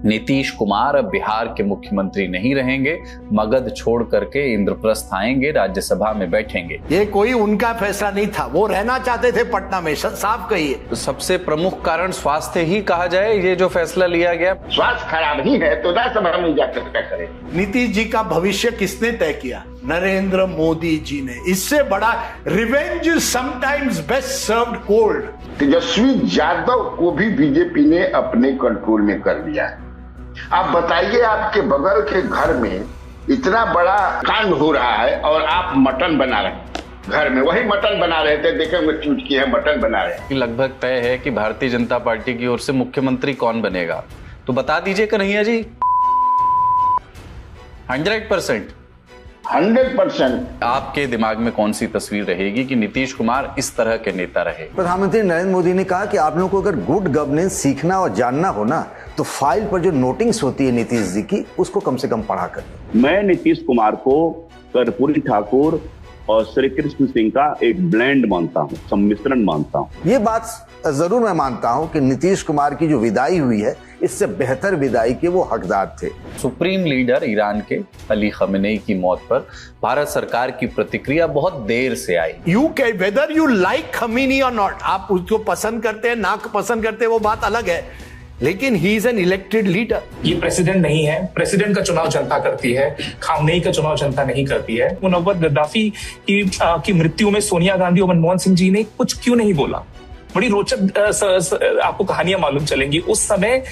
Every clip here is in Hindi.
नीतीश कुमार अब बिहार के मुख्यमंत्री नहीं रहेंगे, मगध छोड़ करके इंद्रप्रस्थ आएंगे, राज्यसभा में बैठेंगे। ये कोई उनका फैसला नहीं था, वो रहना चाहते थे पटना में, साफ कहिए। तो सबसे प्रमुख कारण स्वास्थ्य ही कहा जाए, ये जो फैसला लिया गया। स्वास्थ्य खराब ही है तो राज्यसभा में जाकर क्या करें। नीतीश जी का भविष्य किसने तय किया? नरेंद्र मोदी जी ने। इससे बड़ा revenge sometimes best served cold. Tejashwi Yadav को भी बीजेपी ने अपने कंट्रोल में कर लिया है। आप बताइए, आपके बगल के घर में इतना बड़ा कांड हो रहा है और आप मटन बना रहे हैं घर में, वही मटन बना रहे थे, देखेंगे चुटकी है मटन बना रहे हैं। लगभग तय है कि भारतीय जनता पार्टी की ओर से मुख्यमंत्री कौन बनेगा, तो बता दीजिए कन्हैया जी। 100% आपके दिमाग में कौन सी तस्वीर रहेगी कि नीतीश कुमार इस तरह के नेता रहे? प्रधानमंत्री नरेंद्र मोदी ने कहा कि आप लोगों को अगर गुड गवर्नेंस सीखना और जानना हो ना, तो फाइल पर जो नोटिंग्स होती है नीतीश जी की, उसको कम से कम पढ़ा कर। मैं नीतीश कुमार को कर्पूरी ठाकुर और श्री कृष्ण सिंह का एक ब्लेंड मानता हूँ, सम्मिश्रण मानता हूँ। ये बात जरूर मैं मानता हूँ कि नीतीश कुमार की जो विदाई हुई है, इससे बेहतर विदाई के वो हकदार थे। सुप्रीम लीडर ईरान के अली खमेनेई की मौत पर भारत सरकार की प्रतिक्रिया बहुत देर से आई। वेदर यू लाइक खमीनी और नॉट, आप उसको पसंद करते हैं ना पसंद करते हैं वो बात अलग है, लेकिन he is an elected leader. ये प्रेसिडेंट नहीं है, प्रेसिडेंट का चुनाव जनता करती है, खामनेई का चुनाव जनता नहीं करती है। मुनव्वर गद्दाफी की मृत्यु में सोनिया गांधी और मनमोहन सिंह जी ने कुछ क्यों नहीं बोला? बड़ी रोचक आपको कहानियां मालूम चलेंगी। उस समय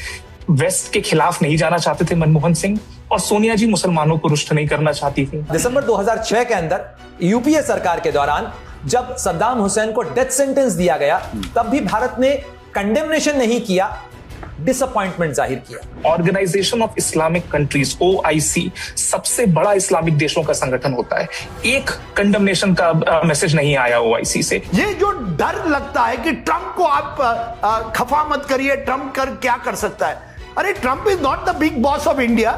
वेस्ट के खिलाफ नहीं जाना चाहते थे मनमोहन सिंह, और सोनिया जी मुसलमानों को रुष्ट नहीं करना चाहती थी। दिसंबर 2006 के अंदर यूपीए सरकार के दौरान जब सद्दाम हुसैन को डेथ सेंटेंस दिया गया, तब भी भारत ने कंडेमनेशन नहीं किया, डिसअपॉइंटमेंट जाहिर किया। Organisation of Islamic Countries OIC सबसे बड़ा इस्लामिक देशों का संगठन होता है, एक कंडेमनेशन का मैसेज नहीं आया OIC से। ये जो डर लगता है कि ट्रंप को आप खफा मत करिए, ट्रंप कर क्या कर सकता है? अरे Trump is not the big boss of India.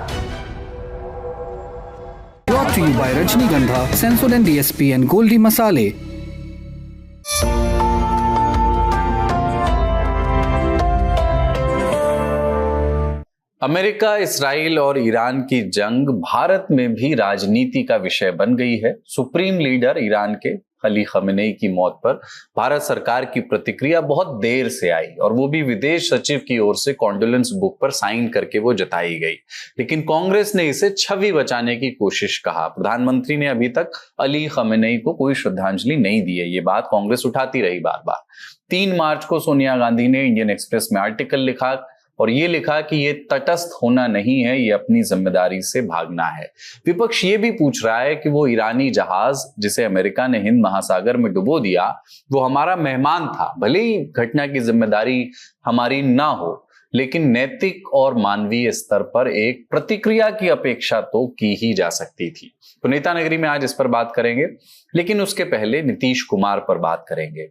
Brought to you by Rajnigandha, Sensodyne DSP and Goldie Masale। America, Israel और ईरान की जंग भारत में भी राजनीति का विषय बन गई है। सुप्रीम लीडर ईरान के अली खमेनेई की मौत पर भारत सरकार की प्रतिक्रिया बहुत देर से आई, और वो भी विदेश सचिव की ओर से कॉन्डोलेंस बुक पर साइन करके वो जताई गई। लेकिन कांग्रेस ने इसे छवि बचाने की कोशिश कहा। प्रधानमंत्री ने अभी तक अली खमेनेई को कोई श्रद्धांजलि नहीं दी है, ये बात कांग्रेस उठाती रही बार बार। 3 मार्च को सोनिया गांधी ने इंडियन एक्सप्रेस में आर्टिकल लिखा और ये लिखा कि ये तटस्थ होना नहीं है, ये अपनी जिम्मेदारी से भागना है। विपक्ष ये भी पूछ रहा है कि वो ईरानी जहाज जिसे अमेरिका ने हिंद महासागर में डुबो दिया, वो हमारा मेहमान था। भले ही घटना की जिम्मेदारी हमारी ना हो, लेकिन नैतिक और मानवीय स्तर पर एक प्रतिक्रिया की अपेक्षा तो की ही जा सकती थी। तो नेता नगरी में आज इस पर बात करेंगे, लेकिन उसके पहले नीतीश कुमार पर बात करेंगे।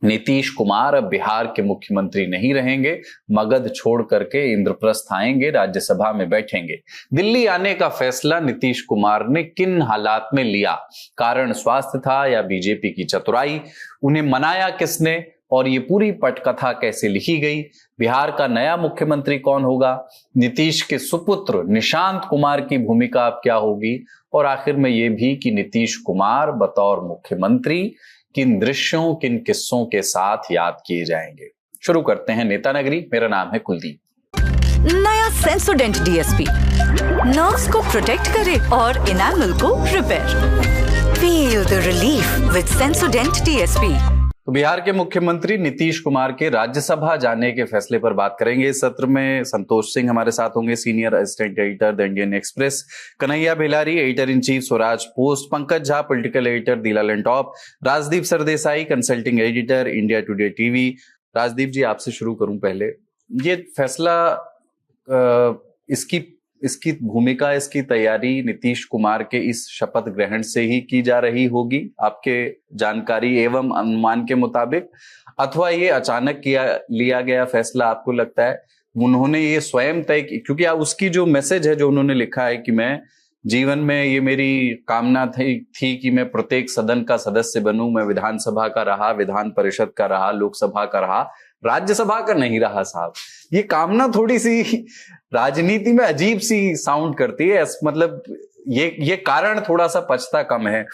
नीतीश कुमार अब बिहार के मुख्यमंत्री नहीं रहेंगे, मगध छोड़ करके इंद्रप्रस्थ आएंगे, राज्यसभा में बैठेंगे। दिल्ली आने का फैसला नीतीश कुमार ने किन हालात में लिया? कारण स्वास्थ्य था या बीजेपी की चतुराई? उन्हें मनाया किसने और ये पूरी पटकथा कैसे लिखी गई? बिहार का नया मुख्यमंत्री कौन होगा? नीतीश के सुपुत्र निशांत कुमार की भूमिका अब क्या होगी? और आखिर में ये भी कि नीतीश कुमार बतौर मुख्यमंत्री किन दृश्यों, किन किस्सों के साथ याद किए जाएंगे। शुरू करते हैं नेता नगरी। मेरा नाम है कुलदीप। नया सेंसोडेंट DSP नर्व्स को प्रोटेक्ट करे और एनामल को repair. Feel the relief with सेंसोडेंट DSP। तो बिहार के मुख्यमंत्री नीतीश कुमार के राज्यसभा जाने के फैसले पर बात करेंगे। इस सत्र में संतोष सिंह हमारे साथ होंगे, senior assistant editor the Indian Express, Kanhaiya Bhelari editor in chief Swaraj post, Pankaj Jha political editor the Lallantop, Rajdeep Sardesai consulting editor India today TV. Rajdeep ji, आपसे शुरू करूं। पहले ये फैसला, इसकी भूमिका, इसकी तैयारी नीतीश कुमार के इस शपथ ग्रहण से ही की जा रही होगी आपके जानकारी एवं अनुमान के मुताबिक, अथवा ये अचानक लिया गया फैसला आपको लगता है उन्होंने ये स्वयं तय की? क्योंकि उसकी जो मैसेज है जो उन्होंने लिखा है कि मैं जीवन में, ये मेरी कामना थी कि मैं प्रत्येक सदन का सदस्य बनूं, मैं विधानसभा का रहा, विधान परिषद का रहा, लोकसभा का रहा, राज्यसभा का नहीं रहा साहब। ये कामना थोड़ी सी राजनीति में अजीब सी साउंड करती है, मतलब ये कारण थोड़ा सा पचता कम है।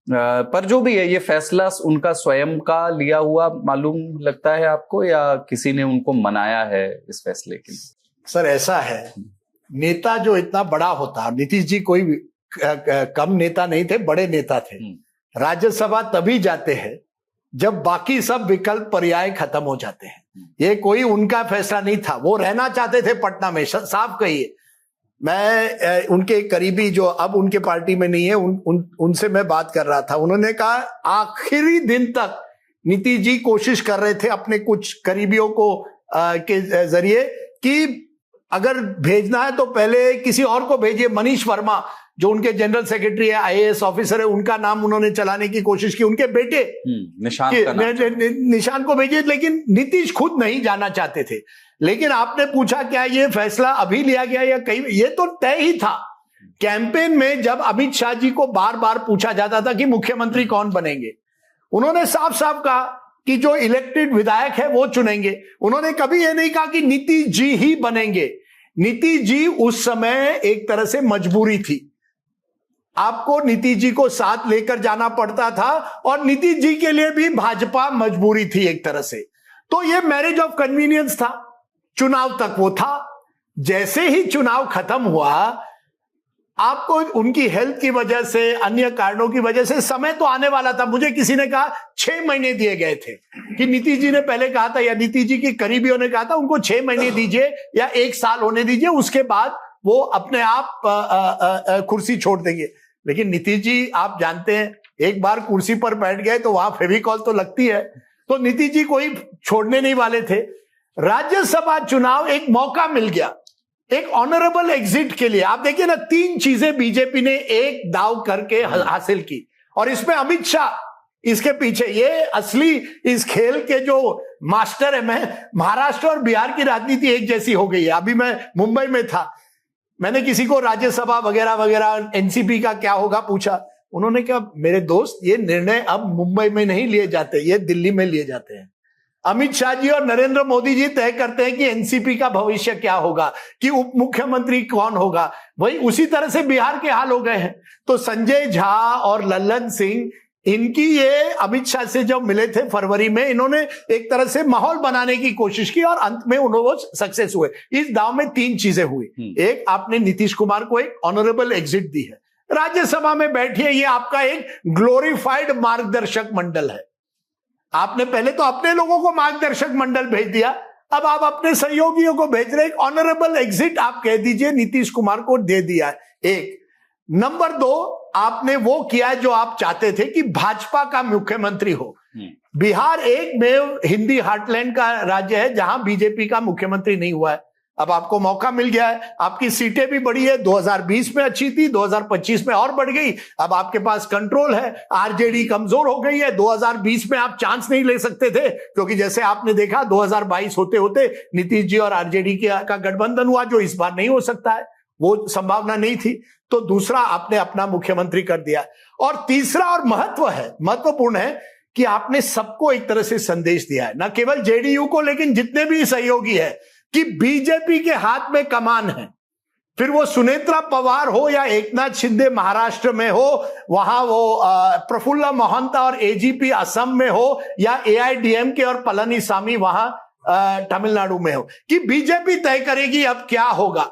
पर जो भी है, ये फैसला उनका स्वयं का लिया हुआ मालूम लगता है आपको, या किसी ने उनको मनाया है इस फैसले के लिए? सर ऐसा है, नेता जो इतना बड़ा होता, नीतीश जी कोई कम नेता नहीं थे, बड़े नेता थे। राज्यसभा तभी जाते हैं जब बाकी सब विकल्प पर्याय खत्म हो जाते हैं। ये कोई उनका फैसला नहीं था, वो रहना चाहते थे पटना में, साफ कहिए। मैं उनके करीबी जो अब उनके पार्टी में नहीं है, उनसे मैं बात कर रहा था। उन्होंने कहा आखिरी दिन तक नीतीश जी कोशिश कर रहे थे अपने कुछ करीबियों को के जरिए कि अगर भेजना है तो पहले किसी और को भेजिए। मनीष वर्मा जो उनके जनरल सेक्रेटरी है, आईएएस ऑफिसर है, उनका नाम उन्होंने चलाने की कोशिश की। उनके बेटे निशान को भेजिए, लेकिन नीतीश खुद नहीं जाना चाहते थे। लेकिन आपने पूछा क्या ये फैसला अभी लिया गया या कहीं, ये तो तय ही था। कैंपेन में जब अमित शाह जी को बार बार पूछा जाता था कि मुख्यमंत्री कौन बनेंगे, उन्होंने साफ साफ कहा कि जो इलेक्टेड विधायक है वो चुनेंगे। उन्होंने कभी ये नहीं कहा कि नीतीश जी ही बनेंगे। नीतीश जी उस समय एक तरह से मजबूरी थी, आपको नीतीश जी को साथ लेकर जाना पड़ता था, और नीतीश जी के लिए भी भाजपा मजबूरी थी एक तरह से। तो ये मैरिज ऑफ कन्वीनियंस था, चुनाव तक वो था। जैसे ही चुनाव खत्म हुआ, आपको उनकी हेल्थ की वजह से, अन्य कारणों की वजह से समय तो आने वाला था। मुझे किसी ने कहा 6 महीने दिए गए थे, कि नीतीश जी ने पहले कहा था, या नीतीश जी की करीबियों ने कहा था उनको 6 महीने दीजिए या 1 साल होने दीजिए, उसके बाद वो अपने आप कुर्सी छोड़ देंगे। लेकिन नीतीश जी आप जानते हैं, एक बार कुर्सी पर बैठ गए तो वहां फेविकॉल तो लगती है, तो नीतीश जी कोई छोड़ने नहीं वाले थे। राज्यसभा चुनाव एक मौका मिल गया, एक ऑनरेबल एग्जिट के लिए। आप देखिए ना, 3 चीजें बीजेपी ने एक दाव करके हासिल की, और इसमें अमित शाह इसके पीछे, ये असली इस खेल के जो मास्टर है। मैं महाराष्ट्र और बिहार की राजनीति एक जैसी हो गई है। अभी मैं मुंबई में था, मैंने किसी को राज्यसभा वगैरह वगैरह एनसीपी का क्या होगा पूछा, उन्होंने कहा मेरे दोस्त ये निर्णय अब मुंबई में नहीं लिए जाते, ये दिल्ली में लिए जाते हैं। अमित शाह जी और नरेंद्र मोदी जी तय करते हैं कि एनसीपी का भविष्य क्या होगा, कि उप मुख्यमंत्री कौन होगा। वही उसी तरह से बिहार के हाल हो गए हैं। तो संजय झा और लल्लन सिंह, इनकी ये अमित शाह से जब मिले थे फरवरी में, इन्होंने एक तरह से माहौल बनाने की कोशिश की, और अंत में उन्होंने सक्सेस हुए। इस दाव में 3 चीजें हुई। एक, आपने नीतीश कुमार को एक ऑनरेबल एग्जिट दी है, राज्यसभा में बैठिए, ये आपका एक ग्लोरीफाइड मार्गदर्शक मंडल है। आपने पहले तो अपने लोगों को मार्गदर्शक मंडल भेज दिया, अब आप अपने सहयोगियों को भेज रहे। एक ऑनरेबल एग्जिट आप कह दीजिए नीतीश कुमार को दे दिया है। एक नंबर 2, आपने वो किया जो आप चाहते थे कि भाजपा का मुख्यमंत्री हो। बिहार एकमेव हिंदी हार्टलैंड का राज्य है जहां बीजेपी का मुख्यमंत्री नहीं हुआ है। अब आपको मौका मिल गया है, आपकी सीटें भी बढ़ी है। 2020 में अच्छी थी, 2025 में और बढ़ गई। अब आपके पास कंट्रोल है, आरजेडी कमजोर हो गई है। 2020 में आप चांस नहीं ले सकते थे, क्योंकि जैसे आपने देखा 2022 होते होते नीतीश जी और आरजेडी का गठबंधन हुआ, जो इस बार नहीं हो सकता है, वो संभावना नहीं थी। तो दूसरा, आपने अपना मुख्यमंत्री कर दिया। और तीसरा और महत्वपूर्ण है कि आपने सबको एक तरह से संदेश दिया है, न केवल जेडीयू को, लेकिन जितने भी सहयोगी है, कि बीजेपी के हाथ में कमान है। फिर वो सुनेत्रा पवार हो या एकनाथ शिंदे महाराष्ट्र में हो, वहां वो प्रफुल्ल मोहंता और एजीपी असम में हो, या एआईडीएमके और पलनीसामी वहां तमिलनाडु में हो, कि बीजेपी तय करेगी अब क्या होगा।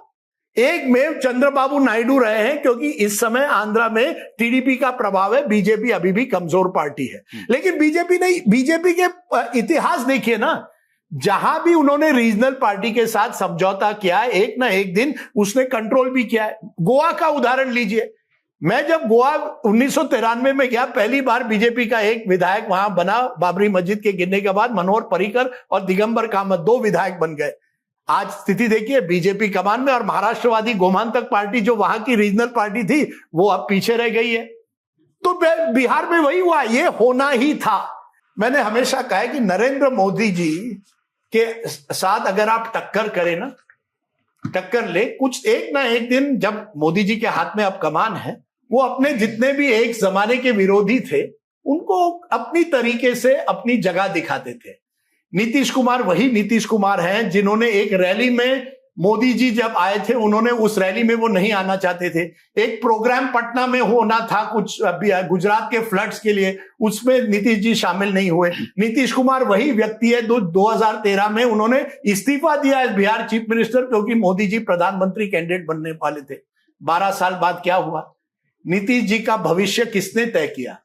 एक में चंद्रबाबू नायडू रहे हैं, क्योंकि इस समय आंध्रा में टीडीपी का प्रभाव है, बीजेपी अभी भी कमजोर पार्टी है। लेकिन बीजेपी नहीं, बीजेपी के इतिहास देखिए ना, जहां भी उन्होंने रीजनल पार्टी के साथ समझौता किया है, एक ना एक दिन उसने कंट्रोल भी किया है। गोवा का उदाहरण लीजिए, मैं जब गोवा 1993 में गया, पहली बार बीजेपी का एक विधायक वहां बना। बाबरी मस्जिद के गिरने के बाद मनोहर पर्रिकर और दिगंबर कामत 2 विधायक बन गए। आज स्थिति देखिए, बीजेपी कमान में, और महाराष्ट्रवादी गोमांतक पार्टी जो वहां की रीजनल पार्टी थी, वो अब पीछे रह गई है। तो बिहार में वही हुआ, ये होना ही था। मैंने हमेशा कहा है कि नरेंद्र मोदी जी के साथ अगर आप टक्कर करें ना, टक्कर ले, कुछ एक ना एक दिन, जब मोदी जी के हाथ में अब कमान है, वो अपने जितने भी एक जमाने के विरोधी थे, उनको अपनी तरीके से अपनी जगह दिखाते थे। नीतीश कुमार वही नीतीश कुमार हैं जिन्होंने एक रैली में, मोदी जी जब आए थे उन्होंने उस रैली में वो नहीं आना चाहते थे। एक प्रोग्राम पटना में होना था कुछ गुजरात के फ्लड्स के लिए, उसमें नीतीश जी शामिल नहीं हुए। नीतीश कुमार वही व्यक्ति है 2013 में उन्होंने इस्तीफा दिया एज बिहार चीफ मिनिस्टर, क्योंकि मोदी जी प्रधानमंत्री कैंडिडेट बनने वाले थे। 12 साल बाद क्या हुआ? नीतीश जी का भविष्य किसने तय किया?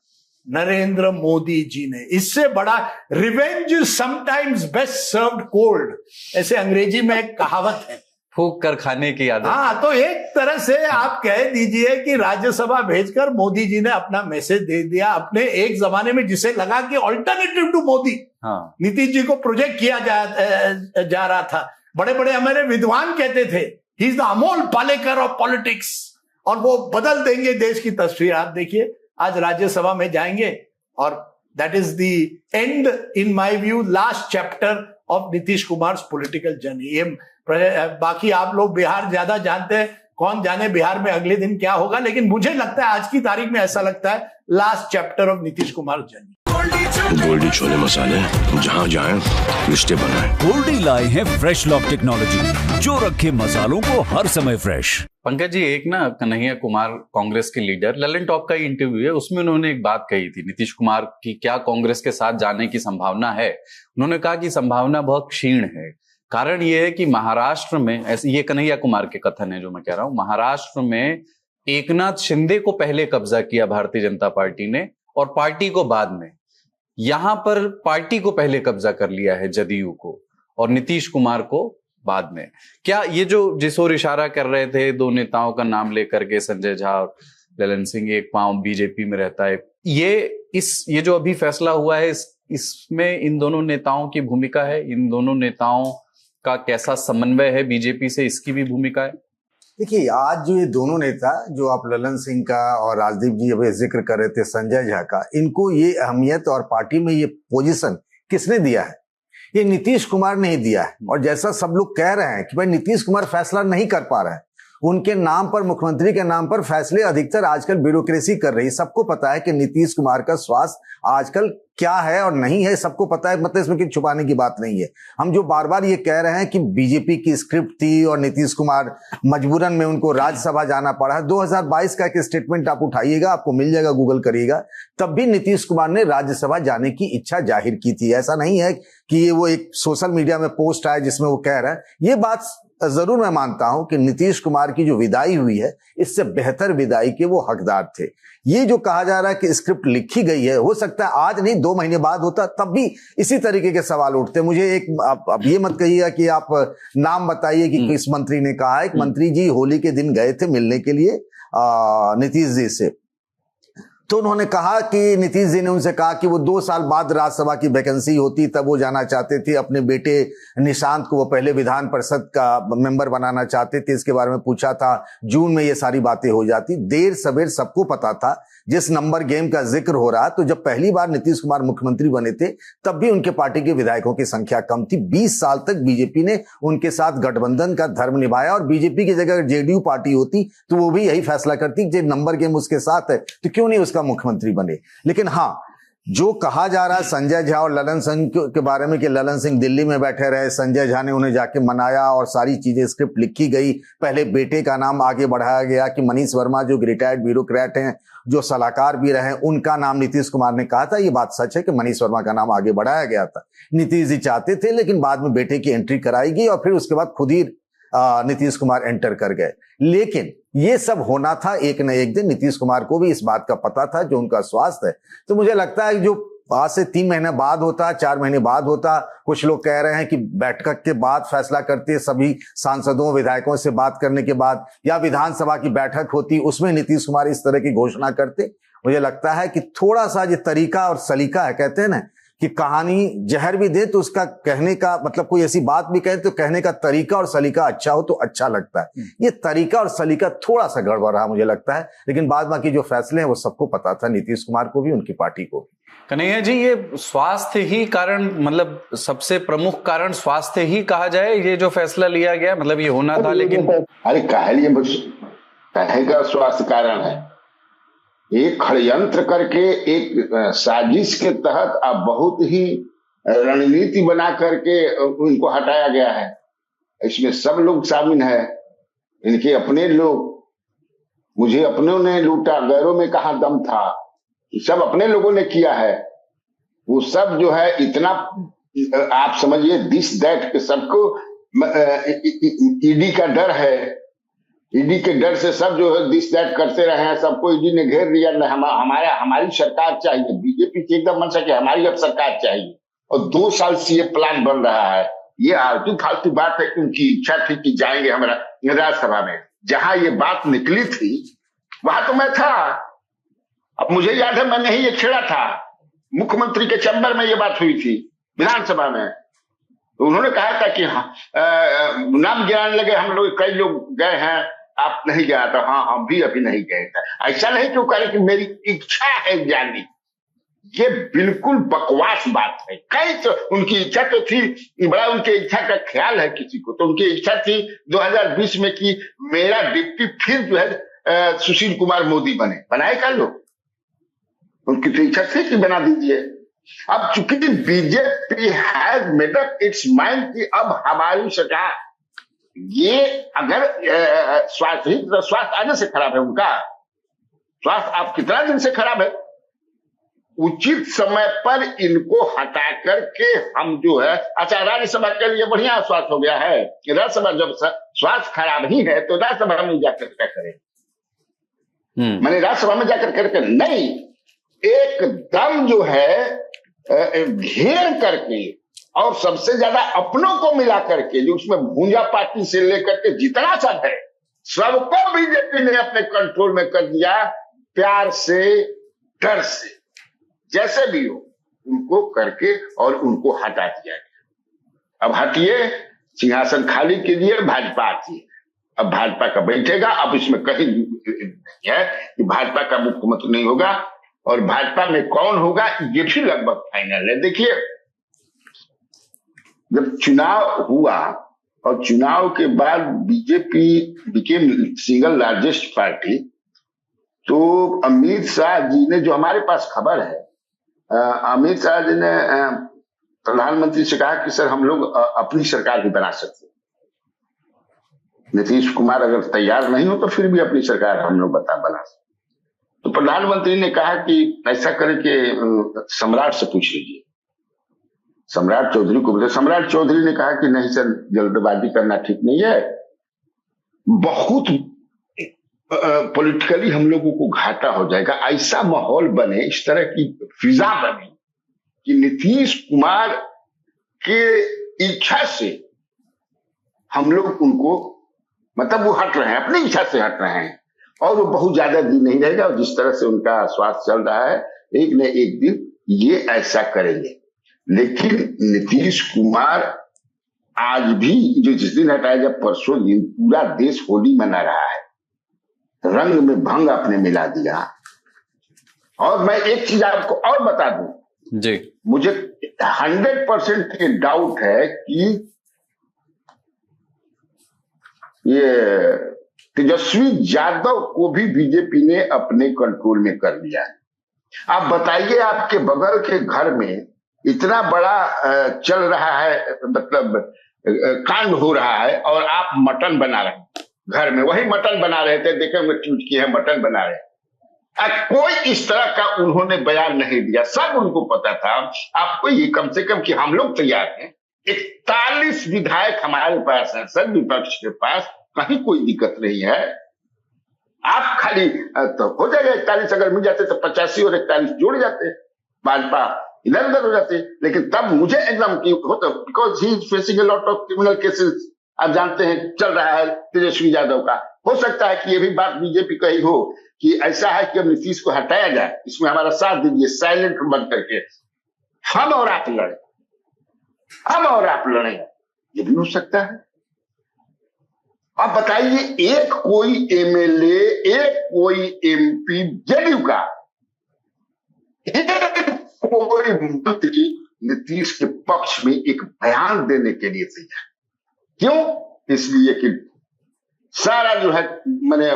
नरेंद्र मोदी जी ने। इससे बड़ा revenge sometimes best served cold, ऐसे अंग्रेजी में एक कहावत है, फूंक कर खाने की आदत। हाँ, तो एक तरह से आप कह दीजिए कि राज्यसभा भेजकर मोदी जी ने अपना मैसेज दे दिया अपने, एक जमाने में जिसे लगा कि ऑल्टरनेटिव टू मोदी नीतीश जी को प्रोजेक्ट किया जा रहा था। बड़े बड़े हमारे विद्वान कहते थे he is the Amol Palekar of politics, और वो बदल देंगे देश की तस्वीर। आप देखिए आज राज्यसभा में जाएंगे और that is the and in my view, last chapter of Nitish Kumar political journey. ये बाकी आप लोग बिहार ज्यादा जानते हैं, कौन जाने बिहार में अगले दिन क्या होगा, लेकिन मुझे लगता है आज की तारीख में ऐसा लगता है last chapter of Nitish Kumar journey. Goldiee छोले मसाले, जहाँ जाएं रिश्ते बनाएं। गोल्डी लाए हैं फ्रेश लॉक टेक्नोलॉजी, जो रखे मसालों को हर समय फ्रेश। पंकज जी, एक ना कन्हैया कुमार कांग्रेस के लीडर, ललन टॉप का ही इंटरव्यू है, उसमें उन्होंने एक बात कही थी नीतीश कुमार की क्या कांग्रेस के साथ जाने की संभावना है। उन्होंने कहा कि संभावना बहुत क्षीण है। कारण यह है कि महाराष्ट्र में, ऐसे ये कन्हैया कुमार के कथन है जो मैं कह रहा हूं, महाराष्ट्र में एकनाथ शिंदे को पहले कब्जा किया भारतीय जनता पार्टी ने और पार्टी को बाद में, यहां पर पार्टी को पहले कब्जा कर लिया है जदयू को, और नीतीश कुमार को बाद में। क्या ये जो जिस ओर इशारा कर रहे थे, दो नेताओं का नाम लेकर के, संजय झा और ललन सिंह, एक पांव बीजेपी में रहता है, ये जो अभी फैसला हुआ है, इसमें इन दोनों नेताओं की भूमिका है, इन दोनों नेताओं का कैसा समन्वय है बीजेपी से, इसकी भी भूमिका है? देखिए, आज जो ये दोनों नेता, जो आप ललन सिंह का और राजदीप जी अभी जिक्र कर रहे थे संजय झा का, इनको ये अहमियत और पार्टी में ये पोजीशन किसने दिया है? ये नीतीश कुमार ने ही दिया है। और जैसा सब लोग कह रहे हैं कि भाई नीतीश कुमार फैसला नहीं कर पा रहे हैं, उनके नाम पर, मुख्यमंत्री के नाम पर फैसले अधिकतर आजकल ब्यूरोक्रेसी कर रही है। सबको पता है कि नीतीश कुमार का स्वास्थ्य आजकल क्या है और नहीं है, सबको पता है, मतलब इसमें कुछ छुपाने की बात नहीं है। हम जो बार बार ये कह रहे हैं कि बीजेपी की स्क्रिप्ट थी और नीतीश कुमार मजबूरन में उनको राज्यसभा जाना पड़ा। 2022 का एक स्टेटमेंट आप उठाइएगा, आपको मिल जाएगा, गूगल करिएगा, तब भी नीतीश कुमार ने राज्यसभा जाने की इच्छा जाहिर की थी। ऐसा नहीं है कि ये वो एक सोशल मीडिया में पोस्ट आया जिसमें वो कह रहे हैं। ये बात जरूर मैं मानता हूं कि नीतीश कुमार की जो विदाई हुई है, इससे बेहतर विदाई के वो हकदार थे। ये जो कहा जा रहा है कि स्क्रिप्ट लिखी गई है, हो सकता है आज नहीं 2 महीने बाद होता, तब भी इसी तरीके के सवाल उठते। मुझे एक आप ये मत कहिएगा कि आप नाम बताइए कि किस मंत्री ने कहा है। एक मंत्री जी होली के दिन गए थे मिलने के लिए नीतीश जी से, तो उन्होंने कहा कि नीतीश जी ने उनसे कहा कि वो 2 साल बाद राज्यसभा की वैकेंसी होती तब वो जाना चाहते थे। अपने बेटे निशांत को वो पहले विधान परिषद का मेंबर बनाना चाहते थे, इसके बारे में पूछा था। जून में ये सारी बातें हो जाती। देर सवेर सबको पता था जिस नंबर गेम का जिक्र हो रहा, तो जब पहली बार नीतीश कुमार मुख्यमंत्री बने थे तब भी उनके पार्टी के विधायकों की संख्या कम थी। 20 साल तक बीजेपी ने उनके साथ गठबंधन का धर्म निभाया और बीजेपी की जगह जेडीयू पार्टी होती तो वो भी यही फैसला करती कि नंबर गेम उसके साथ है तो क्यों नहीं उसका मुख्यमंत्री बने। लेकिन हाँ, जो कहा जा रहा है संजय झा और ललन सिंह के बारे में कि ललन सिंह दिल्ली में बैठे रहे, संजय झा ने उन्हें जाके मनाया और सारी चीजें, स्क्रिप्ट लिखी गई, पहले बेटे का नाम आगे बढ़ाया गया कि मनीष वर्मा जो रिटायर्ड ब्यूरोक्रेट हैं, जो सलाहकार भी रहे, उनका नाम नीतीश कुमार ने कहा था। ये बात सच है कि मनीष वर्मा का नाम आगे बढ़ाया गया था। नीतीश जी चाहते थे, लेकिन बाद में बेटे की एंट्री कराई गई और फिर उसके बाद खुद ही नीतीश कुमार एंटर कर गए। लेकिन ये सब होना था एक न एक दिन। नीतीश कुमार को भी इस बात का पता था जो उनका स्वास्थ्य है। तो मुझे लगता है जो आज से 3 महीने बाद होता, 4 महीने बाद होता, कुछ लोग कह रहे हैं कि बैठक के बाद फैसला करते, सभी सांसदों विधायकों से बात करने के बाद, या विधानसभा की बैठक होती उसमें नीतीश कुमार इस तरह की घोषणा करते। मुझे लगता है कि थोड़ा सा ये तरीका और सलीका है, कहते हैं ना कि कहानी जहर भी दे तो उसका कहने का मतलब, कोई ऐसी बात भी कहे तो कहने का तरीका और सलीका अच्छा हो तो अच्छा लगता है। ये तरीका और सलीका थोड़ा सा गड़बड़ रहा मुझे लगता है, लेकिन बाद बाकी जो फैसले हैं वो सबको पता था, नीतीश कुमार को भी, उनकी पार्टी को भी। कन्हैया जी, ये स्वास्थ्य ही कारण, मतलब सबसे प्रमुख कारण स्वास्थ्य ही कहा जाए, ये जो फैसला लिया गया, मतलब ये होना था, लेकिन अरे कहेगा स्वास्थ्य कारण है, एक षड्यंत्र करके एक साजिश के तहत आप बहुत ही रणनीति बना करके उनको हटाया गया है। इसमें सब लोग शामिल है, इनके अपने लोग। मुझे अपनों ने लूटा, गैरों में कहाँ दम था, सब अपने लोगों ने किया है। वो सब जो है इतना आप समझिए दिस दैट के सबको ईडी का डर है, ईडी के डर से सब जो है दिस दैट करते रहे हैं। सबको ईडी ने घेर लिया, हमारी सरकार चाहिए। बीजेपी की एकदम मन सके हमारी अब सरकार चाहिए, और 2 साल से ये प्लान बन रहा है। ये आलतू फालतू बात है, उनकी इच्छा थी कि जाएंगे हमारा राज्यसभा में। जहां ये बात निकली थी वहां तो मैं था। अब मुझे याद है मैंने ही ये छेड़ा था, मुख्यमंत्री के चैम्बर में ये बात हुई थी विधानसभा में। तो उन्होंने कहा था कि नाम गिराने लगे हम लोग, कई लोग गए हैं, आप नहीं गया था। हाँ हम भी अभी नहीं गए थे। ऐसा नहीं क्यों करें कि मेरी इच्छा है जाने, ये बिल्कुल बकवास बात है। कई तो उनकी इच्छा तो थी, बड़ा उनके इच्छा का ख्याल है किसी को, तो उनकी इच्छा थी 2020 में कि मेरा डिप्टी फिर जो है सुशील कुमार मोदी बने। बनाए का लोग, उनकी तो इच्छा थी कि बना दीजिए। अब चूंकि BJP has made up it's mind कि अब हमारी सरकार, ये अगर स्वास्थ्य आने से खराब है उनका स्वास्थ्य, आप कितना दिन से खराब है, उचित समय पर इनको हटा करके हम जो है, अच्छा राज्यसभा के लिए बढ़िया स्वास्थ्य हो गया है। राज्यसभा जब स्वास्थ्य खराब ही है तो राज्यसभा में जाकर क्या करें? मैंने राज्यसभा में जाकर करके नहीं, एकदम जो है घेर करके और सबसे ज्यादा अपनों को मिला करके, जो उसमें भूंजा पार्टी से लेकर के जितना सब है सबको बीजेपी ने अपने कंट्रोल में कर दिया, प्यार से डर से जैसे भी हो उनको करके और उनको हटा दिया गया। अब हटिए, सिंहासन खाली कीजिए, भाजपा आती है। अब भाजपा का बैठेगा। अब इसमें कहीं है कि भाजपा का मुख्यमंत्री नहीं होगा, और भाजपा में कौन होगा ये भी लगभग फाइनल है। देखिए जब चुनाव हुआ और चुनाव के बाद BJP became single largest party, तो अमित शाह जी ने, जो हमारे पास खबर है, अमित शाह जी ने प्रधानमंत्री से कहा कि सर हम लोग अपनी सरकार भी बना सकते हैं। नीतीश कुमार अगर तैयार नहीं हो तो फिर भी अपनी सरकार हम लोग बना सकते। तो प्रधानमंत्री ने कहा कि ऐसा करें कि सम्राट से पूछ लीजिए। सम्राट चौधरी को बोले, सम्राट चौधरी ने कहा कि नहीं सर, जल्दबाजी करना ठीक नहीं है, बहुत पॉलिटिकली हम लोगों को घाटा हो जाएगा। ऐसा माहौल बने, इस तरह की फिजा बने कि नीतीश कुमार के इच्छा से हम लोग उनको, मतलब वो हट रहे हैं, अपनी इच्छा से हट रहे हैं, और वो बहुत ज्यादा दिन नहीं रहेगा। और जिस तरह से उनका स्वास्थ्य चल रहा है, एक न एक दिन ये ऐसा करेंगे। लेकिन नीतीश कुमार आज भी, जो जिस दिन हटाया, जब परसों दिन पूरा देश होली मना रहा है, रंग में भंग आपने मिला दिया। और मैं एक चीज आपको और बता दूं जी, मुझे 100% ये डाउट है कि ये तेजस्वी यादव को भी बीजेपी ने अपने कंट्रोल में कर लिया है। आप बताइए, आपके बगल के घर में इतना बड़ा चल रहा है, मतलब कांड हो रहा है, और आप मटन बना रहे हैं घर में, वही मटन बना रहे थे, देखे होंगे ट्वीट किए हैं, मटन बना रहे हैं। कोई इस तरह का उन्होंने बयान नहीं दिया, सब उनको पता था। आपको ये कम से कम कि हम लोग तैयार हैं, 41 विधायक हमारे पास हैं, सब विपक्ष के पास, कहीं कोई दिक्कत नहीं है। आप खाली तो हो जाएगा 41, अगर मिल जाते तो 85 और 41 जोड़ जाते, भाजपा इधर उधर हो जाते। लेकिन तब मुझे एकदम होता, because he is facing a lot of criminal cases, आप जानते हैं चल रहा है तेजस्वी यादव का। हो सकता है कि ये भी बात बीजेपी कही हो कि ऐसा है कि अब नीतीश को हटाया जाए, इसमें हमारा साथ दीजिए, साइलेंट बन करके हम और आप लड़े, हम और आप लड़े, ये भी हो सकता है। अब बताइए, एक कोई एमएलए, एक कोई एमपी जदयू का, एक कोई मंत्री नीतीश के पक्ष में एक बयान देने के लिए तैयार। क्यों? इसलिए कि सारा जो है मैंने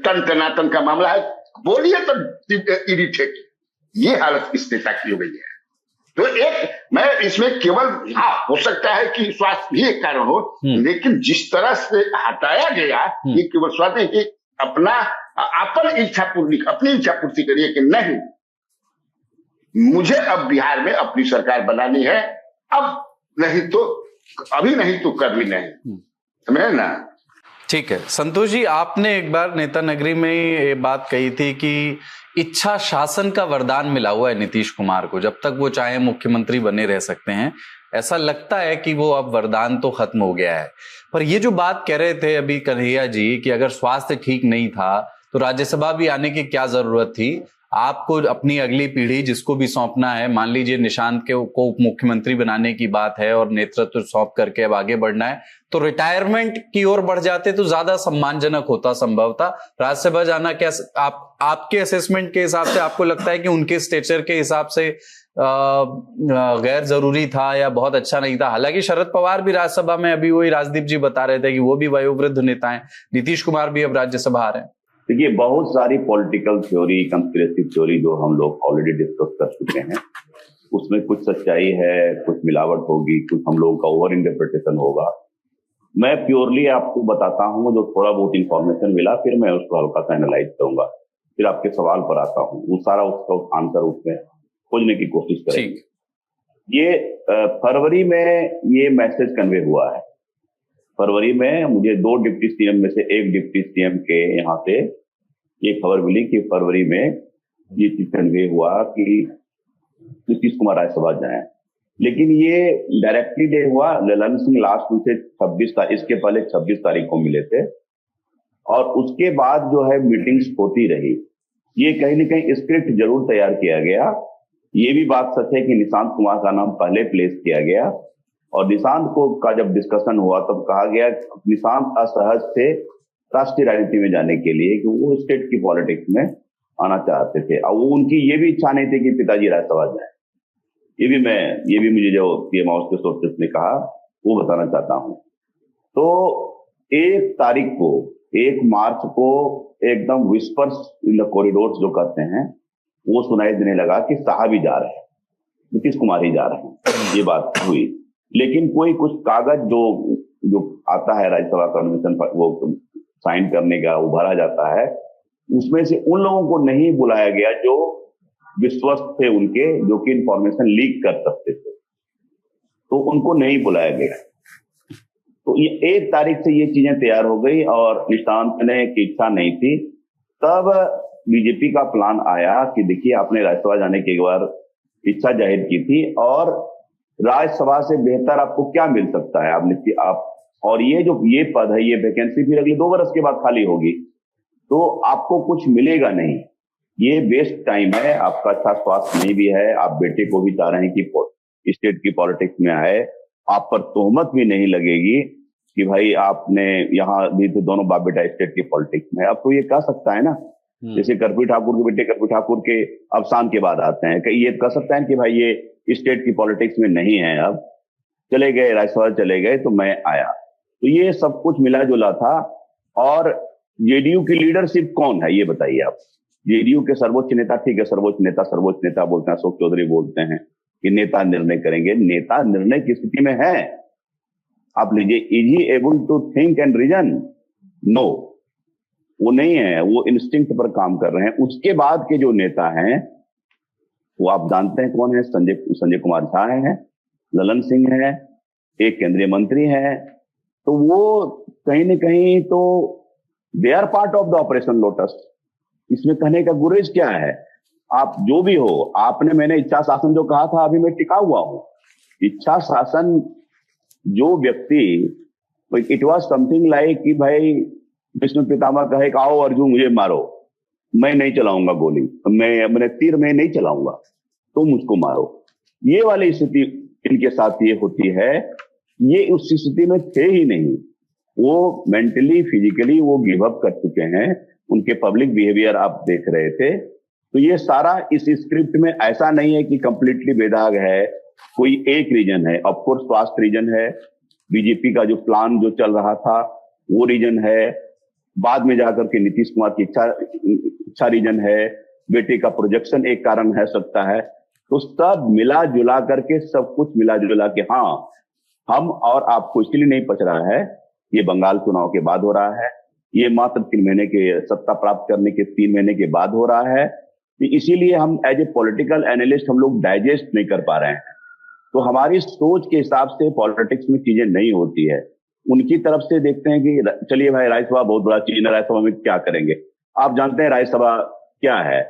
टनाटन का मामला है, बोलिए तो ईडी ठेकी, ये हालत इस नेता की हो गई है। तो मैं इसमें केवल हो सकता है कि स्वास्थ्य भी एक कारण हो, लेकिन जिस तरह से हटाया गया ये केवल स्वास्थ्य नहीं कि अपनी इच्छा पूर्ति करिए कि नहीं मुझे अब बिहार में अपनी सरकार बनानी है, अभी नहीं तो कभी नहीं, समझे ना। ठीक है संतोष जी, आपने एक बार नेता नगरी में ये बात कही थी कि इच्छा शासन का वरदान मिला हुआ है नीतीश कुमार को, जब तक वो चाहे मुख्यमंत्री बने रह सकते हैं। ऐसा लगता है कि वो अब वरदान तो खत्म हो गया है, पर ये जो बात कह रहे थे अभी कन्हैया जी कि अगर स्वास्थ्य ठीक नहीं था तो राज्यसभा भी आने की क्या जरूरत थी। आपको अपनी अगली पीढ़ी जिसको भी सौंपना है, मान लीजिए निशांत को उप मुख्यमंत्री बनाने की बात है और नेतृत्व सौंप करके अब आगे बढ़ना है, तो रिटायरमेंट की ओर बढ़ जाते तो ज्यादा सम्मानजनक होता संभवतः। राज्यसभा जाना क्या आपके असेसमेंट के हिसाब से आपको लगता है कि उनके स्टेचर के हिसाब से गैर जरूरी था या बहुत अच्छा नहीं था? हालांकि शरद पवार भी राज्यसभा में, अभी वही राजदीप जी बता रहे थे कि वो भी वयोवृद्ध नेता हैं, नीतीश कुमार भी अब राज्यसभा आ रहे हैं। देखिए बहुत सारी पॉलिटिकल थ्योरी, कंस्पिरेसी थ्योरी जो हम लोग ऑलरेडी डिस्कस कर चुके हैं, उसमें कुछ सच्चाई है, कुछ मिलावट होगी, कुछ हम लोगों का ओवर इंटरप्रिटेशन होगा। मैं प्योरली आपको बताता हूं जो थोड़ा बहुत इंफॉर्मेशन मिला, फिर मैं उसको हल्का सा एनालाइज करूंगा, फिर आपके सवाल पर आता हूं, वो सारा उसका आंसर उसमें खोजने की कोशिश करेंगे। ये फरवरी में ये मैसेज कन्वे हुआ है। फरवरी में मुझे 2 डिप्टी सीएम में से एक डिप्टी सीएम के यहाँ से ये खबर मिली कि फरवरी में ये चीज कन्वे हुआ कि नीतीश कुमार राज्यसभा जाए, लेकिन ये डायरेक्टली डे हुआ ललन सिंह लास्ट उनसे 26 तारीख, इसके पहले 26 तारीख को मिले थे और उसके बाद जो है मीटिंग्स होती रही। ये कहीं ना कहीं स्क्रिप्ट जरूर तैयार किया गया। ये भी बात सच है कि निशांत कुमार का नाम पहले प्लेस किया गया और निशांत को का जब डिस्कशन हुआ तब कहा गया निशांत असहज थे राष्ट्रीय राजनीति में जाने के लिए कि वो स्टेट की पॉलिटिक्स में आना चाहते थे और वो उनकी ये भी इच्छा नहीं थी कि पिताजी राज्यसभा जाए। ये भी मुझे जो पीएम हाउस के सोर्सेस ने कहा वो बताना चाहता हूं। तो 1 मार्च को एकदम विस्पर्स इन द कॉरिडोर्स जो कहते हैं वो सुनाई देने लगा कि साहब ही जा रहे हैं, नीतीश कुमार ही जा रहे हैं, ये बात हुई। लेकिन कोई कुछ कागज जो आता है राज्यसभा कन्वेंशन वो साइन करने का उभारा जाता है, उसमें से उन लोगों को नहीं बुलाया गया जो विश्वस्त थे उनके, जो कि इंफॉर्मेशन लीक कर सकते थे, तो उनको नहीं बुलाया गया। तो ये 1 तारीख से ये चीजें तैयार हो गई और निशांत ने की इच्छा नहीं थी। तब बीजेपी का प्लान आया कि देखिए आपने राज्यसभा जाने की एक बार इच्छा जाहिर की थी और राज्यसभा से बेहतर आपको क्या मिल सकता है, आप और ये पद है, ये वैकेंसी फिर अगले 2 वर्ष के बाद खाली होगी, तो आपको कुछ मिलेगा नहीं। ये बेस्ट टाइम है, आपका अच्छा स्वास्थ्य नहीं भी है, आप बेटे को भी चाह रहे हैं कि स्टेट की पॉलिटिक्स में आए, आप पर तोहमत भी नहीं लगेगी कि भाई आपने यहाँ भी तो दोनों बाप बेटा स्टेट की पॉलिटिक्स में। अब तो ये कह सकता है ना, जैसे कर्पूरी ठाकुर के बेटे कर्पूरी ठाकुर के अवसान के बाद आते हैं, ये कह सकता है कि भाई ये स्टेट की पॉलिटिक्स में नहीं है, अब चले गए, राज्यसभा चले गए तो मैं आया। तो ये सब कुछ मिला जुला था। और जेडीयू की लीडरशिप कौन है ये बताइए आप। जेडीयू के सर्वोच्च नेता, ठीक है सर्वोच्च नेता बोलते हैं, अशोक चौधरी बोलते हैं कि नेता निर्णय करेंगे। नेता निर्णय की स्थिति में है, आप लीजिए, is he able to think and reason? No, वो नहीं है, वो इंस्टिंक्ट पर काम कर रहे हैं। उसके बाद के जो नेता हैं वो आप जानते हैं कौन है, संजय कुमार झा है, ललन सिंह है, एक केंद्रीय मंत्री है। तो वो कहीं न कहीं तो they are part of the operation lotus. इसमें कहने का गुरेज क्या है? आप जो भी हो, मैंने इच्छा शासन जो कहा था, अभी मैं टिका हुआ हूं। इच्छा शासन जो व्यक्ति, इट वॉज समथिंग लाइक कि भाई विष्णु पितामह कहे कि आओ अर्जुन मुझे मारो, मैं नहीं चलाऊंगा गोली, मैंने तीर में नहीं चलाऊंगा, तुम मुझको मारो। ये वाली स्थिति इनके साथ ये होती है। ये उस स्थिति में थे ही नहीं, वो मेंटली फिजिकली वो गिव अप कर चुके हैं। उनके पब्लिक बिहेवियर आप देख रहे थे। तो ये सारा इस स्क्रिप्ट में ऐसा नहीं है कि कंप्लीटली बेदाग है, कोई एक रीजन है। ऑफकोर्स स्वास्थ्य रीजन है, बीजेपी का जो प्लान जो चल रहा था वो रीजन है, बाद में जाकर के नीतीश कुमार की इच्छा रीजन है, बेटे का प्रोजेक्शन एक कारण है सकता है। तो सब मिला जुला करके, सब कुछ मिला जुला के, हाँ हम और आपको इसलिए नहीं पच रहा है, ये बंगाल चुनाव के बाद हो रहा है, ये मात्र 3 महीने के सत्ता प्राप्त करने के 3 महीने के बाद हो रहा है, इसीलिए हम एज ए पॉलिटिकल एनालिस्ट हम लोग डाइजेस्ट नहीं कर पा रहे हैं। तो हमारी सोच के हिसाब से पॉलिटिक्स में चीजें नहीं होती है। उनकी तरफ से देखते हैं कि चलिए भाई राज्यसभा बहुत बड़ा चीज है, राज्यसभा में क्या करेंगे। आप जानते हैं राज्यसभा क्या है।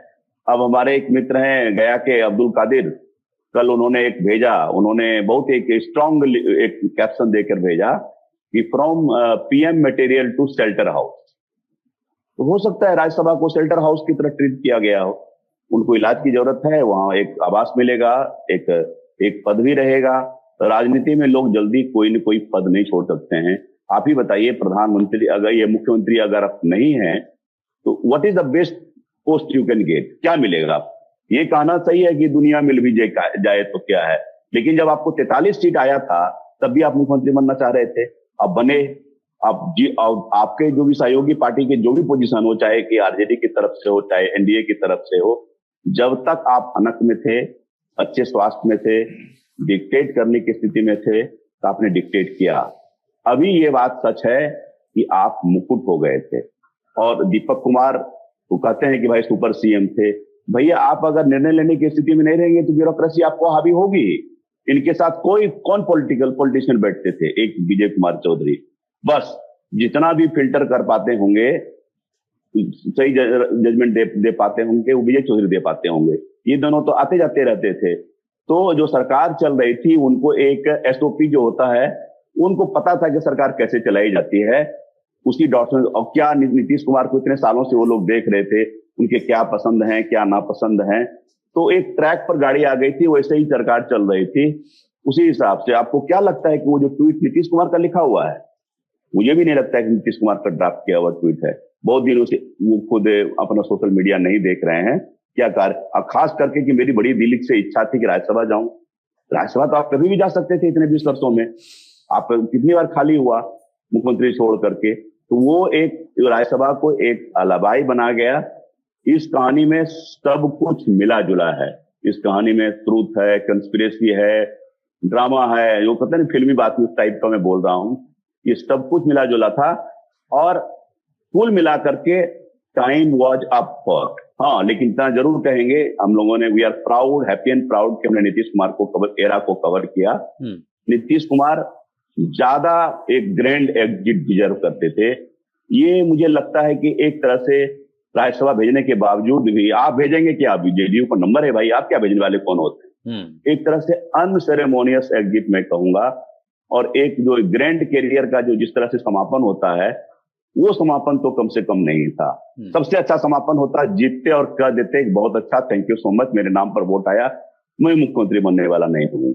अब हमारे एक मित्र हैं गया के अब्दुल कादिर, कल उन्होंने एक भेजा, उन्होंने बहुत एक स्ट्रॉन्ग एक कैप्शन देकर भेजा कि from PM material to shelter house. तो हो सकता है राज्यसभा को शेल्टर हाउस की तरह ट्रीट किया गया हो। उनको इलाज की जरूरत है, वहां एक आवास मिलेगा, एक पद भी रहेगा। राजनीति में लोग जल्दी कोई न कोई पद नहीं छोड़ सकते हैं। आप ही बताइए, प्रधानमंत्री अगर ये मुख्यमंत्री अगर आप नहीं है तो what is the best post you can get, क्या मिलेगा। ये कहना सही है कि दुनिया मिल भी जाए तो क्या है, लेकिन जब आपको 43 सीट आया था तब भी आप मुख्यमंत्री बनना चाह रहे थे, अब बने। आपके जो भी सहयोगी पार्टी के जो भी पोजीशन हो, चाहे कि आरजेडी की तरफ से हो चाहे एनडीए की तरफ से हो, जब तक आप अनक में थे, अच्छे स्वास्थ्य में थे, डिक्टेट करने की स्थिति में थे, तो आपने डिक्टेट किया। अभी ये बात सच है कि आप मुकुट हो गए थे। और दीपक कुमार वो कहते हैं कि भाई सुपर सीएम थे। भैया आप अगर निर्णय लेने की स्थिति में नहीं रहेंगे तो ब्यूरोक्रेसी आपको हावी होगी। इनके साथ कौन पॉलिटिशियन बैठते थे, एक विजय कुमार चौधरी, बस जितना भी फिल्टर कर पाते होंगे, सही जजमेंट दे पाते होंगे, वो विजय चौधरी दे पाते होंगे। ये दोनों तो आते जाते रहते थे। तो जो सरकार चल रही थी उनको एक एसओपी जो होता है, उनको पता था कि सरकार कैसे चलाई जाती है, उसी डॉक्टर। और क्या नीतीश कुमार को इतने सालों से वो लोग देख रहे थे, उनके क्या पसंद है क्या नापसंद है, तो एक ट्रैक पर गाड़ी आ गई थी, वैसे ही सरकार चल रही थी। उसी हिसाब से आपको क्या लगता है कि वो जो ट्वीट नीतीश कुमार का लिखा हुआ है, मुझे भी नहीं लगता है कि नीतीश कुमार का ड्राफ्ट किया हुआ ट्वीट है। बहुत दिनों से वो खुद अपना सोशल मीडिया नहीं देख रहे हैं, क्या कार्य। खास करके कि मेरी बड़ी दिल से इच्छा थी कि राज्यसभा जाऊं। राज्यसभा तो आप कभी भी जा सकते थे, इतने 20 वर्षों में आप कितनी बार खाली हुआ मुख्यमंत्री छोड़ करके। तो वो एक राज्यसभा को एक अलबाई बना गया। इस कहानी में सब कुछ मिला जुला है। इस कहानी में ट्रूथ है, कंस्पिरेसी है, ड्रामा है, जो कहते हैं फिल्मी बात में टाइप का मैं बोल रहा हूं। ये सब कुछ मिला जुला था और कुल मिला करके टाइम वॉज अप फॉर। हाँ, लेकिन इतना जरूर कहेंगे हम लोगों ने, we are proud, happy and proud कि हमने नीतीश कुमार को एरा को कवर किया। नीतीश कुमार ज्यादा एक ग्रैंड एग्जिट डिजर्व करते थे। ये मुझे लगता है कि एक तरह से राज्यसभा भेजने के बावजूद भी, आप भेजेंगे क्या, जेडीयू का नंबर है भाई, आप क्या भेजने वाले कौन होते हैं। एक तरह से अनसेरेमोनियस एग्जिट मैं कहूंगा। और एक जो ग्रैंड कैरियर का जो जिस तरह से समापन होता है, वो समापन तो कम से कम नहीं था। सबसे अच्छा समापन होता, जीतते और कह देते बहुत अच्छा, थैंक यू सो मच, मेरे नाम पर वोट आया, मैं मुख्यमंत्री बनने वाला नहीं हूं।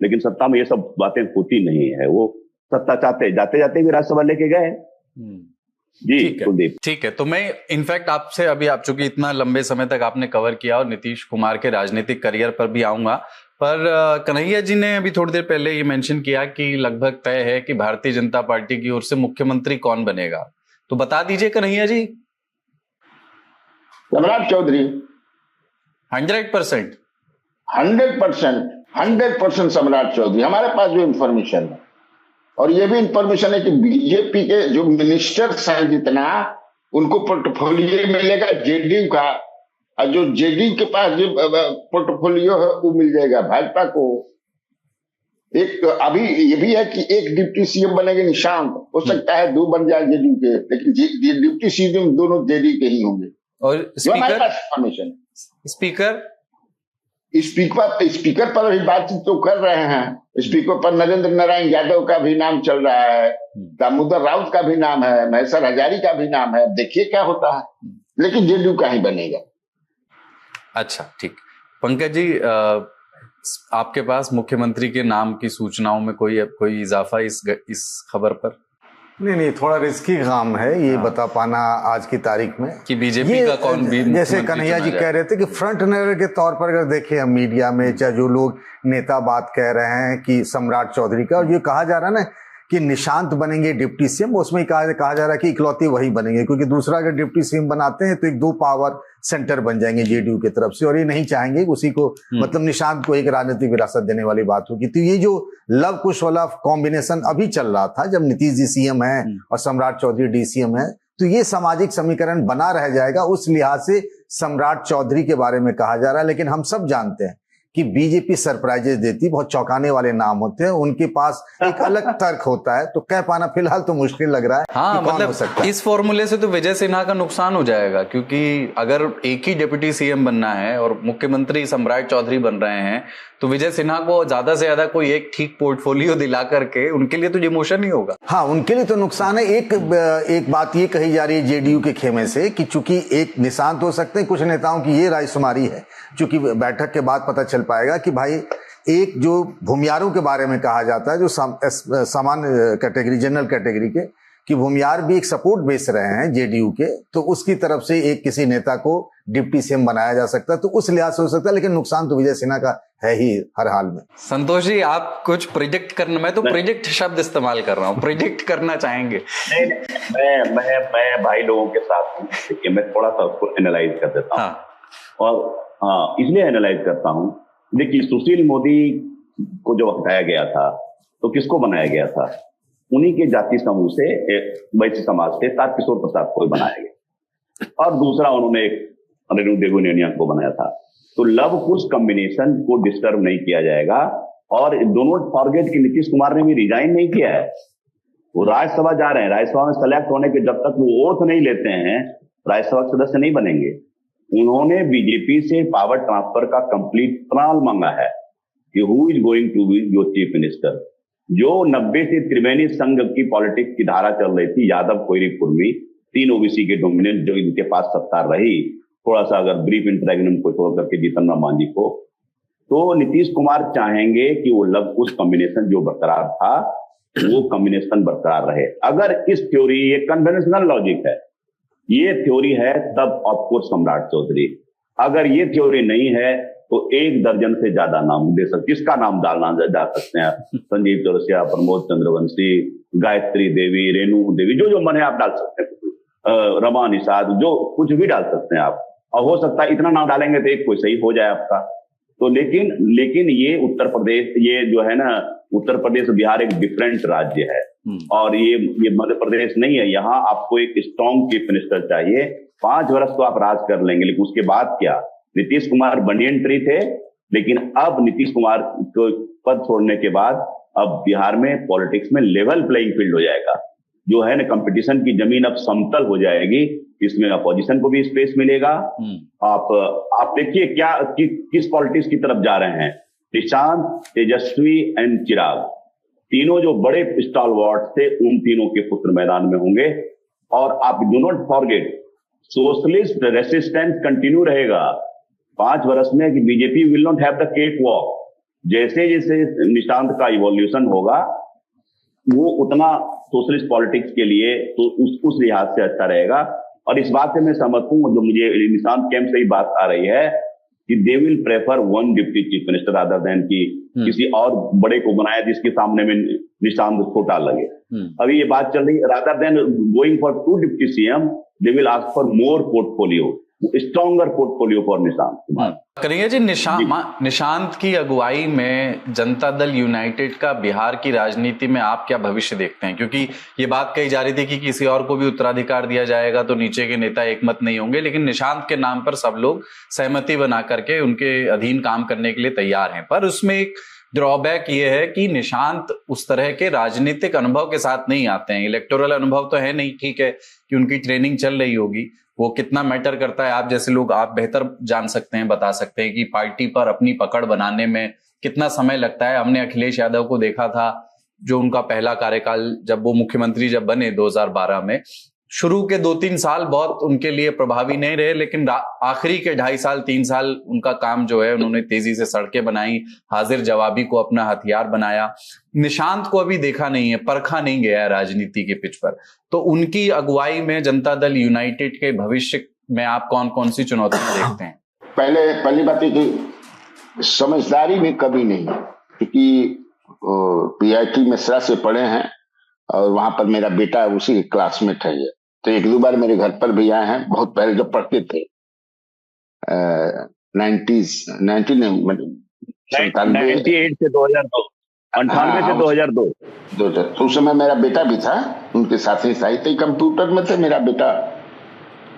लेकिन सत्ता में ये सब बातें होती नहीं है। वो सत्ता चाहते जाते जाते भी राज्यसभा लेके गए। जी कुलदीप, ठीक है। तो मैं इनफैक्ट आपसे अभी, आप चूंकि इतना लंबे समय तक आपने कवर किया और नीतीश कुमार के राजनीतिक करियर पर भी आऊंगा, पर कन्हैया जी ने अभी थोड़ी देर पहले ये मेंशन किया कि लगभग तय है कि भारतीय जनता पार्टी की ओर से मुख्यमंत्री कौन बनेगा, तो बता दीजिए कन्हैया जी। सम्राट चौधरी। 100%। 100% सम्राट चौधरी। हमारे पास जो इंफॉर्मेशन है, और ये भी इंफॉर्मेशन है कि बीजेपी के जो मिनिस्टर्स हैं जितना, उनको पोर्टफोलियो मिलेगा जेडीयू का, और जो जेडीयू के पास जो पोर्टफोलियो है वो मिल जाएगा भाजपा को। एक अभी ये भी है कि एक डिप्टी सीएम बनेंगे निशांत, हो सकता है 2 बन जाए जेडीयू के, लेकिन डिप्टी सीएम दोनों जेडीयू के ही होंगे। और हमारे पास इंफॉर्मेशन। स्पीकर पर भी बातचीत तो कर रहे हैं। स्पीकर पर नरेंद्र नारायण यादव का भी नाम चल रहा है, दामोदर राउत का भी नाम है, महेश्वर हजारी का भी नाम है। देखिए क्या होता है, लेकिन जेडीयू का ही बनेगा। अच्छा, ठीक। पंकज जी, आपके पास मुख्यमंत्री के नाम की सूचनाओं में कोई इजाफा इस खबर पर? नहीं, थोड़ा रिस्की काम है ये बता पाना आज की तारीख में कि बीजेपी का कौन भी। जैसे कन्हैया जी कह रहे थे कि फ्रंट रनर के तौर पर अगर देखें हम मीडिया में, चाहे जो लोग नेता बात कह रहे हैं कि सम्राट चौधरी का, और ये कहा जा रहा है ना कि निशांत बनेंगे डिप्टी सीएम, उसमें कहा जा रहा है कि इकलौती वही बनेंगे, क्योंकि दूसरा अगर डिप्टी सीएम बनाते हैं तो एक 2 पावर सेंटर बन जाएंगे जेडीयू की तरफ से, और ये नहीं चाहेंगे उसी को, मतलब निशांत को एक राजनीतिक विरासत देने वाली बात होगी। तो ये जो लव कुश वाला कॉम्बिनेशन अभी चल रहा था, जब नीतीश जी सीएम है और सम्राट चौधरी डीसीएम है, तो ये सामाजिक समीकरण बना रह जाएगा। उस लिहाज से सम्राट चौधरी के बारे में कहा जा रहा है, लेकिन हम सब जानते हैं कि बीजेपी सरप्राइजेस देती, बहुत चौंकाने वाले नाम होते हैं, उनके पास एक अलग तर्क होता है, तो कह पाना फिलहाल तो मुश्किल लग रहा है। हाँ, मतलब इस फॉर्मूले से तो विजय सिन्हा का नुकसान हो जाएगा, क्योंकि अगर एक ही डिप्टी सीएम बनना है और मुख्यमंत्री सम्राट चौधरी बन रहे हैं, तो विजय सिन्हा को ज्यादा से ज्यादा कोई एक ठीक पोर्टफोलियो दिला करके उनके लिए तो डिमोशन ही होगा। हाँ, उनके लिए तो नुकसान है। एक बात ये कही जा रही है जेडीयू के खेमे से कि चूंकि एक निशांत हो सकते हैं, कुछ नेताओं की ये रायशुमारी है, चूंकि बैठक के बाद पता चल पाएगा कि भाई एक जो भूमियारों के बारे में कहा जाता है, जो सामान्य कैटेगरी, जनरल कैटेगरी के, कि भूमियार भी एक सपोर्ट बेच रहे हैं जेडीयू के, तो उसकी तरफ से एक किसी नेता को डिप्टी सीएम बनाया जा सकता है, तो उस लिहाज से हो सकता है, लेकिन नुकसान तो विजय सिन्हा का है ही हर हाल में। संतोष जी, आप कुछ प्रोजेक्ट करना, मैं तो प्रोजेक्ट शब्द इस्तेमाल कर रहा हूँ, प्रोजेक्ट करना चाहेंगे? मैं भाई लोगों के साथ हूँ, देखिए मैं थोड़ा सा उसको एनालाइज कर देता हूँ। और इसलिए एनालाइज करता हूँ, देखिए सुशील मोदी को जो हटाया गया था, तो किसको बनाया गया था? उन्हीं के जाति समूह से, वैश्य समाज से तारकिशोर प्रसाद को बनाया गया, और दूसरा उन्होंने एक रेणु देगुनिया को बनाया था। तो लव कुश कॉम्बिनेशन को डिस्टर्ब नहीं किया जाएगा। और दोनों फॉरगेट कि नीतीश कुमार ने भी रिजाइन नहीं किया है, वो राज्यसभा जा रहे हैं, राज्यसभा में सेलेक्ट होने के जब तक वो ओथ नहीं लेते हैं, राज्यसभा के सदस्य नहीं बनेंगे। उन्होंने बीजेपी से पावर ट्रांसफर का कंप्लीट प्लान मांगा है कि who is going to be your chief minister. जो 90 से त्रिवेणी संघ की पॉलिटिक्स की धारा चल रही थी, यादव, कोयरी, कुर्मी, 3 ओबीसी के डोमिनेंट जो इनके पास सत्ता रही, थोड़ा सा अगर ब्रीफ इंटरेक्शन को छोड़ करके जीतन राम मांझी को, तो नीतीश कुमार चाहेंगे कि वो लव कुश कॉम्बिनेशन जो बरकरार था, वो कॉम्बिनेशन बरकरार रहे। अगर इस थ्योरी, ये कन्वेंशनल लॉजिक है, ये थ्योरी है, तब ऑफकोर्स सम्राट चौधरी। अगर ये थ्योरी नहीं है तो 1 दर्जन से ज्यादा नाम दे सकते, किसका नाम डालना जा सकते हैं? संजीव चौरसिया, प्रमोद चंद्रवंशी, गायत्री देवी, रेणु देवी, जो मन है आप डाल सकते हैं, रमा निषाद, जो कुछ भी डाल सकते हैं आप। और हो सकता है इतना नाम डालेंगे तो एक कोई सही हो जाए आपका। तो लेकिन ये उत्तर प्रदेश, ये जो है ना, उत्तर प्रदेश बिहार एक डिफरेंट राज्य है, और ये मध्य प्रदेश नहीं है। यहाँ आपको एक स्ट्रॉन्ग चीफ मिनिस्टर चाहिए। 5 वर्ष तो आप राज कर लेंगे, लेकिन उसके बाद क्या? नीतीश कुमार बनियन ट्री थे, लेकिन अब नीतीश कुमार को पद छोड़ने के बाद अब बिहार में पॉलिटिक्स में लेवल प्लेइंग फील्ड हो जाएगा, जो है ना, कंपटीशन की जमीन अब समतल हो जाएगी। इसमें अपोजिशन को भी स्पेस मिलेगा। आप देखिए किस पॉलिटिक्स की तरफ जा रहे हैं। निशांत, तेजस्वी एंड चिराग, तीनों जो बड़े स्टॉलवर्ड थे, उन तीनों के पुत्र मैदान में होंगे। और आप do not forget, socialist resistance continue रहेगा 5 वर्ष में, कि BJP will not have the cake walk. जैसे जैसे निशांत का इवोल्यूशन होगा, वो उतना सोशलिस्ट पॉलिटिक्स के लिए तो उस लिहाज से अच्छा रहेगा। और इस बात से मैं सहमत हूं, जो मुझे निशांत कैंप से ही बात आ रही है कि they will prefer 1 deputy chief minister rather than कि किसी और बड़े को बनाया जिसके सामने में निशांत छोटा लगे। अभी ये बात चल रही है, rather than going for 2 deputy CM, they will ask for more portfolio, stronger portfolio for Nishant Kumar. करेंगे जी। निशांत की अगुवाई में जनता दल यूनाइटेड का बिहार की राजनीति में आप क्या भविष्य देखते हैं? क्योंकि ये बात कही जा रही थी कि किसी और को भी उत्तराधिकार दिया जाएगा तो नीचे के नेता एकमत नहीं होंगे, लेकिन निशांत के नाम पर सब लोग सहमति बना करके उनके अधीन काम करने के लिए तैयार हैं। पर उसमें एक ड्रॉबैक ये है कि निशांत उस तरह के राजनीतिक अनुभव के साथ नहीं आते हैं। इलेक्टोरल अनुभव तो है नहीं, ठीक है कि उनकी ट्रेनिंग चल रही होगी, वो कितना मैटर करता है आप जैसे लोग आप बेहतर जान सकते हैं, बता सकते हैं कि पार्टी पर अपनी पकड़ बनाने में कितना समय लगता है। हमने अखिलेश यादव को देखा था, जो उनका पहला कार्यकाल जब वो मुख्यमंत्री जब बने 2012 में, शुरू के 2-3 साल बहुत उनके लिए प्रभावी नहीं रहे, लेकिन आखिरी के 2.5 साल 3 साल उनका काम जो है, उन्होंने तेजी से सड़कें बनाई, हाजिर जवाबी को अपना हथियार बनाया। निशांत को अभी देखा नहीं है, परखा नहीं गया है राजनीति के पिच पर। तो उनकी अगुवाई में जनता दल यूनाइटेड के भविष्य में आप कौन कौन सी चुनौतियां देखते हैं? पहली बात है कि समझदारी में कभी नहीं, क्योंकि पीआईटी मिश्रा से पढ़े हैं और वहां पर मेरा बेटा उसी क्लासमेट है ये, तो एक दो बार मेरे घर पर भी आए हैं, बहुत पहले जब पढ़ते थे 98 से 2002, 98 से 2002, तो उस समय मेरा बेटा भी था, उनके साथ ही साहित्य कंप्यूटर में थे। मेरा बेटा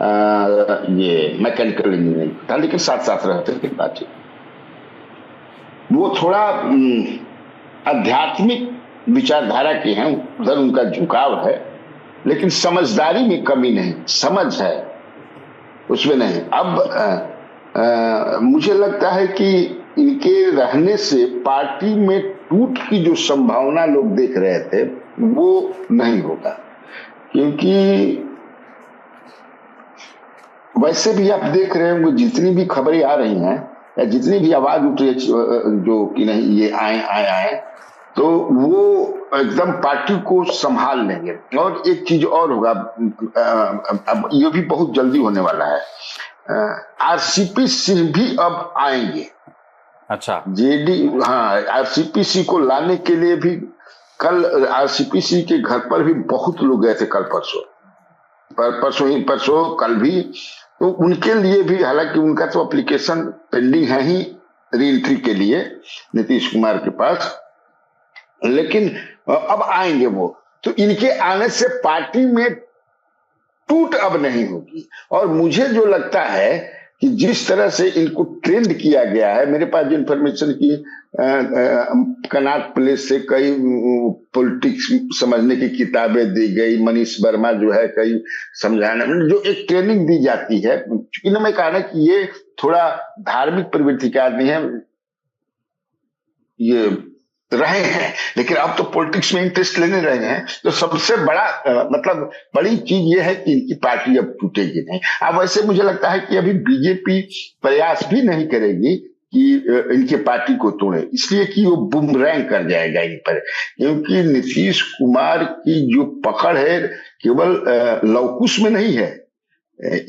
ये मैकेनिकल इंजीनियरिंग था, लेकिन साथ साथ रहते थे बातचीत। वो थोड़ा आध्यात्मिक विचारधारा के हैं, उधर उनका झुकाव है, लेकिन समझदारी में कमी नहीं, समझ है उसमें नहीं। अब मुझे लगता है कि इनके रहने से पार्टी में टूट की जो संभावना लोग देख रहे थे वो नहीं होगा, क्योंकि वैसे भी आप देख रहे होंगे जितनी भी खबरें आ रही हैं या जितनी भी आवाज उठ रही है जो कि नहीं ये आए, तो वो एकदम पार्टी को संभाल लेंगे। और एक चीज और होगा, अब ये भी बहुत जल्दी होने वाला है, आरसीपी सिंह भी अब आएंगे। अच्छा, जेडी, हाँ, आरसीपी सिंह को लाने के लिए भी कल आरसीपी सिंह के घर पर भी बहुत लोग गए थे, कल परसों कल भी, तो उनके लिए भी, हालांकि उनका तो एप्लीकेशन पेंडिंग है ही री एंट्री के लिए नीतीश कुमार के पास, लेकिन अब आएंगे वो। तो इनके आने से पार्टी में टूट अब नहीं होगी। और मुझे जो लगता है कि जिस तरह से इनको ट्रेंड किया गया है, मेरे पास जो इन्फॉर्मेशन की कनॉट प्लेस से कई पॉलिटिक्स समझने की किताबें दी गई, मनीष वर्मा जो है कई समझाने, जो एक ट्रेनिंग दी जाती है, क्योंकि मैं कहा ना कि ये थोड़ा धार्मिक प्रवृत्ति के आदमी है, ये रहे हैं, लेकिन अब तो पॉलिटिक्स में इंटरेस्ट लेने रहे हैं। तो सबसे बड़ा मतलब बड़ी चीज ये है कि इनकी पार्टी अब टूटेगी नहीं। अब वैसे मुझे लगता है कि अभी बीजेपी प्रयास भी नहीं करेगी कि इनके पार्टी को तोड़े, इसलिए कि वो बुमरैंग कर जाएगा इन पर, क्योंकि नीतीश कुमार की जो पकड़ है केवल लवकुश में नहीं है,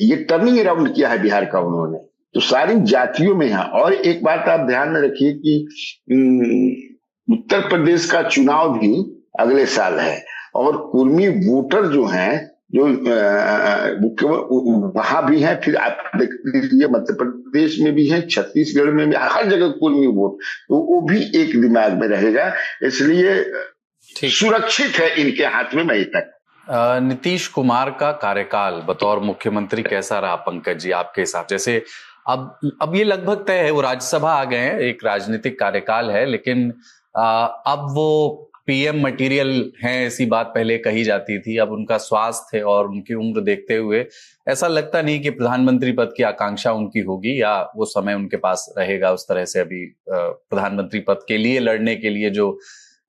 ये टर्निंग अराउंड किया है बिहार का उन्होंने, तो सारी जातियों में है। और एक बात आप ध्यान में रखिए कि उत्तर प्रदेश का चुनाव भी अगले साल है, और कुर्मी वोटर जो हैं, जो वहां भी हैं, फिर आप देख लीजिए मध्य प्रदेश में भी है, छत्तीसगढ़ में भी, हर जगह कुर्मी वोट, तो वो भी एक दिमाग में रहेगा, इसलिए सुरक्षित है इनके हाथ में मई तक। नीतीश कुमार का कार्यकाल बतौर मुख्यमंत्री कैसा रहा पंकज जी आपके हिसाब? जैसे अब ये लगभग तय है, वो राज्यसभा आ गए हैं, एक राजनीतिक कार्यकाल है, लेकिन अब वो पीएम मटेरियल हैं, ऐसी बात पहले कही जाती थी। अब उनका स्वास्थ्य और उनकी उम्र देखते हुए ऐसा लगता नहीं कि प्रधानमंत्री पद की आकांक्षा उनकी होगी, या वो समय उनके पास रहेगा उस तरह से अभी प्रधानमंत्री पद के लिए लड़ने के लिए जो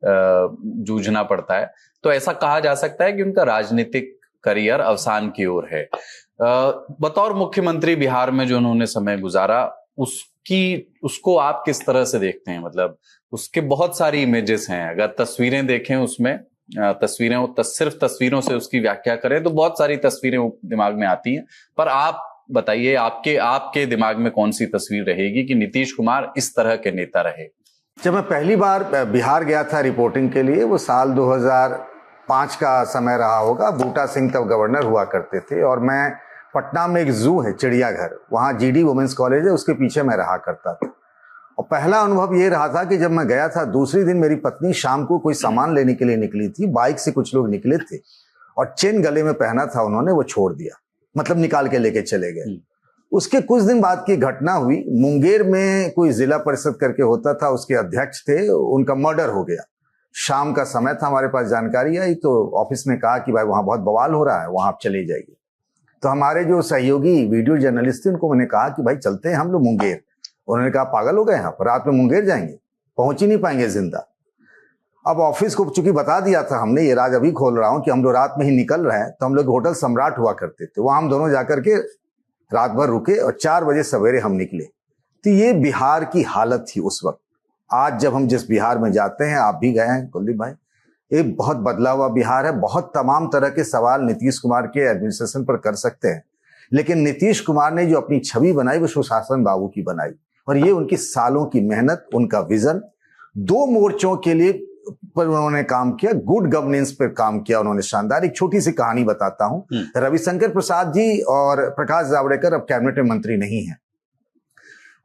जूझना पड़ता है। तो ऐसा कहा जा सकता है कि उनका राजनीतिक करियर अवसान की ओर है। बतौर मुख्यमंत्री बिहार में जो उन्होंने समय गुजारा, उसको आप किस तरह से देखते हैं? मतलब उसके बहुत सारी इमेजेस हैं, अगर तस्वीरें देखें उसमें, सिर्फ तस्वीरों से उसकी व्याख्या करें तो बहुत सारी तस्वीरें दिमाग में आती हैं, पर आप बताइए आपके दिमाग में कौन सी तस्वीर रहेगी कि नीतीश कुमार इस तरह के नेता रहे? जब मैं पहली बार बिहार गया था रिपोर्टिंग के लिए, वो साल 2005 का समय रहा होगा, बूटा सिंह तब गवर्नर हुआ करते थे, और मैं पटना में एक जू है चिड़ियाघर, वहाँ जीडी वुमेन्स कॉलेज है, उसके पीछे मैं रहा करता था। और पहला अनुभव ये रहा था कि जब मैं गया था, दूसरी दिन मेरी पत्नी शाम को कोई सामान लेने के लिए निकली थी, बाइक से कुछ लोग निकले थे और चेन गले में पहना था उन्होंने, वो छोड़ दिया, मतलब निकाल के लेके चले गए। उसके कुछ दिन बाद की घटना हुई, मुंगेर में कोई जिला परिषद करके होता था, उसके अध्यक्ष थे, उनका मर्डर हो गया। शाम का समय था, हमारे पास जानकारी आई, तो ऑफिस ने कहा कि भाई वहां बहुत बवाल हो रहा है, वहां आप चले जाइए। तो हमारे जो सहयोगी वीडियो जर्नलिस्ट थे, उनको मैंने कहा कि भाई चलते हैं हम लोग मुंगेर। उन्होंने कहा पागल हो गए हैं, रात में मुंगेर जाएंगे, पहुंच ही नहीं पाएंगे जिंदा। अब ऑफिस को चूंकि बता दिया था हमने, ये राज अभी खोल रहा हूं, कि हम लोग रात में ही निकल रहे हैं, तो हम लोग होटल सम्राट हुआ करते थे, वहां हम दोनों जाकर के रात भर रुके और 4 बजे सवेरे हम निकले। तो ये बिहार की हालत थी उस वक्त। आज जब हम जिस बिहार में जाते हैं, आप भी गए हैं कुलदीप भाई, एक बहुत बदला हुआ बिहार है। बहुत तमाम तरह के सवाल नीतीश कुमार के एडमिनिस्ट्रेशन पर कर सकते हैं, लेकिन नीतीश कुमार ने जो अपनी छवि बनाई वो सुशासन बाबू की बनाई, और ये उनकी सालों की मेहनत, उनका विजन, 2 मोर्चों के लिए पर उन्होंने काम किया, गुड गवर्नेंस पर काम किया उन्होंने शानदार। एक छोटी सी कहानी बताता हूं। रविशंकर प्रसाद जी और प्रकाश जावड़ेकर अब कैबिनेट में मंत्री नहीं है।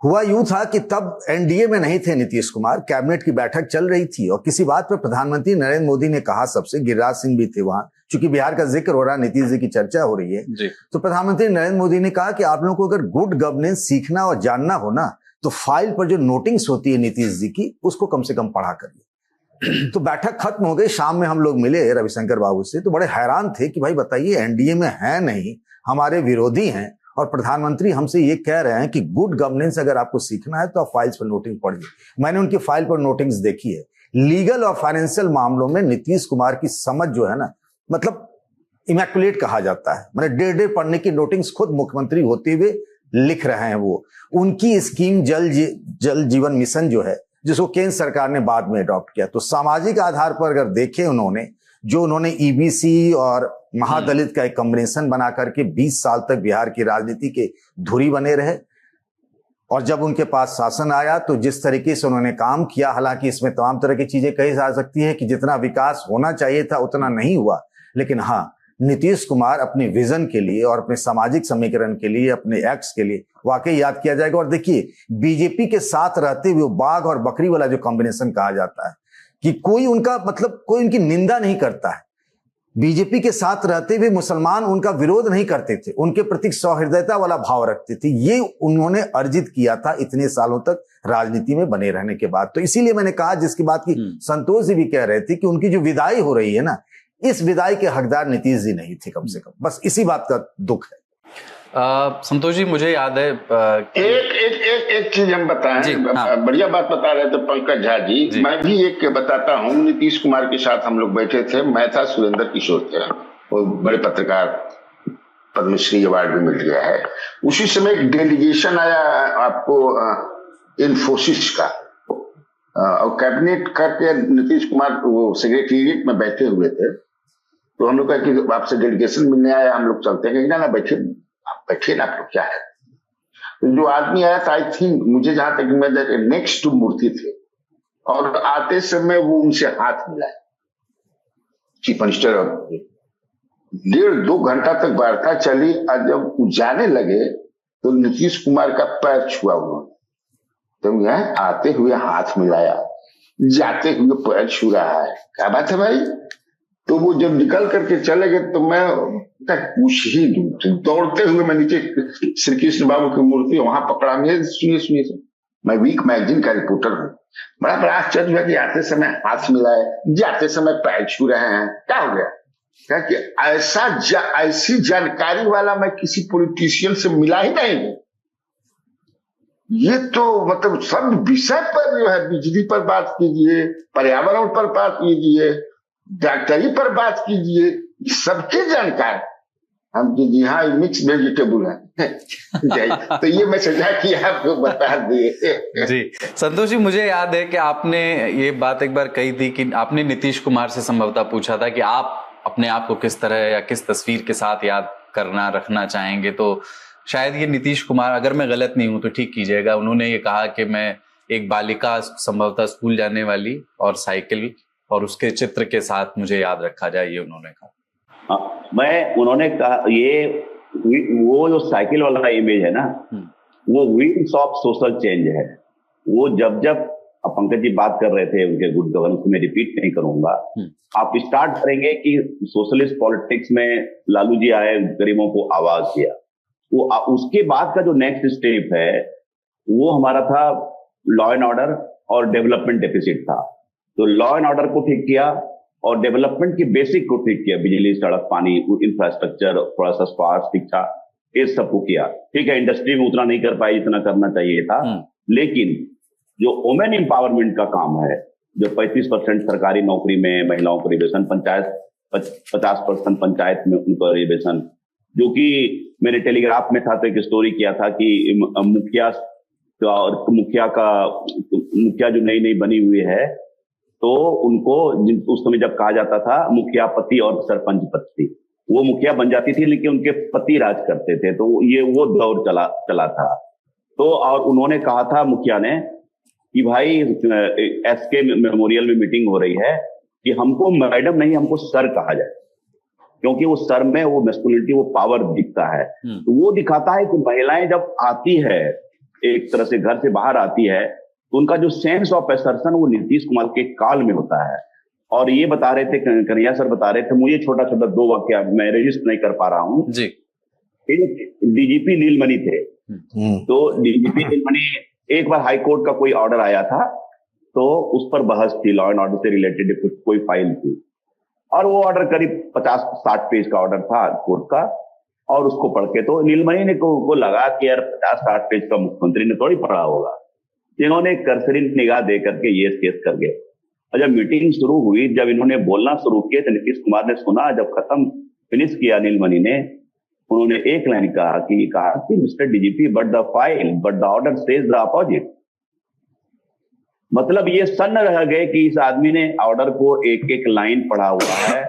हुआ यूं था कि तब एनडीए में नहीं थे नीतीश कुमार, कैबिनेट की बैठक चल रही थी और किसी बात पर प्रधानमंत्री नरेंद्र मोदी ने कहा सबसे, गिरिराज सिंह भी थे वहां, चूंकि बिहार का जिक्र हो रहा, नीतीश जी की चर्चा हो रही है, तो प्रधानमंत्री नरेंद्र मोदी ने कहा कि आप लोगों को अगर गुड गवर्नेंस सीखना और जानना हो ना, तो फाइल पर जो नोटिंग्स होती है नीतीश जी की, उसको कम से कम पढ़ा करिए। तो बैठक खत्म हो गई, शाम में हम लोग मिले रविशंकर बाबू से, तो बड़े हैरान थे कि भाई बताइए, एनडीए में है नहीं, हमारे विरोधी हैं, और प्रधानमंत्री हमसे ये कह रहे हैं कि गुड गवर्नेंस अगर आपको सीखना है तो आप फाइल्स पर नोटिंग पढ़िए। मैंने उनकी फाइल पर नोटिंग्स देखी है। लीगल और फाइनेंशियल मामलों में नीतीश कुमार की समझ जो है ना, मतलब इमैकुलेट कहा जाता है। मैंने डेढ़ पढ़ने की नोटिंग्स खुद मुख्यमंत्री होते हुए लिख रहे हैं। वो उनकी स्कीम जल जीवन मिशन जो है, जिसको केंद्र सरकार ने बाद में अडॉप्ट किया, तो सामाजिक आधार पर अगर देखें उन्होंने ईबीसी और महादलित का एक कॉम्बिनेशन बना करके 20 साल तक बिहार की राजनीति के धुरी बने रहे, और जब उनके पास शासन आया तो जिस तरीके से उन्होंने काम किया, हालांकि इसमें तमाम तरह की चीजें कही जा सकती है कि जितना विकास होना चाहिए था उतना नहीं हुआ, लेकिन हाँ, नीतीश कुमार अपने विजन के लिए और अपने सामाजिक समीकरण के लिए, अपने एक्ट्स के लिए वाकई याद किया जाएगा। और देखिए, बीजेपी के साथ रहते हुए बाघ और बकरी वाला जो कॉम्बिनेशन कहा जाता है कि कोई उनकी निंदा नहीं करता है। बीजेपी के साथ रहते हुए मुसलमान उनका विरोध नहीं करते थे, उनके प्रति सौहृदयता वाला भाव रखते थे। ये उन्होंने अर्जित किया था इतने सालों तक राजनीति में बने रहने के बाद। तो इसीलिए मैंने कहा, जिसकी बात की संतोष जी भी कह रहे थे कि उनकी जो विदाई हो रही है ना, इस विदाई के हकदार नीतीश जी नहीं थे कम से कम। बस इसी बात का दुख है। संतोष जी, मुझे याद है एक चीज हम बताएं, बढ़िया बात बता रहे थे पंकज झा जी। मैं भी एक बताता हूँ। नीतीश कुमार के साथ हम लोग बैठे थे, मैं था, सुरेंद्र किशोर थे, वो बड़े पत्रकार, पद्मश्री अवार्ड भी मिल गया है। उसी समय एक डेलीगेशन आया आपको इन्फोसिस का, और कैबिनेट करके नीतीश कुमार वो सेक्रेटेरिएट में बैठे हुए थे। तो हम लोग कहा कि आपसे डेलीगेशन मिलने आया, हम लोग चलते हैं। ना बैठे, आप बैठिए ना, आप लोग क्या है। तो जो आदमी आया था, आई थिंक, मुझे जहां तक मैं नेक्स्ट टू मूर्ति थे, और आते समय वो उनसे हाथ मिलाए, चीफ मिनिस्टर। 1.5-2 घंटा तक वार्ता चली, और जब जाने लगे तो नीतीश कुमार का पैर छुआ उन्होंने। तो यह आते हुए हाथ मिलाया, जाते हुए पैर छू रहा है, क्या बात है भाई। तो वो जब निकल करके चले गए तो मैं कुछ ही दौड़ते हुए मैं नीचे श्री कृष्ण बाबू की मूर्ति वहां पकड़ा। मैं सुनिए, मैं वीक मैगजीन का रिपोर्टर हूँ। बड़ा आश्चर्य हुआ कि आते समय हाथ मिलाए, जाते समय पैर छू रहे हैं, क्या हो गया। क्या कि ऐसी जानकारी वाला मैं किसी पॉलिटिशियन से मिला ही नहीं। ये तो मतलब सब विषय पर जो है, बिजली पर बात कीजिए, पर्यावरण पर बात कीजिए, डॉक्टरी पर बात कीजिए, सबके जानकार हम जी हाँ मिक्स वेजिटेबल है। तो ये मैं सजा कि आपको बता दिए। जी संतोष जी, मुझे याद है कि आपने ये बात एक बार कही थी कि आपने नीतीश कुमार से संभवतः पूछा था कि आप अपने आप को किस तरह या किस तस्वीर के साथ याद करना रखना चाहेंगे। तो शायद ये नीतीश कुमार, अगर मैं गलत नहीं हूं तो ठीक कीजिएगा, उन्होंने ये कहा कि मैं एक बालिका संभवतः स्कूल जाने वाली और साइकिल और उसके चित्र के साथ मुझे याद रखा जाए, ये उन्होंने कहा। उन्होंने कहा ये वो जो साइकिल वाला इमेज है ना, वो विंग्स ऑफ सोशल चेंज है। वो जब पंकज जी बात कर रहे थे उनके गुड गवर्नेंस में, रिपीट नहीं करूंगा, आप स्टार्ट करेंगे कि सोशलिस्ट पॉलिटिक्स में लालू जी आए, गरीबों को आवाज दिया। वो उसके बाद का जो नेक्स्ट स्टेप है वो हमारा था लॉ एंड ऑर्डर और डेवलपमेंट डेफिसिट था। तो लॉ एंड ऑर्डर को ठीक किया और डेवलपमेंट की बेसिक को ठीक किया, बिजली, सड़क, पानी, इंफ्रास्ट्रक्चर, थोड़ा सा स्वास्थ्य, शिक्षा, ये सबको किया। ठीक है, इंडस्ट्री में उतना नहीं कर पाई जितना करना चाहिए था, लेकिन जो वुमेन एम्पावरमेंट का काम है, जो 35% सरकारी नौकरी में महिलाओं को रिजर्वेशन, पंचायत 50% पंचायत में उनको रिजर्वेशन, जो कि मैंने टेलीग्राफ में था तो एक स्टोरी किया था कि मुखिया जो नई बनी हुई है, तो उनको उस समय जब कहा जाता था मुखिया पति और सरपंच पति, वो मुखिया बन जाती थी लेकिन उनके पति राज करते थे। तो ये वो दौर चला था। तो और उन्होंने कहा था मुखिया ने कि भाई एसके मेमोरियल में मीटिंग हो रही है, कि हमको मैडम नहीं, हमको सर कहा जाए, क्योंकि वो सर में वो मैस्कुलिनिटी, वो पावर दिखता है। तो वो दिखाता है कि महिलाएं जब आती है, एक तरह से घर से बाहर आती है, तो उनका जो सेंस ऑफ असर्शन वो नीतीश कुमार के काल में होता है। और ये बता रहे थे, कन्हैया सर बता रहे थे, मुझे छोटा छोटा 2 वाक्य मैं रजिस्टर नहीं कर पा रहा हूँ जी। एक डीजीपी नीलमणि थे, तो डीजीपी नीलमणि, एक बार हाईकोर्ट का कोई ऑर्डर आया था, तो उस पर बहस थी, लॉ एंड ऑर्डर से रिलेटेड कुछ कोई फाइल थी, और वो ऑर्डर करीब 50-60 पेज का ऑर्डर था कोर्ट का, और उसको पढ़ के तो नीलमणि ने को लगा कि यार 50-60 पेज का मुख्यमंत्री ने थोड़ी पढ़ा होगा। इन्होंने कर्सरी निगाह दे करके ये केस कर गए। और जब मीटिंग शुरू हुई, जब इन्होंने बोलना शुरू किया, तो नीतीश कुमार ने सुना। जब खत्म फिनिश किया नीलमणि ने, उन्होंने एक लाइन कहा कि mister DGP, but the file, but the order says the opposite. मतलब ये सन्न रह गए कि इस आदमी ने ऑर्डर को एक एक लाइन पढ़ा हुआ है,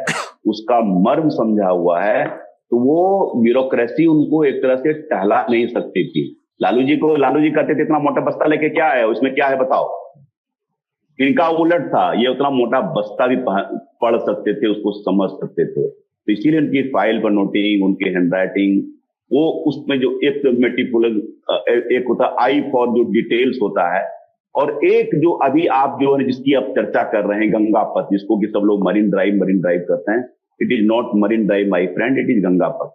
उसका मर्म समझा हुआ है, तो वो ब्यूरोक्रेसी उनको एक तरह से टहला नहीं सकती थी। लालू जी कहते थे इतना मोटा बस्ता लेके क्या है, उसमें क्या है बताओ। इनका उलट था, ये उतना मोटा बस्ता भी पढ़ सकते थे, उसको समझ सकते थे। तो इसीलिए उनकी फाइल पर नोटिंग, उनकी हैंडराइटिंग, वो उसमें जो एक मेटिकुलस, एक होता आई फॉर जो डिटेल्स होता है, और एक जो अभी आप जो है जिसकी आप चर्चा कर रहे हैं, गंगा पथ, जिसको कि सब लोग मरीन ड्राइव करते हैं। It is not marine drive my friend, it is Ganga पथ।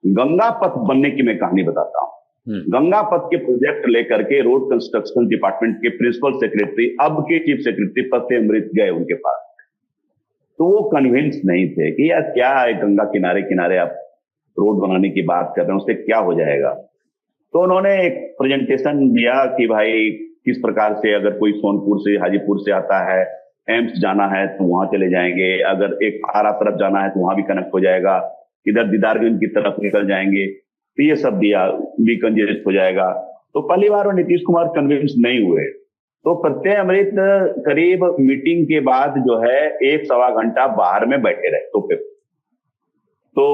गंगा पथ बनने की मैं कहानी बताता हूँ। गंगा पथ के प्रोजेक्ट लेकर के रोड कंस्ट्रक्शन डिपार्टमेंट के प्रिंसिपल सेक्रेटरी, अब के चीफ सेक्रेटरी फतेह अमृत गए उनके पास, तो वो कन्विंस नहीं थे कि यार क्या है, गंगा किनारे किनारे आप रोड बनाने की बात कर रहे हैं, उससे क्या हो जाएगा। तो उन्होंने एक प्रेजेंटेशन दिया कि भाई किस प्रकार से, अगर कोई सोनपुर से, हाजीपुर से आता है, एम्स जाना है तो वहां चले जाएंगे, अगर एक आरा तरफ जाना है तो वहां भी कनेक्ट हो जाएगा, इधर दीदारगंज की तरफ निकल जाएंगे, तो ये सब दिया, भी कंजेस्ट हो जाएगा। तो पहली बार वो नीतीश कुमार कन्विंस नहीं हुए। तो फतेह अमृत करीब मीटिंग के बाद जो है 1-1.25 घंटा बाहर में बैठे रहे तोपे। तो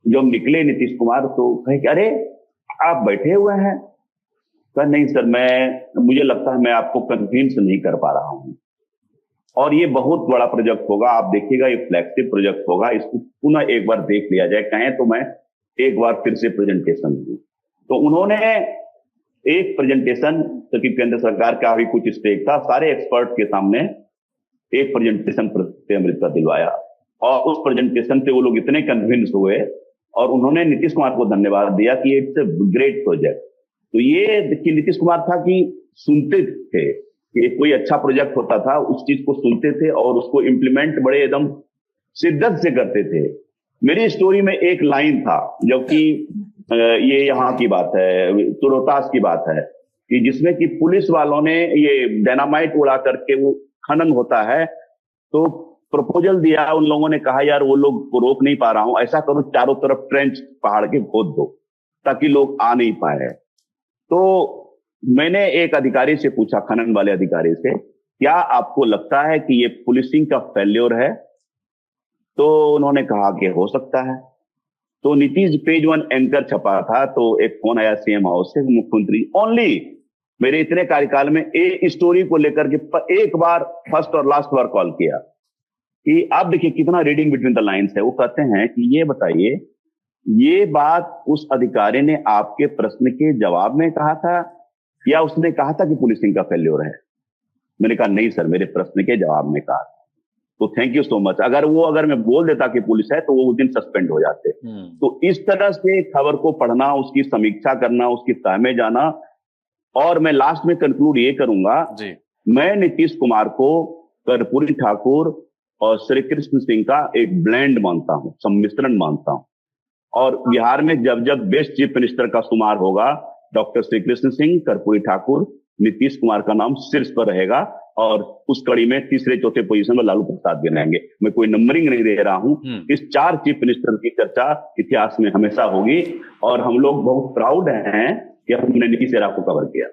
जब निकले नीतीश कुमार तो कहे कि अरे आप बैठे हुए हैं। कहा नहीं सर, मुझे लगता है मैं आपको कन्विंस नहीं कर पा रहा हूं, और ये बहुत बड़ा प्रोजेक्ट होगा, आप देखिएगा ये फ्लैगशिप प्रोजेक्ट होगा, इसको पुनः एक बार देख लिया जाए, कहें तो मैं एक बार फिर से प्रेजेंटेशन दूं। तो उन्होंने एक प्रेजेंटेशन, क्योंकि केंद्र सरकार का भी कुछ स्टेक था, सारे एक्सपर्ट के सामने एक प्रेजेंटेशन फतेह अमृत का दिलवाया, और उस प्रेजेंटेशन से वो लोग इतने कन्विंस हुए, और उन्होंने नीतीश कुमार को धन्यवाद दिया कि इट्स ए ग्रेट प्रोजेक्ट। तो ये देखिए नीतीश कुमार था कि सुनते थे कि कोई अच्छा प्रोजेक्ट होता था, उस चीज को सुनते थे और उसको इम्प्लीमेंट बड़े एकदम शिद्दत से करते थे। मेरी स्टोरी में एक लाइन था, जबकि ये यहाँ की बात है, तो रोहतास की बात है, कि जिसमें कि पुलिस वालों ने ये डायनामाइट उड़ा करके वो खनन होता है, तो प्रपोजल दिया, उन लोगों ने कहा यार वो लोग को रोक नहीं पा रहा हूं, ऐसा करो चारों तरफ ट्रेंच पहाड़ के खोद दो ताकि लोग आ नहीं पाए। तो मैंने एक अधिकारी से पूछा, खनन वाले अधिकारी से, क्या आपको लगता है कि ये पुलिसिंग का फेल्योर है? तो उन्होंने कहा कि हो सकता है। तो नीतीश पेज 1 एंकर छपा था, तो एक फोन आया सीएम हाउस से, मुख्यमंत्री ओनली मेरे इतने कार्यकाल में एक स्टोरी को लेकर के एक बार फर्स्ट और लास्ट बार कॉल किया कि आप देखिए कितना रीडिंग बिटवीन द लाइंस है। वो कहते हैं कि ये बताइए, ये बात उस अधिकारी ने आपके प्रश्न के जवाब में कहा था या उसने कहा था कि पुलिसिंग का फेल्योर है? मैंने कहा नहीं सर, मेरे प्रश्न के जवाब में कहा। तो थैंक यू सो मच। अगर मैं बोल देता कि पुलिस है तो वो उस दिन सस्पेंड हो जाते। तो इस तरह से खबर को पढ़ना, उसकी समीक्षा करना, उसकी तह में जाना। और मैं लास्ट में कंक्लूड ये करूंगा जी, मैं नीतीश कुमार को कर्पूरी ठाकुर और श्री कृष्ण सिंह का एक ब्लेंड मानता हूं, सम्मिश्रण मानता हूं। और बिहार में जब जब बेस्ट चीफ मिनिस्टर का शुमार होगा, डॉक्टर श्री कृष्ण सिंह, कर्पूरी ठाकुर, नीतीश कुमार का नाम शीर्ष पर रहेगा, और उस कड़ी में तीसरे चौथे पोजीशन में लालू प्रसाद भी रहेंगे। मैं कोई नंबरिंग नहीं दे रहा हूं, इस 4 चीफ मिनिस्टर की चर्चा इतिहास में हमेशा होगी, और हम लोग बहुत प्राउड हैं कि हमने नीतीश राव को कवर किया।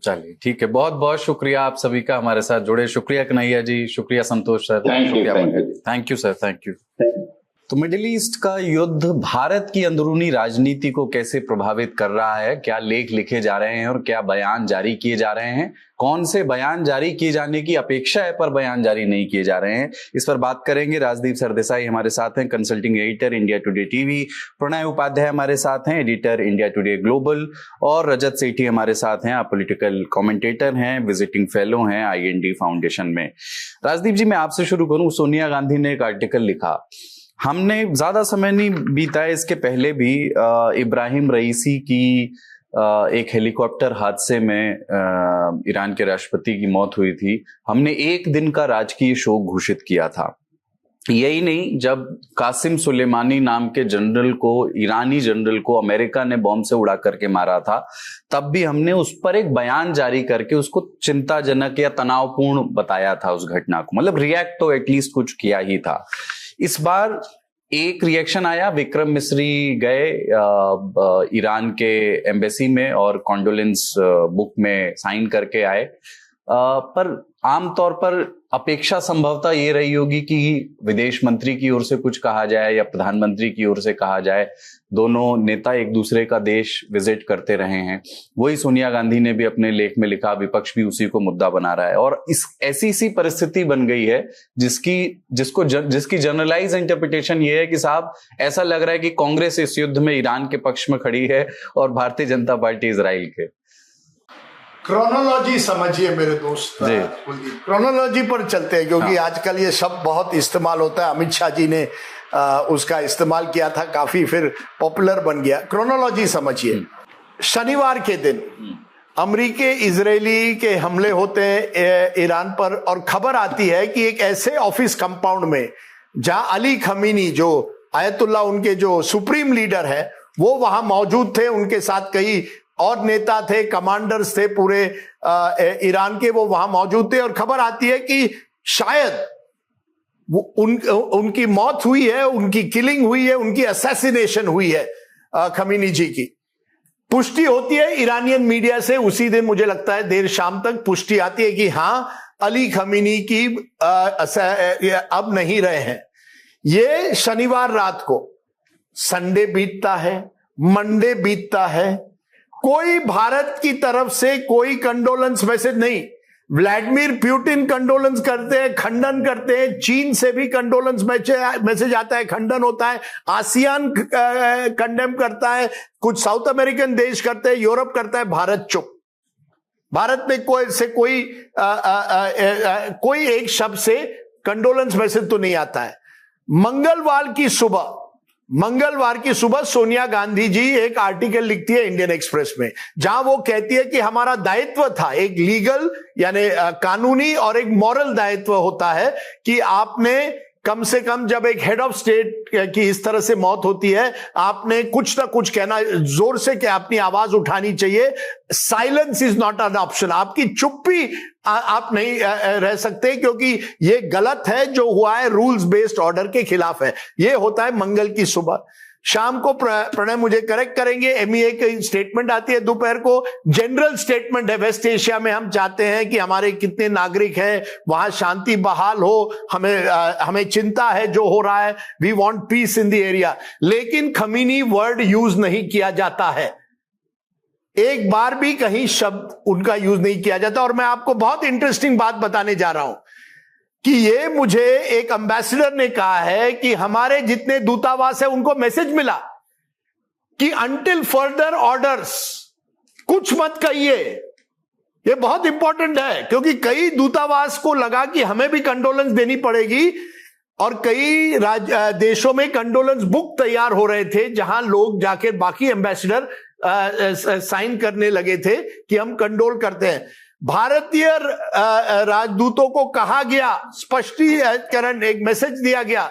चलिए ठीक है, बहुत बहुत शुक्रिया आप सभी का हमारे साथ जुड़े। शुक्रिया कन्हैया जी, शुक्रिया संतोष सर, शुक्रिया। Thank you sir, thank you. तो मिडिल ईस्ट का युद्ध भारत की अंदरूनी राजनीति को कैसे प्रभावित कर रहा है, क्या लेख लिखे जा रहे हैं और क्या बयान जारी किए जा रहे हैं, कौन से बयान जारी किए जाने की अपेक्षा है पर बयान जारी नहीं किए जा रहे हैं, इस पर बात करेंगे। राजदीप सरदेसाई हमारे साथ हैं, consulting editor India today TV. Pranay Upadhyay हमारे साथ हैं, एडिटर इंडिया टुडे ग्लोबल। और रजत सेठी हमारे साथ हैं, आप पॉलिटिकल कमेंटेटर हैं, विजिटिंग फेलो हैं IND फाउंडेशन में। राजदीप जी, मैं आपसे शुरू करूं। सोनिया गांधी ने एक आर्टिकल लिखा, हमने ज्यादा समय नहीं बीता है, इसके पहले भी इब्राहिम रईसी की एक हेलीकॉप्टर हादसे में ईरान के राष्ट्रपति की मौत हुई थी। हमने एक दिन का राजकीय शोक घोषित किया था। यही नहीं, जब कासिम सुलेमानी नाम के जनरल को, ईरानी जनरल को अमेरिका ने बॉम्ब से उड़ा करके मारा था, तब भी हमने उस पर एक बयान जारी करके उसको चिंताजनक या तनावपूर्ण बताया था उस घटना को। मतलब रिएक्ट तो एटलीस्ट कुछ किया ही था। इस बार एक रिएक्शन आया, विक्रम मिस्री गए ईरान के एम्बेसी में और कॉन्डोलेंस बुक में साइन करके आए, पर आमतौर पर अपेक्षा संभवतः ये रही होगी कि विदेश मंत्री की ओर से कुछ कहा जाए या प्रधानमंत्री की ओर से कहा जाए। दोनों नेता एक दूसरे का देश विजिट करते रहे हैं। वही सोनिया गांधी ने भी अपने लेख में लिखा, विपक्ष भी उसी को मुद्दा बना रहा है। और इस ऐसी सी परिस्थिति बन गई है जिसकी जनरलाइज इंटरप्रिटेशन ये है कि साहब, ऐसा लग रहा है कि कांग्रेस इस युद्ध में ईरान के पक्ष में खड़ी है और भारतीय जनता पार्टी इजराइल के। क्रोनोलॉजी समझिए मेरे दोस्त, क्रोनोलॉजी पर चलते हैं, क्योंकि आजकल ये शब्द बहुत इस्तेमाल होता है। अमित शाह जी ने उसका इस्तेमाल किया था, काफी फिर पॉपुलर बन गया। क्रोनोलॉजी समझिए। शनिवार के दिन अमेरिकी इजरायली के हमले होते हैं ईरान पर, और खबर आती है कि एक ऐसे ऑफिस कंपाउंड में जहां अली खमीनी, जो आयतुल्लाह उनके जो सुप्रीम लीडर है, वो वहां मौजूद थे। उनके साथ कई और नेता थे, कमांडर्स थे पूरे ईरान के, वो वहां मौजूद थे। और खबर आती है कि शायद उनकी मौत हुई है, उनकी किलिंग हुई है, उनकी असैसिनेशन हुई है खमीनी जी की। पुष्टि होती है ईरानियन मीडिया से उसी दिन, मुझे लगता है देर शाम तक पुष्टि आती है कि हाँ, अली खमीनी की अब नहीं रहे हैं। ये शनिवार रात को, संडे बीतता है, मंडे बीतता है, कोई भारत की तरफ से कोई कंडोलेंस मैसेज नहीं। व्लादिमीर पुतिन कंडोलेंस करते हैं, खंडन करते हैं। चीन से भी कंडोलेंस मैसेज आता है, खंडन होता है। आसियान कंडेम करता है, कुछ साउथ अमेरिकन देश करते हैं, यूरोप करता है, भारत चुप। भारत में कोई एक शब्द से कंडोलेंस मैसेज तो नहीं आता है। मंगलवार की सुबह सोनिया गांधी जी एक आर्टिकल लिखती है इंडियन एक्सप्रेस में, जहां वो कहती है कि हमारा दायित्व था, एक लीगल यानी कानूनी और एक मॉरल दायित्व होता है कि आपने कम से कम जब एक हेड ऑफ स्टेट की इस तरह से मौत होती है, आपने कुछ ना कुछ कहना, जोर से क्या अपनी आवाज उठानी चाहिए। Silence is not an option. आपकी चुप्पी आप नहीं रह सकते, क्योंकि ये गलत है, जो हुआ है रूल्स बेस्ड ऑर्डर के खिलाफ है। ये होता है मंगल की सुबह। शाम को प्रणय मुझे करेक्ट करेंगे, MEA की स्टेटमेंट आती है। दोपहर को जनरल स्टेटमेंट है, वेस्ट एशिया में हम चाहते हैं कि हमारे कितने नागरिक हैं, वहां शांति बहाल हो, हमें चिंता है जो हो रहा है, we want peace in the area. लेकिन खमीनी वर्ड यूज नहीं किया जाता है, एक बार भी कहीं शब्द उनका यूज नहीं किया जाता। और मैं आपको बहुत इंटरेस्टिंग बात बताने जा रहा हूं कि ये मुझे एक एम्बेसडर ने कहा है कि हमारे जितने दूतावास है उनको मैसेज मिला कि अंटिल फर्दर ऑर्डर्स कुछ मत कहिए। ये बहुत इंपॉर्टेंट है, क्योंकि कई दूतावास को लगा कि हमें भी कंडोलेंस देनी पड़ेगी, और कई देशों में कंडोलेंस बुक तैयार हो रहे थे, जहां लोग जाके बाकी एम्बेसडर साइन करने लगे थे कि हम कंडोल करते हैं। भारतीय राजदूतों को कहा गया, स्पष्टीकरण, एक मैसेज दिया गया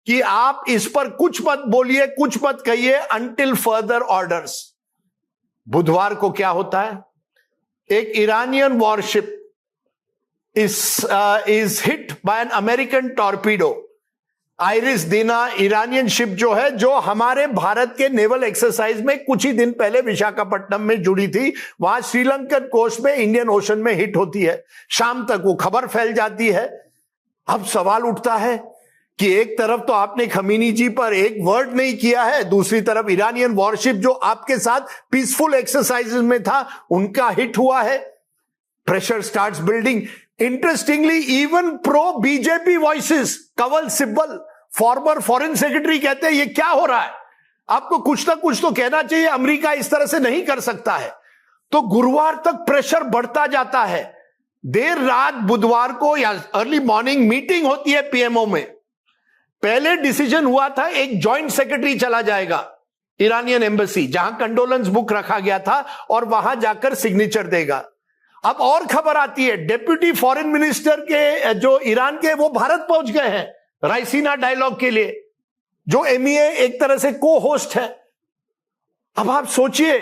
कि आप इस पर कुछ मत बोलिए, कुछ मत कहिए, अंटिल फर्दर ऑर्डर्स। बुधवार को क्या होता है, एक Iranian worship is hit by an American torpedo. Iris Dina Iranian ship जो है, जो हमारे भारत के नेवल एक्सरसाइज में कुछ ही दिन पहले विशाखापट्टनम में जुड़ी थी, वहां श्रीलंकन कोस्ट में इंडियन ओशन में हिट होती है। शाम तक वो खबर फैल जाती है। अब सवाल उठता है कि एक तरफ तो आपने खमीनी जी पर एक वर्ड नहीं किया है, दूसरी तरफ ईरानियन वॉरशिप जो आपके साथ पीसफुल एक्सरसाइजेस में था उनका हिट हुआ है। Pressure starts building. Interestingly even pro BJP voices, Kanwal Sibal farmer foreign secretary कहते हैं ये क्या हो रहा है, आपको कुछ ना कुछ तो कहना चाहिए, अमेरिका इस तरह से नहीं कर सकता है। तो गुरुवार तक प्रेशर बढ़ता जाता है। देर रात बुधवार को या अर्ली मॉर्निंग मीटिंग होती है पीएमओ में। पहले डिसीजन हुआ था एक जॉइंट सेक्रेटरी चला जाएगा ईरानियन एम्बेसी, जहां कंडोलेंस बुक रखा गया था, और वहां जाकर सिग्नेचर देगा। अब और खबर आती है डेप्यूटी फॉरेन मिनिस्टर के जो ईरान के वो भारत पहुंच गए हैं राइसीना डायलॉग के लिए, जो एमईए एक तरह से को होस्ट है। अब आप सोचिए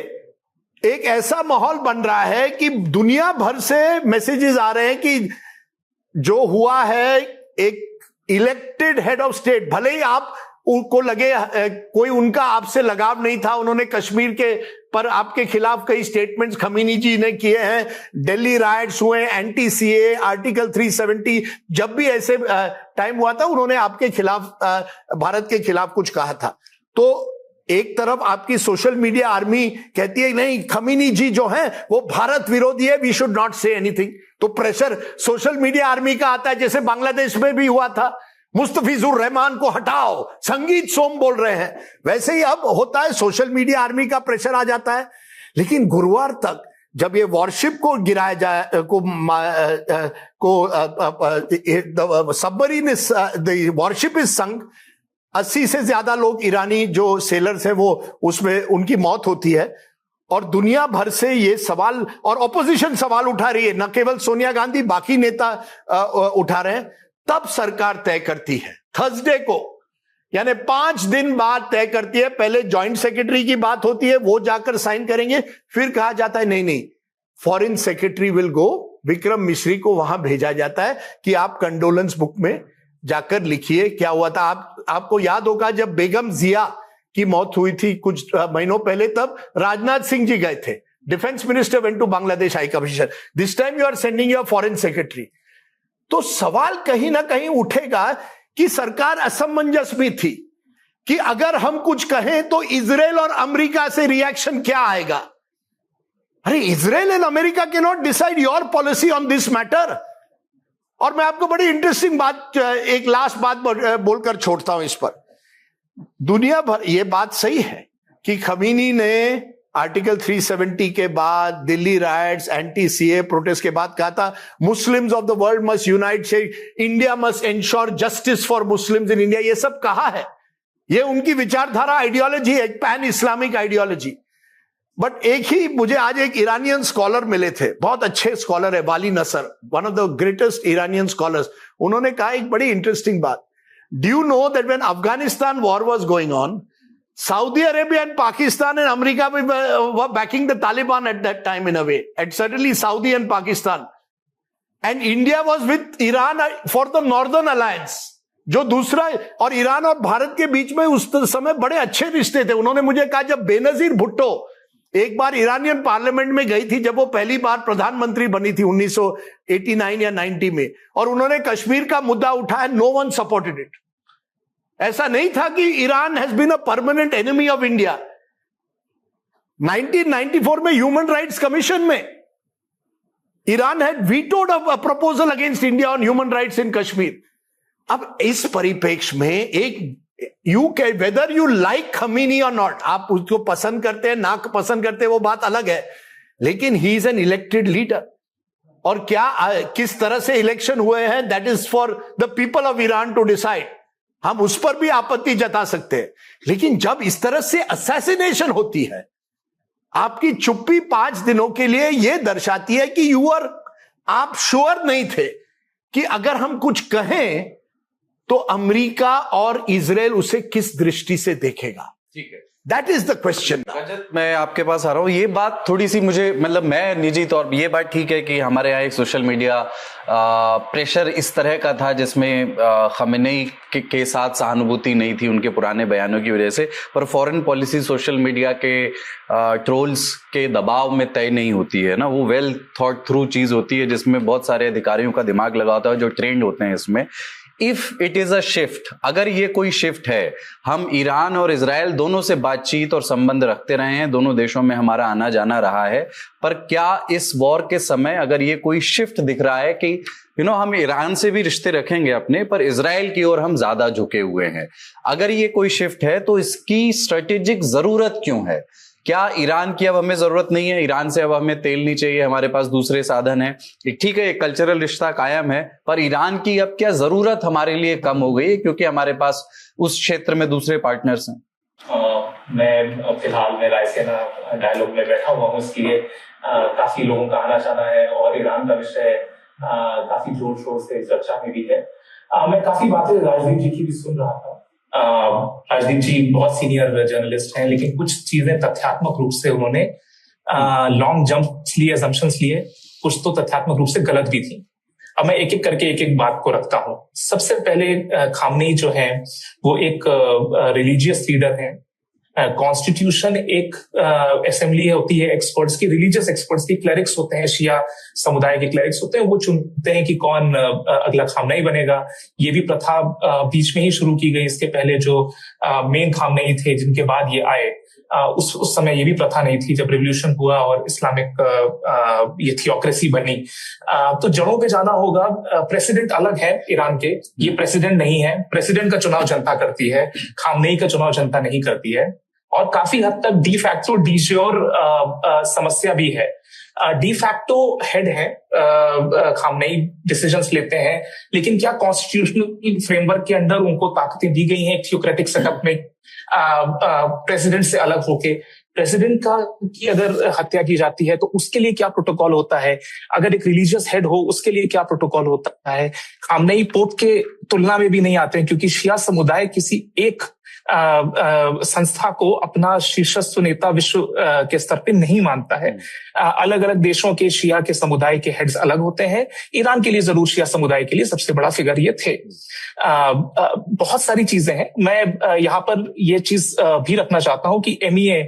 एक ऐसा माहौल बन रहा है कि दुनिया भर से मैसेजेस आ रहे हैं कि जो हुआ है एक इलेक्टेड हेड ऑफ स्टेट, भले ही आप को लगे कोई उनका आपसे लगाव नहीं था, उन्होंने कश्मीर के पर आपके खिलाफ कई स्टेटमेंट्स खमीनी जी ने किए हैं, दिल्ली राइट्स हुए, एंटी सीए, आर्टिकल 370, जब भी ऐसे टाइम हुआ था उन्होंने आपके खिलाफ भारत के खिलाफ कुछ कहा था। तो एक तरफ आपकी सोशल मीडिया आर्मी कहती है नहीं खमीनी जी जो है वो भारत विरोधी है, we should not say anything. तो प्रेशर सोशल मीडिया आर्मी का आता है, जैसे बांग्लादेश में भी हुआ था, मुस्तफिजुर रहमान को हटाओ, संगीत सोम बोल रहे हैं, वैसे ही अब होता है, सोशल मीडिया आर्मी का प्रेशर आ जाता है। लेकिन गुरुवार तक जब ये वॉरशिप को गिराया जाए सबमरीन वॉरशिप इज संक, 80 से ज्यादा लोग ईरानी जो सेलर्स हैं वो उसमें उनकी मौत होती है, और दुनिया भर से ये सवाल और ऑपोजिशन सवाल उठा रही है, न केवल सोनिया गांधी, बाकी नेता उठा रहे हैं। तब सरकार तय करती है थर्सडे को, यानी 5 दिन बाद तय करती है। पहले जॉइंट सेक्रेटरी की बात होती है, वो जाकर साइन करेंगे, फिर कहा जाता है नहीं foreign secretary will go, Vikram मिश्री को वहां भेजा जाता है कि आप कंडोलेंस बुक में जाकर लिखिए क्या हुआ था। आपको याद होगा जब बेगम जिया की मौत हुई थी कुछ महीनों पहले, तब राजनाथ सिंह जी गए थे, defence minister went to Bangladesh high commissioner, this time you are sending your foreign secretary. तो सवाल कहीं ना कहीं उठेगा कि सरकार असमंजस में थी कि अगर हम कुछ कहें तो इजराइल और अमेरिका से रिएक्शन क्या आएगा। अरे Israel and America can not decide your policy on this matter. और मैं आपको बड़ी इंटरेस्टिंग बात, एक लास्ट बात बोलकर छोड़ता हूं इस पर। दुनिया भर ये बात सही है कि खमीनी ने आर्टिकल 370 के बाद, Delhi riots, anti CA protest के बाद कहा था Muslims of the world must unite, say India must ensure justice for Muslims in India, ये सब कहा है। ये उनकी विचारधारा, आइडियोलॉजी है, पैन इस्लामिक आइडियोलॉजी। बट एक ही मुझे आज एक ईरानियन स्कॉलर मिले थे, बहुत अच्छे स्कॉलर है, Vali Nasr, one of the greatest Iranian scholars. उन्होंने कहा एक बड़ी इंटरेस्टिंग बात, do you know that when Afghanistan war was going on, Saudi Arabia and Pakistan and America were backing the Taliban at that time in a way, and certainly Saudi and Pakistan, and India was with Iran for the Northern Alliance, जो दूसरा, और ईरान और भारत के बीच में उस समय बड़े अच्छे रिश्ते थे। उन्होंने मुझे कहा जब बेनजीर भुट्टो एक बार ईरानियन पार्लियामेंट में गई थी, जब वो पहली बार प्रधानमंत्री बनी थी 1989 या 90 में, और उन्होंने कश्मीर का मुद्दा उठाया, नो वन सपोर्टेड इट। ऐसा नहीं था कि Iran has been a permanent enemy of India. 1994 में ह्यूमन राइट्स कमीशन में Iran had vetoed a proposal against India on human rights in Kashmir. अब इस परिप्रेक्ष्य में एक वेदर यू लाइक खमीनी और नॉट, आप उसको पसंद करते हैं ना पसंद करते हैं वो बात अलग है, लेकिन he is an elected leader. और क्या किस तरह से इलेक्शन हुए हैं that is for the people of Iran to decide. हम उस पर भी आपत्ति जता सकते हैं, लेकिन जब इस तरह से असैसिनेशन होती है, आपकी चुप्पी 5 दिनों के लिए यह दर्शाती है कि आप श्योर नहीं थे कि अगर हम कुछ कहें तो अमेरिका और इजराइल उसे किस दृष्टि से देखेगा। ठीक है, दैट इज द क्वेश्चन। रजत, मैं आपके पास आ रहा हूं। ये बात थोड़ी सी मुझे, मतलब मैं निजी तौर पर, ये बात ठीक है कि हमारे यहाँ एक सोशल मीडिया प्रेशर इस तरह का था जिसमें खमेनेई के साथ सहानुभूति नहीं थी उनके पुराने बयानों की वजह से, पर फॉरेन पॉलिसी सोशल मीडिया के ट्रोल्स के दबाव में तय नहीं होती है ना, वो वेल थॉट थ्रू चीज होती है जिसमें बहुत सारे अधिकारियों का दिमाग लगा होता है जो ट्रेंड होते हैं इसमें। If it is a shift, अगर ये कोई शिफ्ट है, हम ईरान और इजराइल दोनों से बातचीत और संबंध रखते रहे हैं, दोनों देशों में हमारा आना जाना रहा है, पर क्या इस वॉर के समय अगर ये कोई शिफ्ट दिख रहा है कि हम ईरान से भी रिश्ते रखेंगे अपने, पर इजराइल की ओर हम ज्यादा झुके हुए हैं, अगर ये कोई शिफ्ट है तो इसकी स्ट्रेटेजिक जरूरत क्यों है? क्या ईरान की अब हमें जरूरत नहीं है? ईरान से अब हमें तेल नहीं चाहिए, हमारे पास दूसरे साधन है, ठीक है, एक कल्चरल रिश्ता कायम है, पर ईरान की अब क्या जरूरत हमारे लिए कम हो गई है क्योंकि हमारे पास उस क्षेत्र में दूसरे पार्टनर्स हैं? मैं फिलहाल में रायसेना डायलॉग में बैठा हुआ हूँ, इसलिए काफी लोगों का आना जाना है और ईरान का विषय काफी जोर शोर से चर्चा में भी है। मैं काफी बातें राजदीप जी की भी सुन रहा था। राजदीप जी बहुत सीनियर जर्नलिस्ट हैं, लेकिन कुछ चीजें तथ्यात्मक रूप से उन्होंने लॉन्ग जंप लिए, असम्पशंस लिए, कुछ तो तथ्यात्मक रूप से गलत भी थी। अब मैं एक एक करके एक एक बात को रखता हूं। सबसे पहले खामनेई जो है वो एक रिलीजियस लीडर है। कॉन्स्टिट्यूशन एक असेंबली होती है एक्सपर्ट्स की, रिलीजियस एक्सपर्ट्स की, क्लेरिक्स होते हैं, शिया समुदाय के क्लेरिक्स होते हैं, वो चुनते हैं कि कौन अगला खामनेई बनेगा। ये भी प्रथा बीच में ही शुरू की गई, इसके पहले जो मेन खामनेई थे जिनके बाद ये आए, उस समय ये भी प्रथा नहीं थी। जब रिवॉल्यूशन हुआ और इस्लामिक ये थियोक्रेसी बनी, तो जड़ों पे जाना होगा। प्रेसिडेंट अलग है ईरान के, ये प्रेसिडेंट नहीं है। प्रेसिडेंट का चुनाव जनता करती है, खामनेई का चुनाव जनता नहीं करती है। और काफी हद तक डी फैक्टो डी श्योर समस्या भी है। डी फैक्टो हेड है, खामनेई डिसीजंस लेते हैं, लेकिन क्या कॉन्स्टिट्यूशनल फ्रेमवर्क के अंदर उनको ताकतें दी गई हैं थियोक्रेटिक सेटअप में प्रेसिडेंट से अलग होके? प्रेसिडेंट की अगर हत्या की जाती है तो उसके लिए क्या प्रोटोकॉल होता है? अगर एक रिलीजियस हेड हो उसके लिए क्या प्रोटोकॉल होता है? खामनेई पोप के तुलना में भी नहीं आते हैं, क्योंकि शिया समुदाय किसी एक संस्था को अपना शीर्षस्थ नेता विश्व के स्तर पे नहीं मानता है। अलग अलग देशों के शिया के समुदाय के हेड्स अलग होते हैं। ईरान के लिए जरूर शिया समुदाय के लिए सबसे बड़ा फिगर ये थे। बहुत सारी चीजें हैं। मैं यहाँ पर ये चीज भी रखना चाहता हूँ कि MEA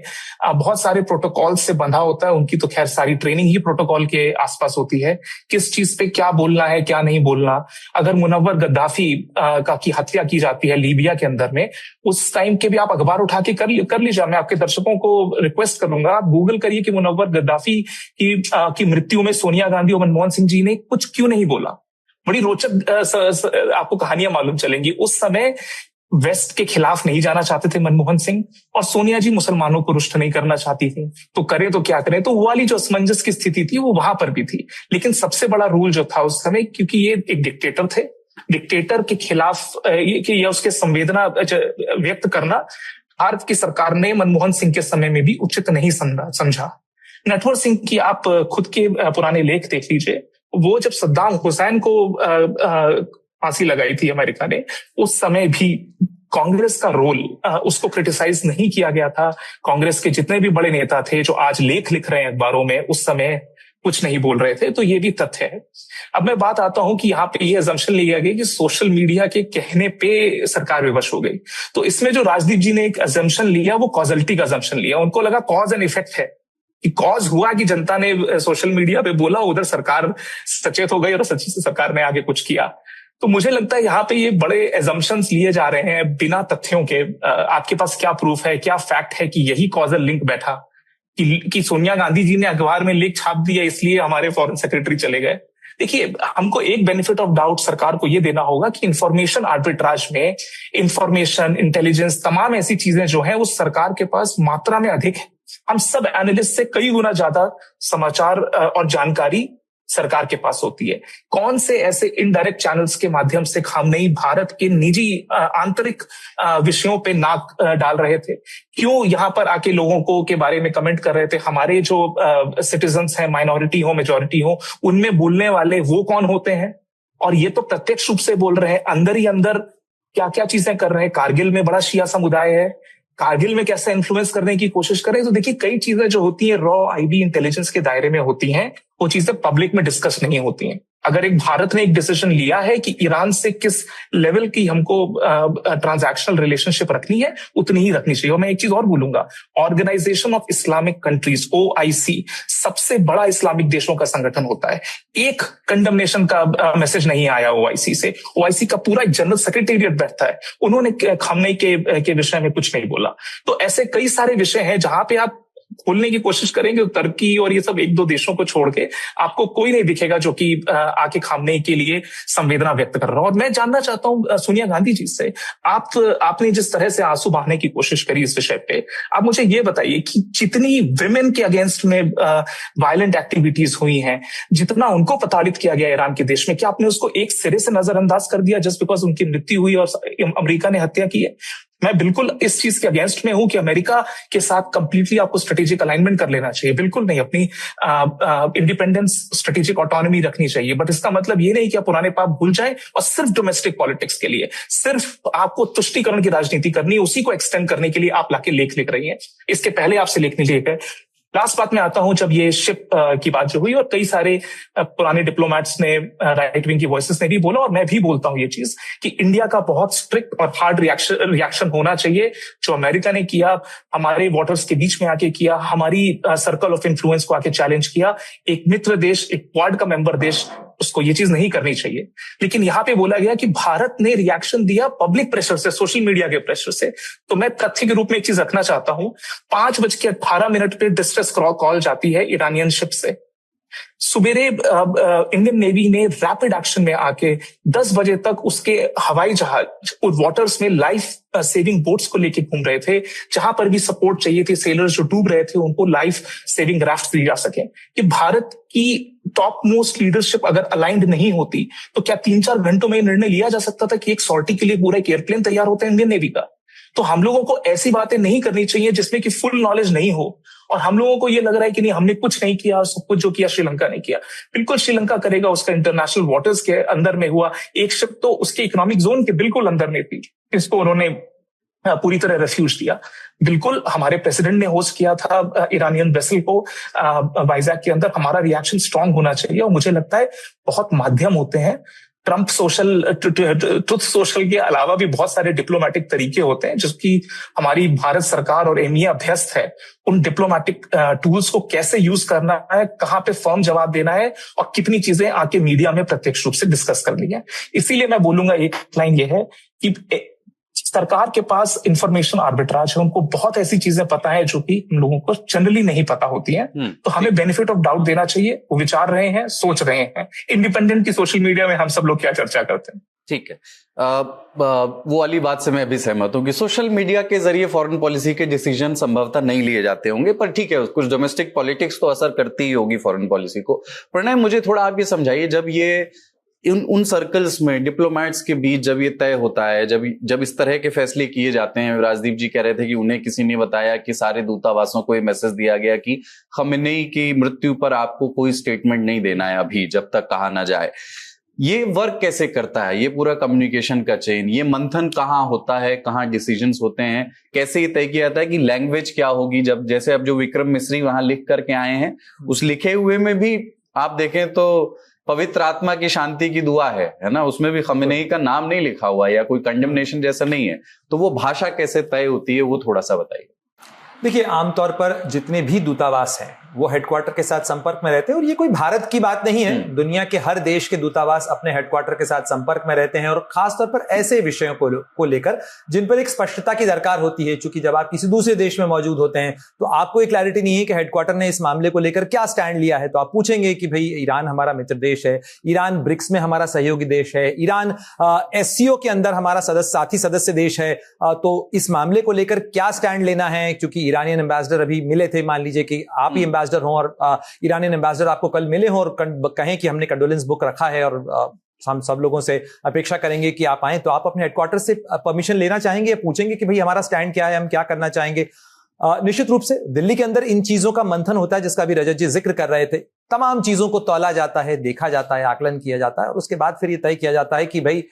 बहुत सारे प्रोटोकॉल से बंधा होता है। उनकी तो खैर सारी ट्रेनिंग ही प्रोटोकॉल के आसपास होती है, किस चीज पे क्या बोलना है, क्या नहीं बोलना। अगर मुनव्वर गद्दाफी की हत्या की जाती है लीबिया के अंदर में, उस टाइम के भी आप अखबार उठा के कर लीजिए। मैं आपके दर्शकों को रिक्वेस्ट करूंगा, आप गूगल करिए कि मुनव्वर गद्दाफी की मृत्यु में सोनिया गांधी और मनमोहन सिंह जी ने कुछ क्यों नहीं बोला। बड़ी रोचक आपको कहानियां मालूम चलेंगी। उस समय वेस्ट के खिलाफ नहीं जाना चाहते थे मनमोहन सिंह, और सोनिया जी मुसलमानों को रुष्ट नहीं करना चाहती थी, तो करें तो क्या करें। तो वो वाली जो असमंजस की स्थिति थी वो वहां पर भी थी। लेकिन सबसे बड़ा रूल जो था उस समय, क्योंकि ये एक डिक्टेटर थे, डिक्टेटर के खिलाफ या उसके संवेदना व्यक्त करना भारत की सरकार ने मनमोहन सिंह के समय में भी उचित नहीं समझा। नटवर सिंह की आप खुद के पुराने लेख देख लीजिए। वो जब सद्दाम हुसैन को फांसी लगाई थी अमेरिका ने, उस समय भी कांग्रेस का रोल उसको क्रिटिसाइज नहीं किया गया था। कांग्रेस के जितने भी बड़े नेता थे जो आज लेख लिख रहे हैं अखबारों में, उस समय कुछ नहीं बोल रहे थे। तो ये भी तथ्य है। अब मैं बात आता हूं कि यहाँ पे ये अजम्पशन लिया गया कि सोशल मीडिया के कहने पे सरकार विवश हो गई। तो इसमें जो राजदीप जी ने एक अजम्पशन लिया वो कॉजलिटी का अजम्पशन लिया। उनको लगा कॉज एंड इफेक्ट है, कि कॉज हुआ कि जनता ने सोशल मीडिया पे बोला, उधर सरकार सचेत हो गई और सच्ची से सरकार ने आगे कुछ किया। तो मुझे लगता है यहाँ पे ये बड़े एजम्पशंस लिए जा रहे हैं बिना तथ्यों के। आपके पास क्या प्रूफ है, क्या फैक्ट है कि यही कॉजल लिंक बैठा कि सोनिया गांधी जी ने अखबार में लेख छाप दिया इसलिए हमारे फॉरेन सेक्रेटरी चले गए। देखिए, हमको एक बेनिफिट ऑफ डाउट सरकार को ये देना होगा कि इंफॉर्मेशन आर्बिट्राज में इंफॉर्मेशन, इंटेलिजेंस, तमाम ऐसी चीजें जो है उस सरकार के पास मात्रा में अधिक है। हम सब एनालिस्ट से कई गुना ज्यादा समाचार और जानकारी सरकार के पास होती है। कौन से ऐसे इनडायरेक्ट चैनल्स के माध्यम से खामनेई भारत के निजी आंतरिक विषयों पे नाक डाल रहे थे, क्यों यहाँ पर आके लोगों को के बारे में कमेंट कर रहे थे। हमारे जो सिटीजन्स हैं, माइनॉरिटी हो मेजॉरिटी हो, उनमें बोलने वाले वो कौन होते हैं, और ये तो प्रत्यक्ष रूप से बोल रहे हैं। अंदर ही अंदर क्या क्या चीजें कर रहे हैं। कारगिल में बड़ा शिया समुदाय है, कारगिल में कैसे इन्फ्लुएंस करने की कोशिश करें। तो देखिए, कई चीजें जो होती हैं रॉ IB इंटेलिजेंस के दायरे में होती हैं, वो चीजें पब्लिक में डिस्कस नहीं होती हैं। अगर एक भारत ने एक डिसीजन लिया है कि ईरान से किस लेवल की हमको ट्रांजैक्शनल रिलेशनशिप रखनी है, उतनी ही रखनी चाहिए। और मैं एक चीज और बोलूंगा, Organisation of Islamic Countries OIC सबसे बड़ा इस्लामिक देशों का संगठन होता है। एक कंडमनेशन का मैसेज नहीं आया OIC से। OIC का पूरा एक जनरल सेक्रेटेरिएट बैठता है, उन्होंने खामनेई के विषय में कुछ नहीं बोला। तो ऐसे कई सारे विषय हैं जहां पे आप खोलने की कोशिश करेंगे, तुर्की और ये सब एक दो देशों को छोड़ के आपको कोई नहीं दिखेगा जो कि आके खामनेई के लिए संवेदना व्यक्त कर रहा हो। और मैं जानना चाहता हूं सोनिया गांधी जी से, आपने जिस तरह से आंसू बहाने की कोशिश करी इस विषय पे, आप मुझे ये बताइए कि जितनी विमेन के अगेंस्ट में वायलेंट एक्टिविटीज हुई हैं, जितना उनको प्रताड़ित किया गया ईरान के देश में, क्या आपने उसको एक सिरे से नजरअंदाज कर दिया जस्ट बिकॉज उनकी मृत्यु हुई और अमेरिका ने हत्या की है? मैं बिल्कुल इस चीज के अगेंस्ट में हूं कि अमेरिका के साथ कंप्लीटली आपको स्ट्रेटेजिक अलाइनमेंट कर लेना चाहिए, बिल्कुल नहीं। अपनी इंडिपेंडेंस, स्ट्रेटेजिक ऑटोनॉमी रखनी चाहिए, बट इसका मतलब ये नहीं कि आप पुराने पाप भूल जाएं और सिर्फ डोमेस्टिक पॉलिटिक्स के लिए, सिर्फ आपको तुष्टीकरण की राजनीति करनी है, उसी को एक्सटेंड करने के लिए आप लाके लेख लिख रही हैं। इसके पहले आपसे लेख नहीं लिखे। लास्ट बात में आता हूं, जब ये शिप की बात जो हुई और कई सारे पुराने डिप्लोमैट्स ने, राइट विंग की वॉइसेस ने भी बोला और मैं भी बोलता हूं ये चीज कि इंडिया का बहुत स्ट्रिक्ट और हार्ड रिएक्शन होना चाहिए। जो अमेरिका ने किया, हमारे वाटर्स के बीच में आके किया, हमारी सर्कल ऑफ इन्फ्लुएंस को आके चैलेंज किया, एक मित्र देश, एक क्वाड का मेंबर देश, उसको ये चीज नहीं करनी चाहिए। लेकिन यहाँ पे बोला गया कि भारत ने रिएक्शन दिया पब्लिक प्रेशर से, सोशल मीडिया के प्रेशर से। तो मैं तथ्य के रूप में एक चीज रखना चाहता हूं, 5:18 पे डिस्ट्रेस कॉल जाती है ईरानियन शिप से। सुबेरे इंडियन नेवी ने रैपिड एक्शन में आके 10 बजे तक उसके हवाई जहाज वाटर्स में लाइफ सेविंग बोट्स को लेके घूम रहे थे। जहां पर भी सपोर्ट चाहिए थी, सेलर्स जो डूब रहे थे उनको लाइफ सेविंग राफ्ट दी जा सके। कि भारत की टॉप मोस्ट लीडरशिप अगर अलाइंड नहीं होती तो क्या 3-4 घंटों में निर्णय लिया जा सकता था कि एक सॉर्टी के लिए पूरा एक एयरप्लेन तैयार होता है इंडियन नेवी का? तो हम लोगों को ऐसी बातें नहीं करनी चाहिए जिसमें कि फुल नॉलेज नहीं हो और हम लोगों को ये लग रहा है कि नहीं हमने कुछ नहीं किया, सब कुछ जो किया श्रीलंका ने किया। बिल्कुल श्रीलंका करेगा, उसका इंटरनेशनल वाटर्स के अंदर में हुआ। एक शिप तो उसके इकोनॉमिक जोन के बिल्कुल अंदर में थी, इसको उन्होंने पूरी तरह रेफ्यूज दिया। बिल्कुल हमारे प्रेसिडेंट ने होस्ट किया था ईरानियन वेसल को वाइजैक के अंदर। हमारा रिएक्शन स्ट्रांग होना चाहिए और मुझे लगता है बहुत माध्यम होते हैं। ट्रंप ट्रुथ सोशल के अलावा भी बहुत सारे डिप्लोमेटिक तरीके होते हैं जिसकी हमारी भारत सरकार और एमईए अभ्यस्त है। उन डिप्लोमेटिक टूल्स को कैसे यूज करना है, कहां पे फर्म जवाब देना है और कितनी चीजें आके मीडिया में प्रत्यक्ष रूप से डिस्कस करनी है। इसीलिए मैं बोलूंगा एक लाइन ये है कि सरकार के पास इंफॉर्मेशन आर्बिट्राज है, उनको बहुत ऐसी चीजें पता है जो कि हम लोगों को जनरली नहीं पता होती हैं। तो हमें बेनिफिट ऑफ डाउट देना चाहिए। वो विचार रहे हैं, सोच रहे हैं, इंडिपेंडेंट की सोशल मीडिया में हम सब लोग क्या चर्चा करते हैं। ठीक है, वो वाली बात से मैं भी सहमत हूं कि सोशल मीडिया के जरिए फॉरेन पॉलिसी के डिसीजन संभवतः नहीं लिए जाते होंगे, पर ठीक है, कुछ डोमेस्टिक पॉलिटिक्स तो असर करती ही होगी फॉरेन पॉलिसी को। प्रणय, मुझे थोड़ा आप ये समझाइए, जब ये उन सर्कल्स में डिप्लोमैट्स के बीच जब ये तय होता है, जब इस तरह के फैसले किए जाते हैं, राजदीप जी कह रहे थे कि उन्हें किसी ने बताया कि सारे दूतावासों को ये मैसेज दिया गया कि खमेनेई की मृत्यु पर आपको कोई स्टेटमेंट नहीं देना है अभी, जब तक कहा ना जाए। ये वर्क कैसे करता है, ये पूरा कम्युनिकेशन का चेन, ये मंथन कहाँ होता है, कहाँ डिसीजंस होते हैं, कैसे ये तय किया जाता है कि लैंग्वेज क्या होगी? जब जैसे अब जो विक्रम मिस्री वहां लिख करके आए हैं, उस लिखे हुए में भी आप देखें तो पवित्र आत्मा की शांति की दुआ है ना, उसमें भी खमेनेई का नाम नहीं लिखा हुआ या कोई कंडेमनेशन जैसा नहीं है। तो वो भाषा कैसे तय होती है, वो थोड़ा सा बताइए। देखिए, आमतौर पर जितने भी दूतावास हैं वो हेडक्वार्टर के साथ संपर्क में रहते हैं, और ये कोई भारत की बात नहीं है, दुनिया के हर देश के दूतावास अपने हेडक्वार्टर के साथ संपर्क में रहते हैं, और खासतौर पर ऐसे विषयों को लेकर जिन पर एक स्पष्टता की दरकार होती है। क्योंकि जब आप किसी दूसरे देश में मौजूद होते हैं तो आपको एक क्लैरिटी नहीं है कि हेडक्वार्टर ने इस मामले को लेकर क्या स्टैंड लिया है। तो आप पूछेंगे कि भाई ईरान हमारा मित्र देश है, ईरान ब्रिक्स में हमारा सहयोगी देश है, ईरान SCO के अंदर हमारा साथी सदस्य देश है, तो इस मामले को लेकर क्या स्टैंड लेना है। क्योंकि ईरानियन एम्बेसडर अभी मिले थे, मान लीजिए कि आप ही एम्बेसडर हो और ईरानियन एम्बेसडर आपको कल मिले हो और कहें कि हमने कंडोलेंस बुक रखा है और हम सब लोगों से अपेक्षा करेंगे कि आप आएं, तो आप अपने हेडक्वार्टर से परमिशन लेना चाहेंगे या पूछेंगे कि भाई हमारा स्टैंड क्या है, हम क्या करना चाहेंगे। निश्चित रूप से दिल्ली के अंदर इन चीजों का मंथन होता है, जिसका भी रजत जी जिक्र कर रहे थे। तमाम चीजों को तौला जाता है, देखा जाता है, आकलन किया जाता है, और उसके बाद फिर ये तय किया जाता है कि भाई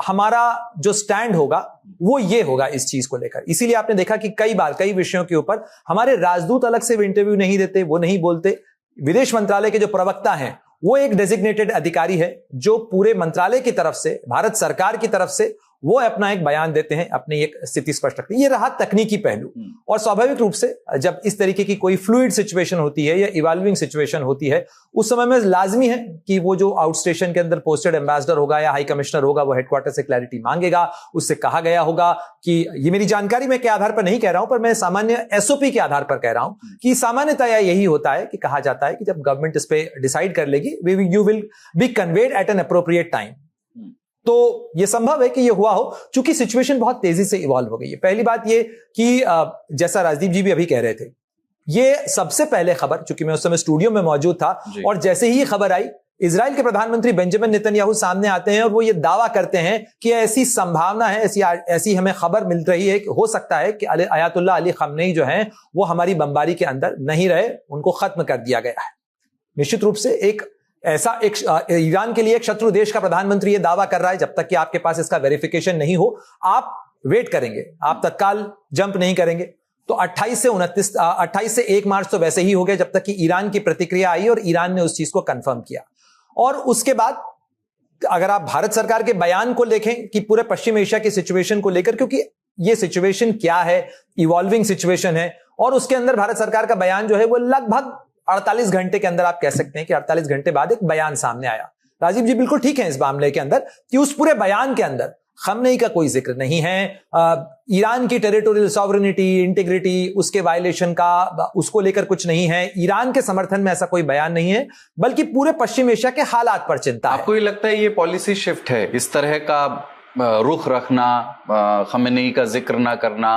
हमारा जो स्टैंड होगा वो ये होगा इस चीज को लेकर। इसीलिए आपने देखा कि कई विषयों के ऊपर हमारे राजदूत अलग से इंटरव्यू नहीं देते, वो नहीं बोलते। विदेश मंत्रालय के जो प्रवक्ता हैं वो एक डेजिग्नेटेड अधिकारी है जो पूरे मंत्रालय की तरफ से, भारत सरकार की तरफ से वो अपना एक बयान देते हैं, अपनी एक स्थिति स्पष्ट रखते हैं। ये रहा तकनीकी पहलू। और स्वाभाविक रूप से जब इस तरीके की कोई फ्लूइड सिचुएशन होती है या इवॉल्विंग सिचुएशन होती है, उस समय में लाजमी है कि वो जो आउट स्टेशन के अंदर पोस्टेड एम्बेसडर होगा या हाई कमिश्नर होगा, वो हेडक्वार्टर से क्लैरिटी मांगेगा। उससे कहा गया होगा कि, ये मेरी जानकारी मैं के आधार पर नहीं कह रहा हूं, पर मैं सामान्य एसओपी के आधार पर कह रहा हूं कि सामान्यतया यही होता है कि कहा जाता है कि जब गवर्नमेंट इस पे डिसाइड कर लेगी, you will be conveyed at an appropriate time. तो यह संभव है कि यह हुआ हो, चूंकि सिचुएशन बहुत तेजी से इवॉल्व हो गई है। पहली बात यह कि जैसा राजदीप जी भी अभी कह रहे थे, ये सबसे पहले खबर, चूंकि मैं उस समय स्टूडियो में मौजूद था, और जैसे ही खबर आई, इजराइल के प्रधानमंत्री बेंजामिन नेतन्याहू सामने आते हैं और वो ये दावा करते हैं कि ऐसी संभावना है, ऐसी हमें खबर मिल रही है कि हो सकता है कि अयातुल्लाह अली खमनेई जो हैं वो हमारी बमबारी के अंदर नहीं रहे, उनको खत्म कर दिया गया है। निश्चित रूप से एक ईरान के लिए एक शत्रु देश का प्रधानमंत्री यह दावा कर रहा है, जब तक कि आपके पास इसका वेरिफिकेशन नहीं हो आप वेट करेंगे, आप तत्काल जंप नहीं करेंगे। तो 28 से 1 मार्च तो वैसे ही हो गया, जब तक कि ईरान की प्रतिक्रिया आई और ईरान ने उस चीज को कंफर्म किया। और उसके बाद अगर आप भारत सरकार के बयान को देखें कि पूरे पश्चिम एशिया की सिचुएशन को लेकर, क्योंकि ये सिचुएशन क्या है, इवॉल्विंग सिचुएशन है, और उसके अंदर भारत सरकार का बयान जो है वो लगभग 48 घंटे के अंदर, आप कह सकते हैं कि 48 घंटे बाद एक बयान सामने आया। राजीव जी बिल्कुल ठीक है इस मामले के अंदर कि उस पूरे बयान के अंदर खमनेई का कोई जिक्र नहीं है, ईरान की टेरिटोरियल सॉवरेनिटी, इंटीग्रिटी, उसके वायलेशन का, उसको लेकर कुछ नहीं है, ईरान के समर्थन में ऐसा कोई बयान नहीं है, बल्कि पूरे पश्चिम एशिया के हालात पर चिंता है। आपको ये लगता है ये पॉलिसी शिफ्ट है, इस तरह का रुख रखना, खमनेई का जिक्र ना करना,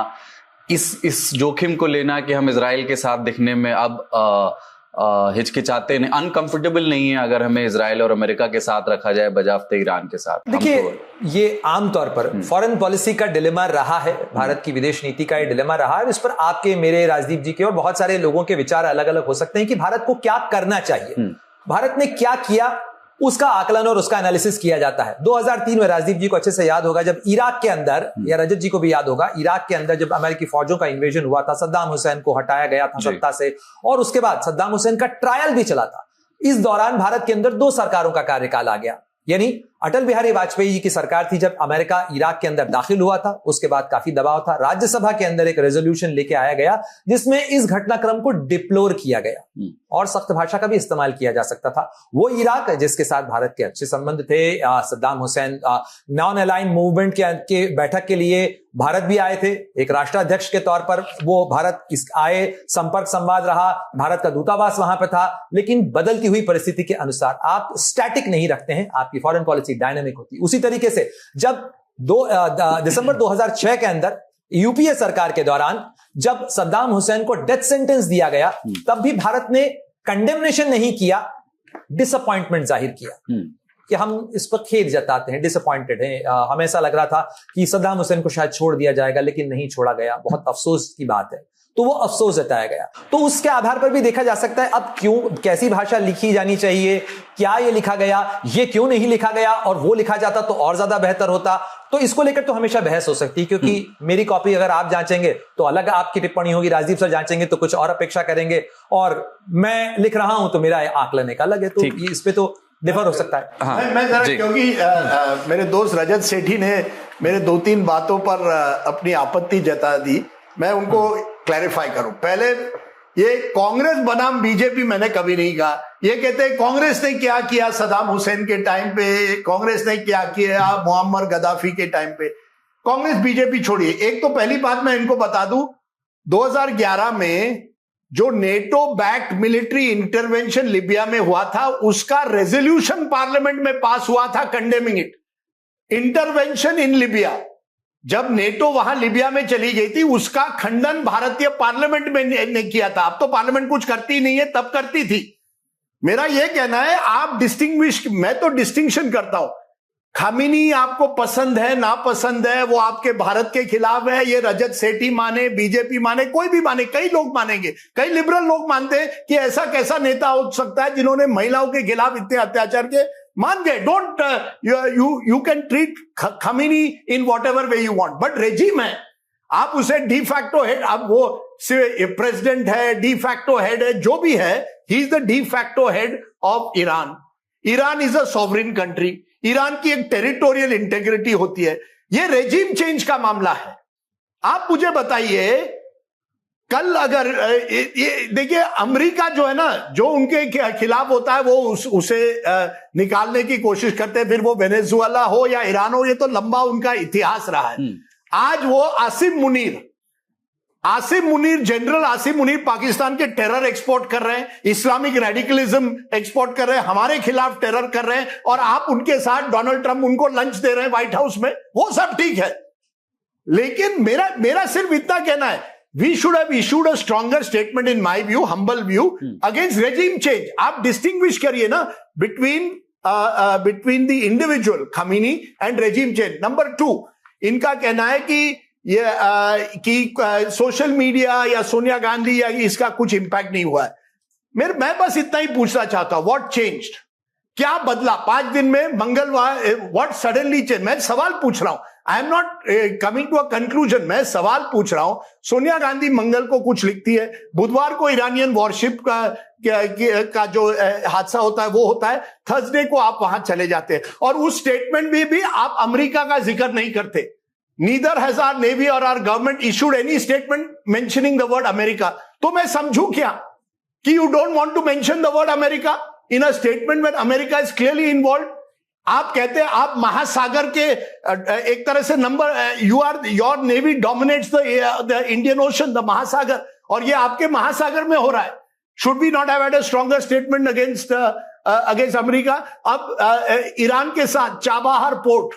इस जोखिम को लेना कि हम इजराइल के साथ दिखने में अब हिचकिचाते नहीं, अनकंफर्टेबल नहीं है अगर हमें इजराइल और अमेरिका के साथ रखा जाए बजाफ्ते ईरान के साथ? देखिए, ये आमतौर पर फॉरेन पॉलिसी का डिलेमा रहा है, भारत की विदेश नीति का ये डिलेमा रहा है। इस पर आपके, मेरे, राजदीप जी के और बहुत सारे लोगों के विचार अलग अलग हो सकते हैं कि भारत को क्या करना चाहिए, भारत ने क्या किया, उसका आकलन और उसका एनालिसिस किया जाता है। 2003 में राजदीप जी को अच्छे से याद होगा, जब इराक के अंदर, या रजत जी को भी याद होगा, इराक के अंदर जब अमेरिकी फौजों का इन्वेजन हुआ था, सद्दाम हुसैन को हटाया गया था सत्ता से, और उसके बाद सद्दाम हुसैन का ट्रायल भी चला था। इस दौरान भारत के अंदर 2 सरकारों का कार्यकाल आ गया, यानी अटल बिहारी वाजपेयी जी की सरकार थी जब अमेरिका इराक के अंदर दाखिल हुआ था, उसके बाद काफी दबाव था, राज्यसभा के अंदर एक रेजोल्यूशन लेके आया गया जिसमें इस घटनाक्रम को डिप्लोर किया गया और सख्त भाषा का भी इस्तेमाल किया जा सकता था। वो इराक जिसके साथ भारत के अच्छे संबंध थे, Saddam Hussain non align movement के बैठक के लिए भारत भी आए थे, एक राष्ट्राध्यक्ष के तौर पर वो भारत आए, संपर्क संवाद रहा, भारत का दूतावास वहां पर था, लेकिन बदलती हुई परिस्थिति के अनुसार आप स्टैटिक नहीं रखते हैं, आपकी फॉरेन पॉलिसी डायनामिक होती। उसी तरीके से जब दिसंबर 2006 के अंदर यूपीए सरकार के दौरान जब सद्दाम हुसैन को डेथ सेंटेंस दिया गया, तब भी भारत ने कंडेमनेशन नहीं किया, डिसअपॉइंटमेंट जाहिर किया कि हम इस पर खेद जताते हैं, डिसअपॉइंटेड हैं, हमें ऐसा लग रहा था कि सद्दाम हुसैन को शायद छोड़ दिया जाएगा, लेकिन नहीं छोड़ा गया, बहुत अफसोस की बात है। तो वो अफसोस जताया गया। तो उसके आधार पर भी देखा जा सकता है अब क्यों, कैसी भाषा लिखी जानी चाहिए, क्या ये लिखा गया, ये क्यों नहीं लिखा गया, और वो लिखा जाता तो और ज्यादा बेहतर होता। तो इसको लेकर तो हमेशा बहस हो सकती है, क्योंकि मेरी कॉपी अगर आप जांचेंगे तो अलग आपकी टिप्पणी होगी, राजदीप सर जांचेंगे तो कुछ और अपेक्षा करेंगे, और मैं लिख रहा हूं तो मेरा आकलन एक अलग है। तो इस पे तो डिफर हो सकता है। हाँ, मैं जरा, क्योंकि मेरे दोस्त रजत सेठी ने मेरे 2-3 बातों पर अपनी आपत्ति जता दी, मैं उनको क्लैरिफाई करूं। पहले, ये कांग्रेस बनाम बीजेपी मैंने कभी नहीं कहा। ये कहते हैं कांग्रेस ने क्या किया सद्दाम हुसैन के टाइम पे, कांग्रेस ने क्या किया मुअम्मर गद्दाफी के टाइम पे। कांग्रेस बीजेपी छोड़िए, एक तो पहली बात मैं इनको बता दूं, 2011 में जो NATO backed military intervention Libya में हुआ था, उसका रेजोल्यूशन पार्लियामेंट में पास हुआ था कंडेमिंग इट, इंटरवेंशन इन लिबिया। जब नेटो वहां लिबिया में चली गई थी, उसका खंडन भारतीय पार्लियामेंट में ने किया था। अब तो पार्लियामेंट कुछ करती नहीं है, तब करती थी। मेरा यह कहना है, आप डिस्टिंग्विश, मैं तो डिस्टिंक्शन करता हूं, खामिनी आपको पसंद है ना पसंद है, वो आपके भारत के खिलाफ है, ये रजत सेठी माने, बीजेपी माने, कोई भी माने, कई लोग मानेंगे, कई लिबरल लोग मानते हैं कि ऐसा कैसा नेता हो सकता है जिन्होंने महिलाओं के खिलाफ इतने अत्याचार के, मान गए, don't you can treat Khomeini in what ever way you want, but regime है, आप उसे डी फैक्टो हेड, अब वो प्रेसिडेंट है, डी फैक्टो हेड है, जो भी है, he is the de facto head of Iran. Iran is a sovereign country, Iran की एक टेरिटोरियल इंटेग्रिटी होती है। ये रेजिम चेंज का मामला है। आप मुझे बताइए, कल अगर ये देखिए, अमेरिका जो है ना, जो उनके खिलाफ होता है वो उसे निकालने की कोशिश करते हैं, फिर वो वेनेजुएला हो या ईरान हो, ये तो लंबा उनका इतिहास रहा है। आज वो आसिम मुनीर, जनरल आसिम मुनीर पाकिस्तान के टेरर एक्सपोर्ट कर रहे हैं, इस्लामिक रेडिकलिज्म एक्सपोर्ट कर रहे हैं, हमारे खिलाफ टेरर कर रहे हैं, और आप उनके साथ डोनाल्ड ट्रंप उनको लंच दे रहे हैं व्हाइट हाउस में। वो सब ठीक है, लेकिन मेरा सिर्फ इतना कहना है, we should have issued a stronger statement in my view, humble view, against regime change. आप distinguish करिए ना between the individual Khamenei and regime change. Number 2, इनका कहना है कि ये सोशल मीडिया या सोनिया गांधी या इसका कुछ इंपैक्ट नहीं हुआ है। मैं बस इतना ही पूछना चाहता हूं, व्हाट चेंज्ड, क्या बदला 5 दिन में? मंगलवार व्हाट सडनली चेंज? मैं सवाल पूछ रहा हूं, I am not coming to a conclusion, मैं सवाल पूछ रहा हूं। सोनिया गांधी मंगल को कुछ लिखती है, बुधवार को ईरानियन वॉरशिप का जो हादसा होता है वो होता है, थर्सडे को आप वहां चले जाते हैं, और उस स्टेटमेंट में भी आप अमेरिका का जिक्र नहीं करते। Neither has our Navy or our government issued any statement mentioning the word America. तो मैं समझूं क्या कि you don't want to mention the word America in a statement when America is clearly involved? आप कहते हैं आप महासागर के एक तरह से your Navy dominates the Indian Ocean, the महासागर, और ये आपके महासागर में हो रहा है। Should we not have had a stronger statement against America? अब ईरान के साथ चाबहार पोर्ट,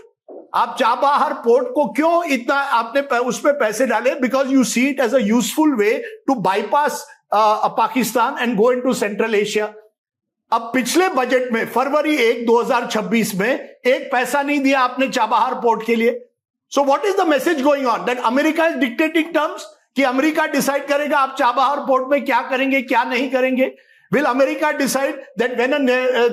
आप चाबहार पोर्ट को क्यों इतना आपने उस पर पैसे डाले? Because you see it as a useful way to bypass Pakistan and go into central Asia. अब पिछले बजट में फरवरी 1, 2026 में एक पैसा नहीं दिया आपने चाबहार पोर्ट के लिए। So what is the message going on? That America is dictating terms, कि अमेरिका डिसाइड करेगा आप चाबहार पोर्ट में क्या करेंगे क्या नहीं करेंगे? Will America decide that when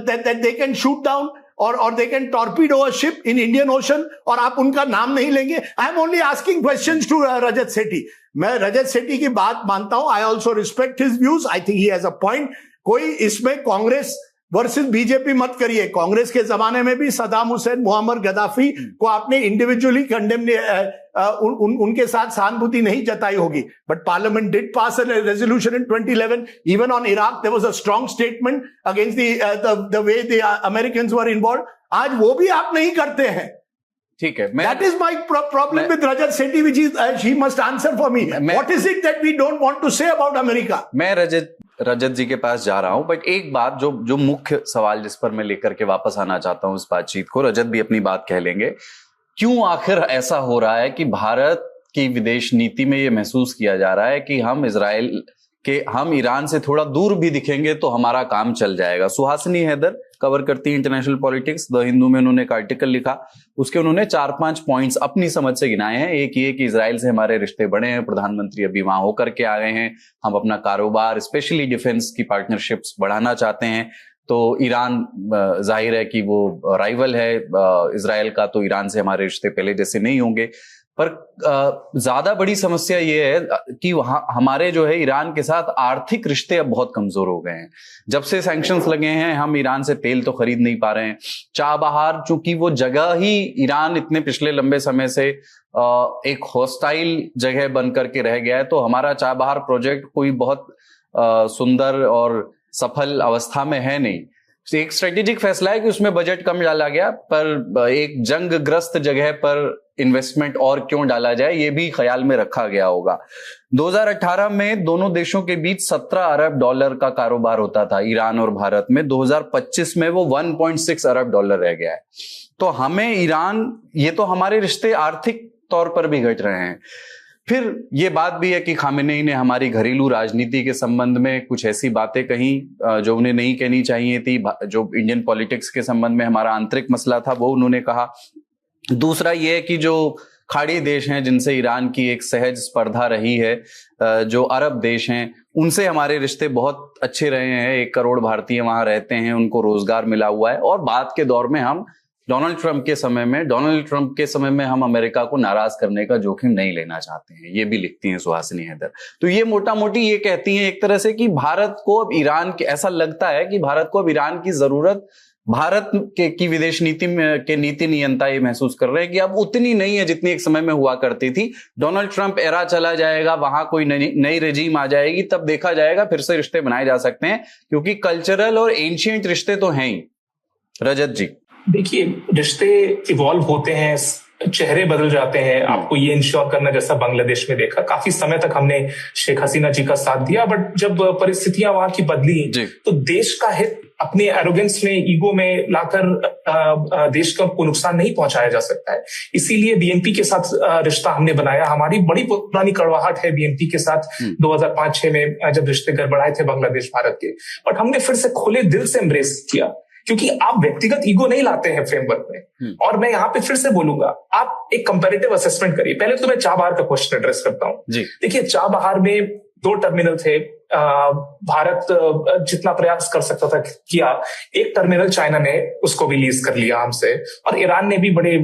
that they can shoot down or they can torpedo a ship in Indian Ocean, और आप उनका नाम नहीं लेंगे? I am only asking questions to Rajat Sethi. मैं रजत सेठी की बात मानता हूं, I also respect his views, I think he has a point. कोई इसमें कांग्रेस वर्सेस बीजेपी मत करिए। कांग्रेस के जमाने में भी सद्दाम हुसैन, मुअम्मर गद्दाफी को आपने इंडिविजुअली कंडेम, उनके साथ सहानुभूति नहीं जताई होगी, but parliament did pass a resolution in 2011 even on Iraq, there was a strong statement against the way the Americans were involved. आज वो भी आप नहीं करते हैं। ठीक है, that is my problem with Rajat Sethi, which is she must answer for me. What is it that we don't want to say about America? मैं रजत जी के पास जा रहा हूं, बट एक बात जो मुख्य सवाल जिस पर मैं लेकर के वापस आना चाहता हूं इस बातचीत को, रजत भी अपनी बात कह लेंगे, क्यों आखिर ऐसा हो रहा है कि भारत की विदेश नीति में यह महसूस किया जा रहा है कि हम ईरान से थोड़ा दूर भी दिखेंगे तो हमारा काम चल जाएगा? सुहासिनी हैदर कवर करती इंटरनेशनल पॉलिटिक्स, द हिंदू में उन्होंने एक आर्टिकल लिखा, उसके उन्होंने 4-5 पॉइंट्स अपनी समझ से गिनाए हैं। एक ये कि इजराइल से हमारे रिश्ते बढ़े हैं, प्रधानमंत्री अभी वहां होकर के आ गए हैं, हम अपना कारोबार स्पेशली डिफेंस की पार्टनरशिप्स बढ़ाना चाहते हैं, तो ईरान जाहिर है कि वो राइवल है इजराइल का, तो ईरान से हमारे रिश्ते पहले जैसे नहीं होंगे। पर ज्यादा बड़ी समस्या ये है कि वहां हमारे जो है ईरान के साथ आर्थिक रिश्ते अब बहुत कमजोर हो गए हैं। जब से सैंक्शंस लगे हैं हम ईरान से तेल तो खरीद नहीं पा रहे हैं। चाबहार चूंकि वो जगह ही ईरान इतने पिछले लंबे समय से एक हॉस्टाइल जगह बन करके रह गया है, तो हमारा चाबहार प्रोजेक्ट कोई बहुत सुंदर और सफल अवस्था में है नहीं। एक स्ट्रेटेजिक फैसला है कि उसमें बजट कम डाला गया, पर एक जंगग्रस्त जगह पर इन्वेस्टमेंट और क्यों डाला जाए ये भी ख्याल में रखा गया होगा। 2018 में दोनों देशों के बीच 17 अरब डॉलर का कारोबार होता था ईरान और भारत में, 2025 में वो 1.6 अरब डॉलर रह गया है। तो हमें ईरान, ये तो हमारे रिश्ते आर्थिक तौर पर भी घट रहे हैं। फिर ये बात भी है कि खामेनेई ने हमारी घरेलू राजनीति के संबंध में कुछ ऐसी बातें कही जो उन्हें नहीं कहनी चाहिए थी, जो इंडियन पॉलिटिक्स के संबंध में हमारा आंतरिक मसला था वो उन्होंने कहा। दूसरा ये है कि जो खाड़ी देश हैं जिनसे ईरान की एक सहज स्पर्धा रही है, जो अरब देश हैं, उनसे हमारे रिश्ते बहुत अच्छे रहे हैं। 1 करोड़ भारतीय वहां रहते हैं, उनको रोजगार मिला हुआ है, और बाद के दौर में हम डोनाल्ड ट्रंप के समय में हम अमेरिका को नाराज करने का जोखिम नहीं लेना चाहते हैं, ये भी लिखती हैं सुहासिनी हैदर। तो ये मोटा मोटी ये कहती हैं एक तरह से कि भारत को अब ईरान के, ऐसा लगता है कि भारत को अब ईरान की जरूरत भारत की विदेश नीति में के नीति नियंता ये महसूस कर रहे हैं कि अब उतनी नहीं है जितनी एक समय में हुआ करती थी। डोनाल्ड ट्रंप एरा चला जाएगा, वहां कोई नई रेजीम आ जाएगी, तब देखा जाएगा, फिर से रिश्ते बनाए जा सकते हैं, क्योंकि कल्चरल और एंशिएंट रिश्ते तो हैं ही। रजत जी, देखिए, रिश्ते इवॉल्व होते हैं, चेहरे बदल जाते हैं। आपको ये इंश्योर करना, जैसा बांग्लादेश में देखा, काफी समय तक हमने शेख हसीना जी का साथ दिया, बट जब परिस्थितियां वहां की बदली तो देश का हित अपने एरोगेंस में, ईगो में लाकर देश को नुकसान नहीं पहुंचाया जा सकता है। इसीलिए बीएनपी के साथ रिश्ता हमने बनाया। हमारी बड़ी पुरानी कड़वाहट है बीएनपी के साथ 2005-6 में जब रिश्ते गड़बड़ाए थे बांग्लादेश भारत के, बट हमने फिर से खुले दिल से एम्ब्रेस किया, क्योंकि आप व्यक्तिगत ईगो नहीं लाते हैं फ्रेमवर्क में। और मैं यहाँ पे फिर से बोलूंगा, आप एक कंपैरेटिव असेसमेंट करिए। पहले तो मैं चाबहार का क्वेश्चन एड्रेस करता हूँ। देखिए, चाबहार में 2 टर्मिनल थे, भारत जितना प्रयास कर सकता था किया। एक टर्मिनल चाइना ने उसको भी लीज कर लिया हमसे, और ईरान ने भी बड़े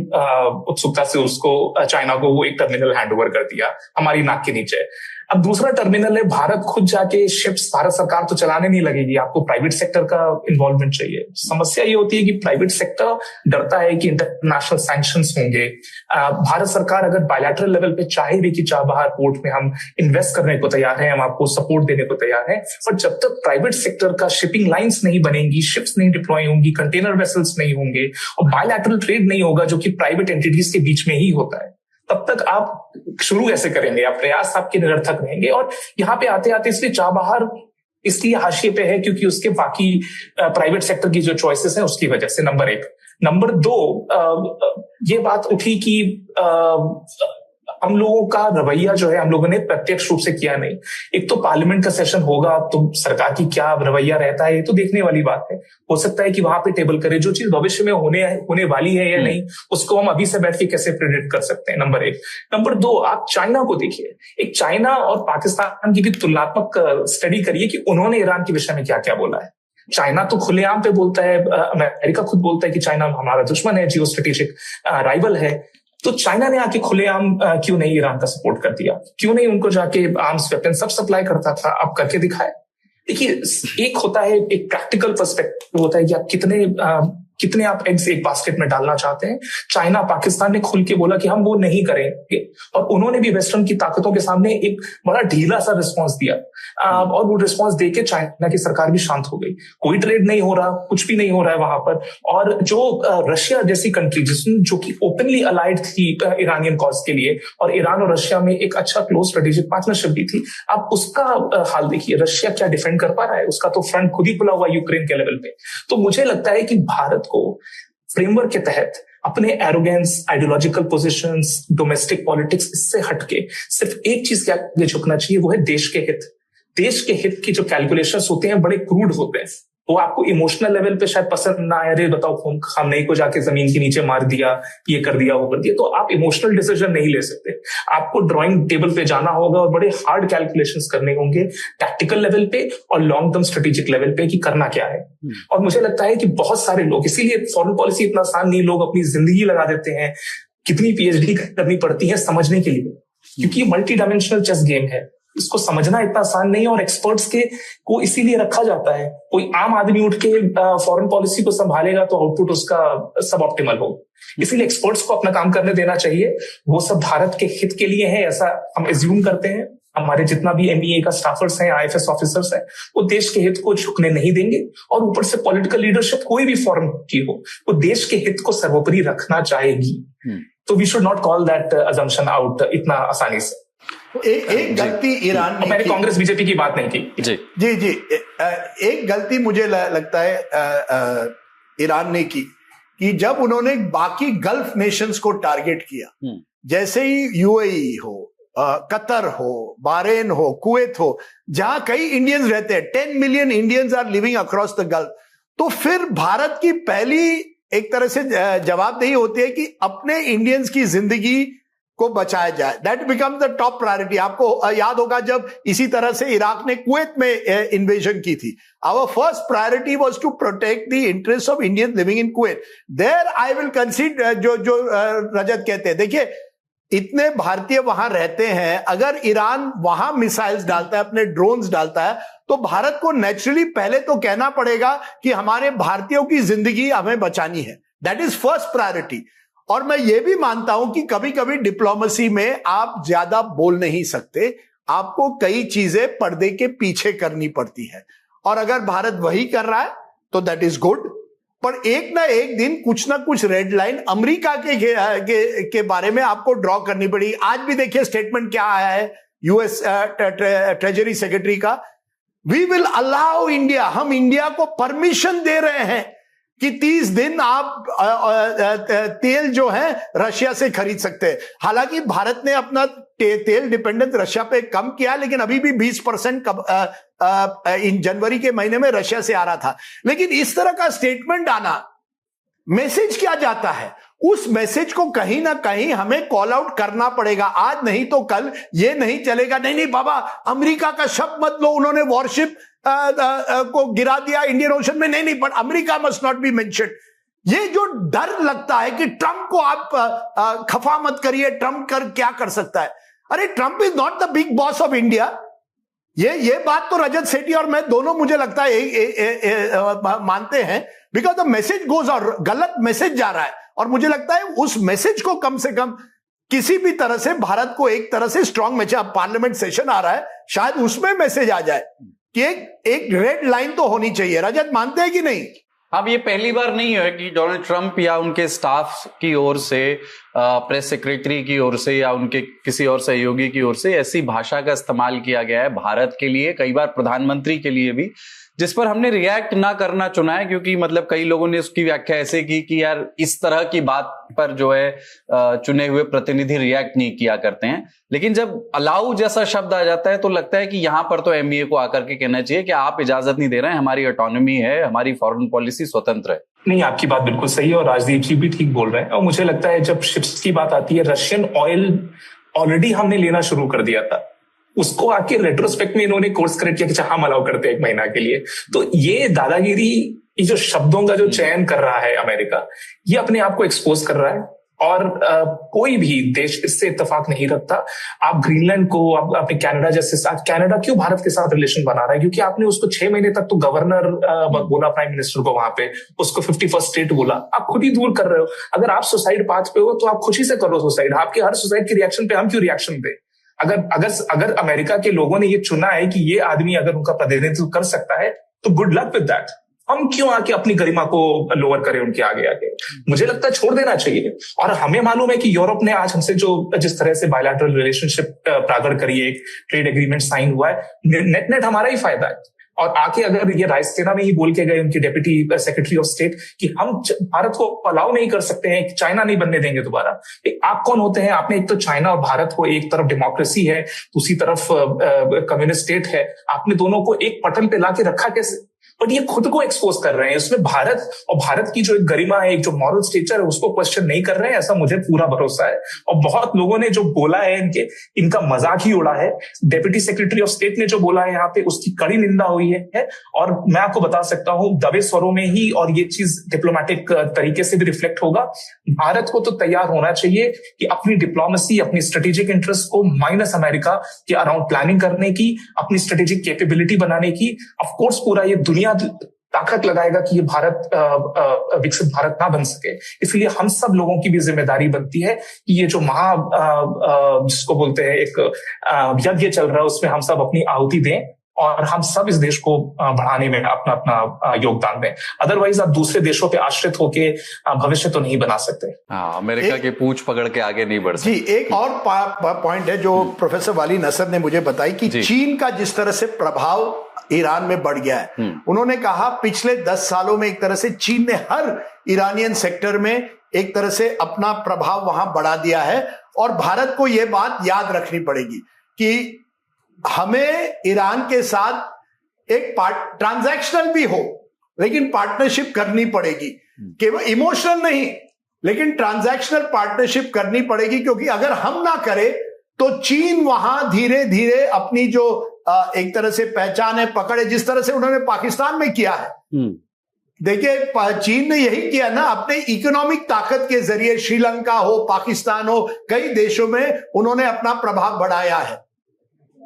उत्सुकता से उसको, चाइना को वो एक टर्मिनल हैंडओवर कर दिया हमारी नाक के नीचे। अब दूसरा टर्मिनल है, भारत खुद जाके शिप्स, भारत सरकार तो चलाने नहीं लगेगी, आपको प्राइवेट सेक्टर का इन्वॉल्वमेंट चाहिए। समस्या ये होती है कि प्राइवेट सेक्टर डरता है कि इंटरनेशनल सैंक्शंस होंगे। भारत सरकार अगर बायलैटरल लेवल पे चाहे भी कि चाबहार पोर्ट में हम इन्वेस्ट करने को तैयार हैं, हम आपको सपोर्ट देने को तैयार हैं, पर जब तक प्राइवेट सेक्टर का शिपिंग लाइंस नहीं बनेंगी, शिप्स नहीं डिप्लॉय होंगी, कंटेनर वेसल्स नहीं होंगे और बायलैटरल ट्रेड नहीं होगा, जो कि प्राइवेट एंटिटीज के बीच में ही होता है, तब तक आप शुरू कैसे करेंगे? आप प्रयास आपके निरर्थक रहेंगे। और यहाँ पे आते आते इसलिए चाबहार इसलिए हाशिए पे है क्योंकि उसके बाकी प्राइवेट सेक्टर की जो चॉइसेस हैं उसकी वजह से, नंबर 1। नंबर 2, ये बात उठी कि हम लोगों का रवैया जो है, हम लोगों ने प्रत्यक्ष रूप से किया नहीं। एक तो पार्लियामेंट का सेशन होगा तो सरकार की क्या रवैया रहता है, ये तो देखने वाली बात है। हो सकता है कि वहां पे टेबल करे, जो चीज भविष्य में होने वाली है या नहीं, उसको हम अभी से बैठ के कैसे प्रेडिक्ट कर सकते हैं, नंबर 1। नंबर 2, आप चाइना को देखिए। एक चाइना और पाकिस्तान की भी तुलनात्मक स्टडी करिए कि उन्होंने ईरान के विषय में क्या क्या बोला है। चाइना तो खुलेआम पे बोलता है, अमेरिका खुद बोलता है कि चाइना हमारा दुश्मन है, जियो स्ट्रेटेजिक राइवल है। तो चाइना ने आके खुलेआम क्यों नहीं ईरान का सपोर्ट कर दिया? क्यों नहीं उनको जाके आर्म्स वेपन सब सप्लाई करता था? आप करके दिखाए। देखिए, एक होता है, एक प्रैक्टिकल पर्सपेक्टिव होता है कि आप कितने आप एग्स एक बास्केट में डालना चाहते हैं। चाइना, पाकिस्तान ने खुल के बोला कि हम वो नहीं करेंगे, और उन्होंने भी वेस्टर्न की ताकतों के सामने एक बड़ा ढीला सा रिस्पांस दिया, और वो रिस्पांस देके चाइना की सरकार भी शांत हो गई। कोई ट्रेड नहीं हो रहा, कुछ भी नहीं हो रहा है वहां पर। और जो रशिया जैसी कंट्री जो कि ओपनली अलाइड थी ईरानियन कॉज के लिए, और ईरान और रशिया में एक अच्छा क्लोज स्ट्रेटेजिक पार्टनरशिप भी थी, आप उसका हाल देखिए। रशिया क्या डिफेंड कर पा रहा है? उसका तो फ्रंट खुद ही खुला हुआ यूक्रेन के लेवल पे। तो मुझे लगता है कि भारत को फ्रेमवर्क के तहत अपने arrogance, ideological positions, domestic politics, इससे हटके सिर्फ एक चीज के आगे झुकना चाहिए, वो है देश के हित। देश के हित की जो कैलकुलेशंस होते हैं बड़े क्रूड होते हैं। वो आपको इमोशनल लेवल पे शायद पसंद ना आए, अरे बताओ खामनेई को जाके जमीन के नीचे मार दिया, ये कर दिया, वो कर दिया, तो आप इमोशनल डिसीजन नहीं ले सकते। आपको ड्राइंग टेबल पे जाना होगा और बड़े हार्ड कैलकुलेशंस करने होंगे, टैक्टिकल लेवल पे और लॉन्ग टर्म स्ट्रेटेजिक लेवल पे, कि करना क्या है। और मुझे लगता है कि बहुत सारे लोग, इसीलिए फॉरेन पॉलिसी इतना आसान नहीं, लोग अपनी जिंदगी लगा देते हैं, कितनी पीएचडी करनी पड़ती है समझने के लिए, क्योंकि ये मल्टी डायमेंशनल चेस गेम है। इसको समझना इतना आसान नहीं है, और एक्सपर्ट्स को इसीलिए रखा जाता है। कोई आम आदमी उठ के फॉरेन पॉलिसी को संभालेगा तो आउटपुट उसका सब ऑप्टिमल हो। इसीलिए एक्सपर्ट्स को अपना काम करने देना चाहिए। वो सब भारत के हित के लिए है, ऐसा हम एज्यूम करते हैं। हमारे जितना भी एमबीए का स्टाफर्स हैं, आईएफएस ऑफिसर्स हैं, वो देश के हित को झुकने नहीं देंगे। और ऊपर से पॉलिटिकल लीडरशिप कोई भी फॉरेन की हो, वो देश के हित को सर्वोपरि रखना चाहेगी। तो we should not call that assumption out इतना आसानी से। एक गलती ईरान ने, मैंने कांग्रेस बीजेपी की बात नहीं की। जी, एक गलती मुझे लगता है ईरान ने की, कि जब उन्होंने बाकी गल्फ नेशंस को टारगेट किया, जैसे ही यूएई हो, कतर हो, बहरीन हो, कुवैत हो, जहां कई इंडियंस रहते हैं, 10 million Indians are living across the Gulf, तो फिर भारत की पहली एक तरह से जवाबदेही होती है कि अपने इंडियंस की जिंदगी को बचाया जाए। That becomes the top priority. आपको याद होगा जब इसी तरह से इराक ने कुवैत में इन्वेजन की थी, our first priority was to protect the interest of Indians living in Kuwait. There I will consider, जो रजत कहते हैं, देखिए इतने भारतीय वहां रहते हैं, अगर ईरान वहां मिसाइल्स डालता है, अपने ड्रोन्स डालता है, तो भारत को नेचुरली पहले तो कहना पड़ेगा कि हमारे भारतीयों की जिंदगी हमें बचानी है, दैट इज फर्स्ट प्रायोरिटी। और मैं ये भी मानता हूं कि कभी कभी डिप्लोमेसी में आप ज्यादा बोल नहीं सकते, आपको कई चीजें पर्दे के पीछे करनी पड़ती है, और अगर भारत वही कर रहा है तो दैट इज गुड। पर एक ना एक दिन कुछ ना कुछ रेड लाइन अमेरिका के बारे में आपको ड्रॉ करनी पड़ेगी। आज भी देखिए स्टेटमेंट क्या आया है यूएस ट्रेजरी सेक्रेटरी का, वी विल अलाउ इंडिया, हम इंडिया को परमिशन दे रहे हैं कि 30 दिन आप तेल जो है रशिया से खरीद सकते हैं। हालांकि भारत ने अपना तेल डिपेंडेंस रशिया पे कम किया, लेकिन अभी भी 20% इन जनवरी के महीने में रशिया से आ रहा था। लेकिन इस तरह का स्टेटमेंट आना, मैसेज क्या जाता है, उस मैसेज को कहीं ना कहीं हमें कॉल आउट करना पड़ेगा। आज नहीं तो कल ये नहीं चलेगा, नहीं नहीं बाबा अमेरिका का शब्द मत लो, उन्होंने वॉरशिप को गिरा दिया इंडियन ओशन में, नहीं नहीं but America must not be mentioned. ये जो डर लगता है कि ट्रंप को आप खफा मत करिए, ट्रंप क्या कर सकता है, अरे Trump is not the big boss of India. ये बात तो रजत सेठी और मैं दोनों मुझे लगता है मानते हैं, बिकॉज द मैसेज गोज, और गलत मैसेज जा रहा है। और मुझे लगता है उस मैसेज को कम से कम किसी भी तरह से भारत को एक तरह से स्ट्रांग मैसेज, पार्लियामेंट सेशन आ रहा है, शायद उसमें मैसेज आ जाए कि एक रेड लाइन तो होनी चाहिए। रजत मानते हैं कि नहीं? अब ये पहली बार नहीं है कि डोनाल्ड ट्रंप या उनके स्टाफ की ओर से, प्रेस सेक्रेटरी की ओर से या उनके किसी और सहयोगी की ओर से ऐसी भाषा का इस्तेमाल किया गया है भारत के लिए, कई बार प्रधानमंत्री के लिए भी, जिस पर हमने रिएक्ट ना करना चुना है, क्योंकि मतलब कई लोगों ने उसकी व्याख्या ऐसे की कि यार इस तरह की बात पर जो है चुने हुए प्रतिनिधि रिएक्ट नहीं किया करते हैं। लेकिन जब अलाउ जैसा शब्द आ जाता है तो लगता है कि यहां पर तो एमईए को आकर के कहना चाहिए कि आप इजाजत नहीं दे रहे हैं, हमारी ऑटोनॉमी है, हमारी फॉरेन पॉलिसी स्वतंत्र है। नहीं, आपकी बात बिल्कुल सही है और राजदीप जी भी ठीक बोल रहे हैं। और मुझे लगता है जब शिप्स की बात आती है, रशियन ऑयल ऑलरेडी हमने लेना शुरू कर दिया था, उसको आके रेट्रोस्पेक्ट में इन्होंने कोर्स करेक्ट किया कि हम अलाउ करते हैं 1 महीना के लिए। तो ये दादागिरी, ये जो शब्दों का जो चयन कर रहा है अमेरिका, ये अपने आप को एक्सपोज कर रहा है और कोई भी देश इससे इत्तेफाक नहीं रखता। आप ग्रीनलैंड को, आप अपने कनाडा जैसे साथ, कनाडा क्यों भारत के साथ रिलेशन बना रहा है? क्योंकि आपने उसको 6 महीने तक तो गवर्नर बोला प्राइम मिनिस्टर को, वहां पे उसको 51st स्टेट बोला। आप खुद ही दूर कर रहे हो। अगर आप सुसाइड पाथ पे हो तो आप खुशी से करो सुसाइड। आपके हर सुसाइड के रिएक्शन पे हम क्यों रिएक्शन दें? अगर अमेरिका के लोगों ने ये चुना है कि ये आदमी अगर उनका प्रतिनिधित्व कर सकता है तो गुड लक विद दैट। हम क्यों आके अपनी गरिमा को लोअर करें उनके आगे? मुझे लगता है छोड़ देना चाहिए। और हमें मालूम है कि यूरोप ने आज हमसे जिस तरह से बायलैटरल रिलेशनशिप प्रागड़ करी है, एक ट्रेड एग्रीमेंट साइन हुआ है, नेट हमारा ही फायदा है। और आके अगर ये रायसेना में ही बोल के गए उनके डेप्यूटी सेक्रेटरी ऑफ स्टेट कि हम भारत को अलाउ नहीं कर सकते हैं, चाइना नहीं बनने देंगे दोबारा। आप कौन होते हैं? आपने एक तो चाइना और भारत को, एक तरफ डेमोक्रेसी है, दूसरी तरफ कम्युनिस्ट स्टेट है, आपने दोनों को एक पटल पे लाके रखा कैसे? बट ये खुद को एक्सपोज कर रहे हैं। इसमें भारत और भारत की जो एक गरिमा है, एक जो मॉरल स्टेचर है, उसको क्वेश्चन नहीं कर रहे हैं, ऐसा मुझे पूरा भरोसा है। और बहुत लोगों ने जो बोला है इनका मजाक ही उड़ा है। डेप्यूटी सेक्रेटरी ऑफ स्टेट ने जो बोला है यहाँ पे, उसकी कड़ी निंदा हुई है। और मैं आपको बता सकता हूँ दबे स्वरों में ही, और ये चीज डिप्लोमेटिक तरीके से भी रिफ्लेक्ट होगा, भारत को तो तैयार होना चाहिए कि अपनी डिप्लोमेसी, अपनी स्ट्रेटेजिक इंटरेस्ट को माइनस अमेरिका के अराउंड प्लानिंग करने की, अपनी स्ट्रेटेजिक कैपेबिलिटी बनाने की। ऑफकोर्स पूरा ये दुनिया ताकत लगाएगा कि ये भारत विकसित भारत ना बन सके। इसलिए हम सब लोगों की भी जिम्मेदारी बनती है कि ये जो जिसको बोलते हैं एक यज्ञ चल रहा है, उसमें हम सब अपनी आहुति दें और हम सब इस देश को बढ़ाने में अपना अपना योगदान दें। अदरवाइज आप दूसरे देशों पे आश्रित होके भविष्य तो नहीं बना सकते। अमेरिका के पूंछ पकड़ के आगे नहीं बढ़ सकते। जी, एक और पॉइंट है जो प्रोफेसर वाली नसर ने मुझे बताई कि चीन का जिस तरह से प्रभाव ईरान में बढ़ गया है। उन्होंने कहा पिछले 10 सालों में एक तरह से चीन ने हर ईरानियन सेक्टर में एक तरह से अपना प्रभाव वहां बढ़ा दिया है। और भारत को यह बात याद रखनी पड़ेगी कि हमें ईरान के साथ एक ट्रांजैक्शनल भी हो, लेकिन पार्टनरशिप करनी पड़ेगी। केवल इमोशनल नहीं, लेकिन ट्रांजैक्शनल पार्टनरशिप करनी पड़ेगी, क्योंकि अगर हम ना करें तो चीन वहां धीरे धीरे अपनी जो एक तरह से पहचान है, पकड़ है, जिस तरह से उन्होंने पाकिस्तान में किया है। देखिए चीन ने यही किया ना, अपने इकोनॉमिक ताकत के जरिए, श्रीलंका हो, पाकिस्तान हो, कई देशों में उन्होंने अपना प्रभाव बढ़ाया है।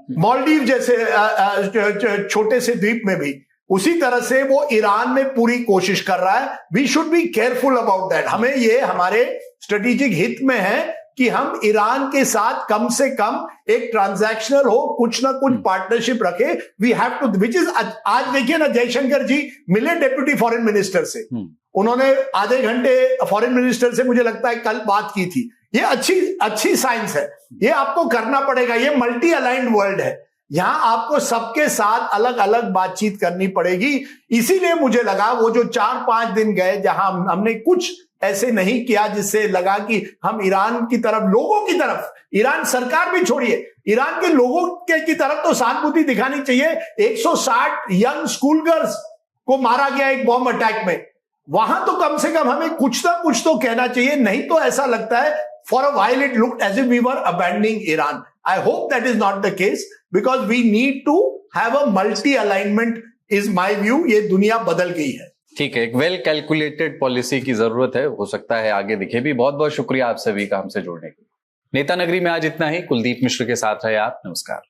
मालदीव जैसे छोटे से द्वीप में भी उसी तरह से वो ईरान में पूरी कोशिश कर रहा है। We should be careful about that. हमें ये हमारे स्ट्रेटेजिक हित में है कि हम ईरान के साथ कम से कम एक ट्रांजैक्शनल हो, कुछ ना कुछ पार्टनरशिप रखे। We have to, which is, आज देखिए ना, जयशंकर जी मिले डेप्यूटी फॉरेन मिनिस्टर से, उन्होंने आधे घंटे फॉरेन मिनिस्टर से मुझे लगता है कल बात की थी। ये अच्छी साइंस है, ये आपको करना पड़ेगा। ये मल्टी अलाइंड वर्ल्ड है, यहां आपको सबके साथ अलग अलग बातचीत करनी पड़ेगी। इसीलिए मुझे लगा वो जो 4-5 दिन गए जहां हमने कुछ ऐसे नहीं किया जिससे लगा कि हम ईरान की तरफ, लोगों की तरफ, ईरान सरकार भी छोड़िए, ईरान के लोगों की तरफ तो सहानुभूति दिखानी चाहिए। 160 यंग स्कूल गर्ल्स को मारा गया एक बॉम्ब अटैक में, वहां तो कम से कम हमें कुछ ना कुछ तो कहना चाहिए। नहीं तो ऐसा लगता है, for a while it looked as if we were abandoning Iran. I hope that is not the case, because we need to have a multi alignment, is my view. ये दुनिया बदल गई है। ठीक है, एक वेल कैलकुलेटेड पॉलिसी की जरूरत है, हो सकता है आगे दिखे भी। बहुत बहुत शुक्रिया आप सभी का हमसे जुड़ने के लिए। नेता नगरी में आज इतना ही। कुलदीप मिश्र के साथ रहे आप। नमस्कार।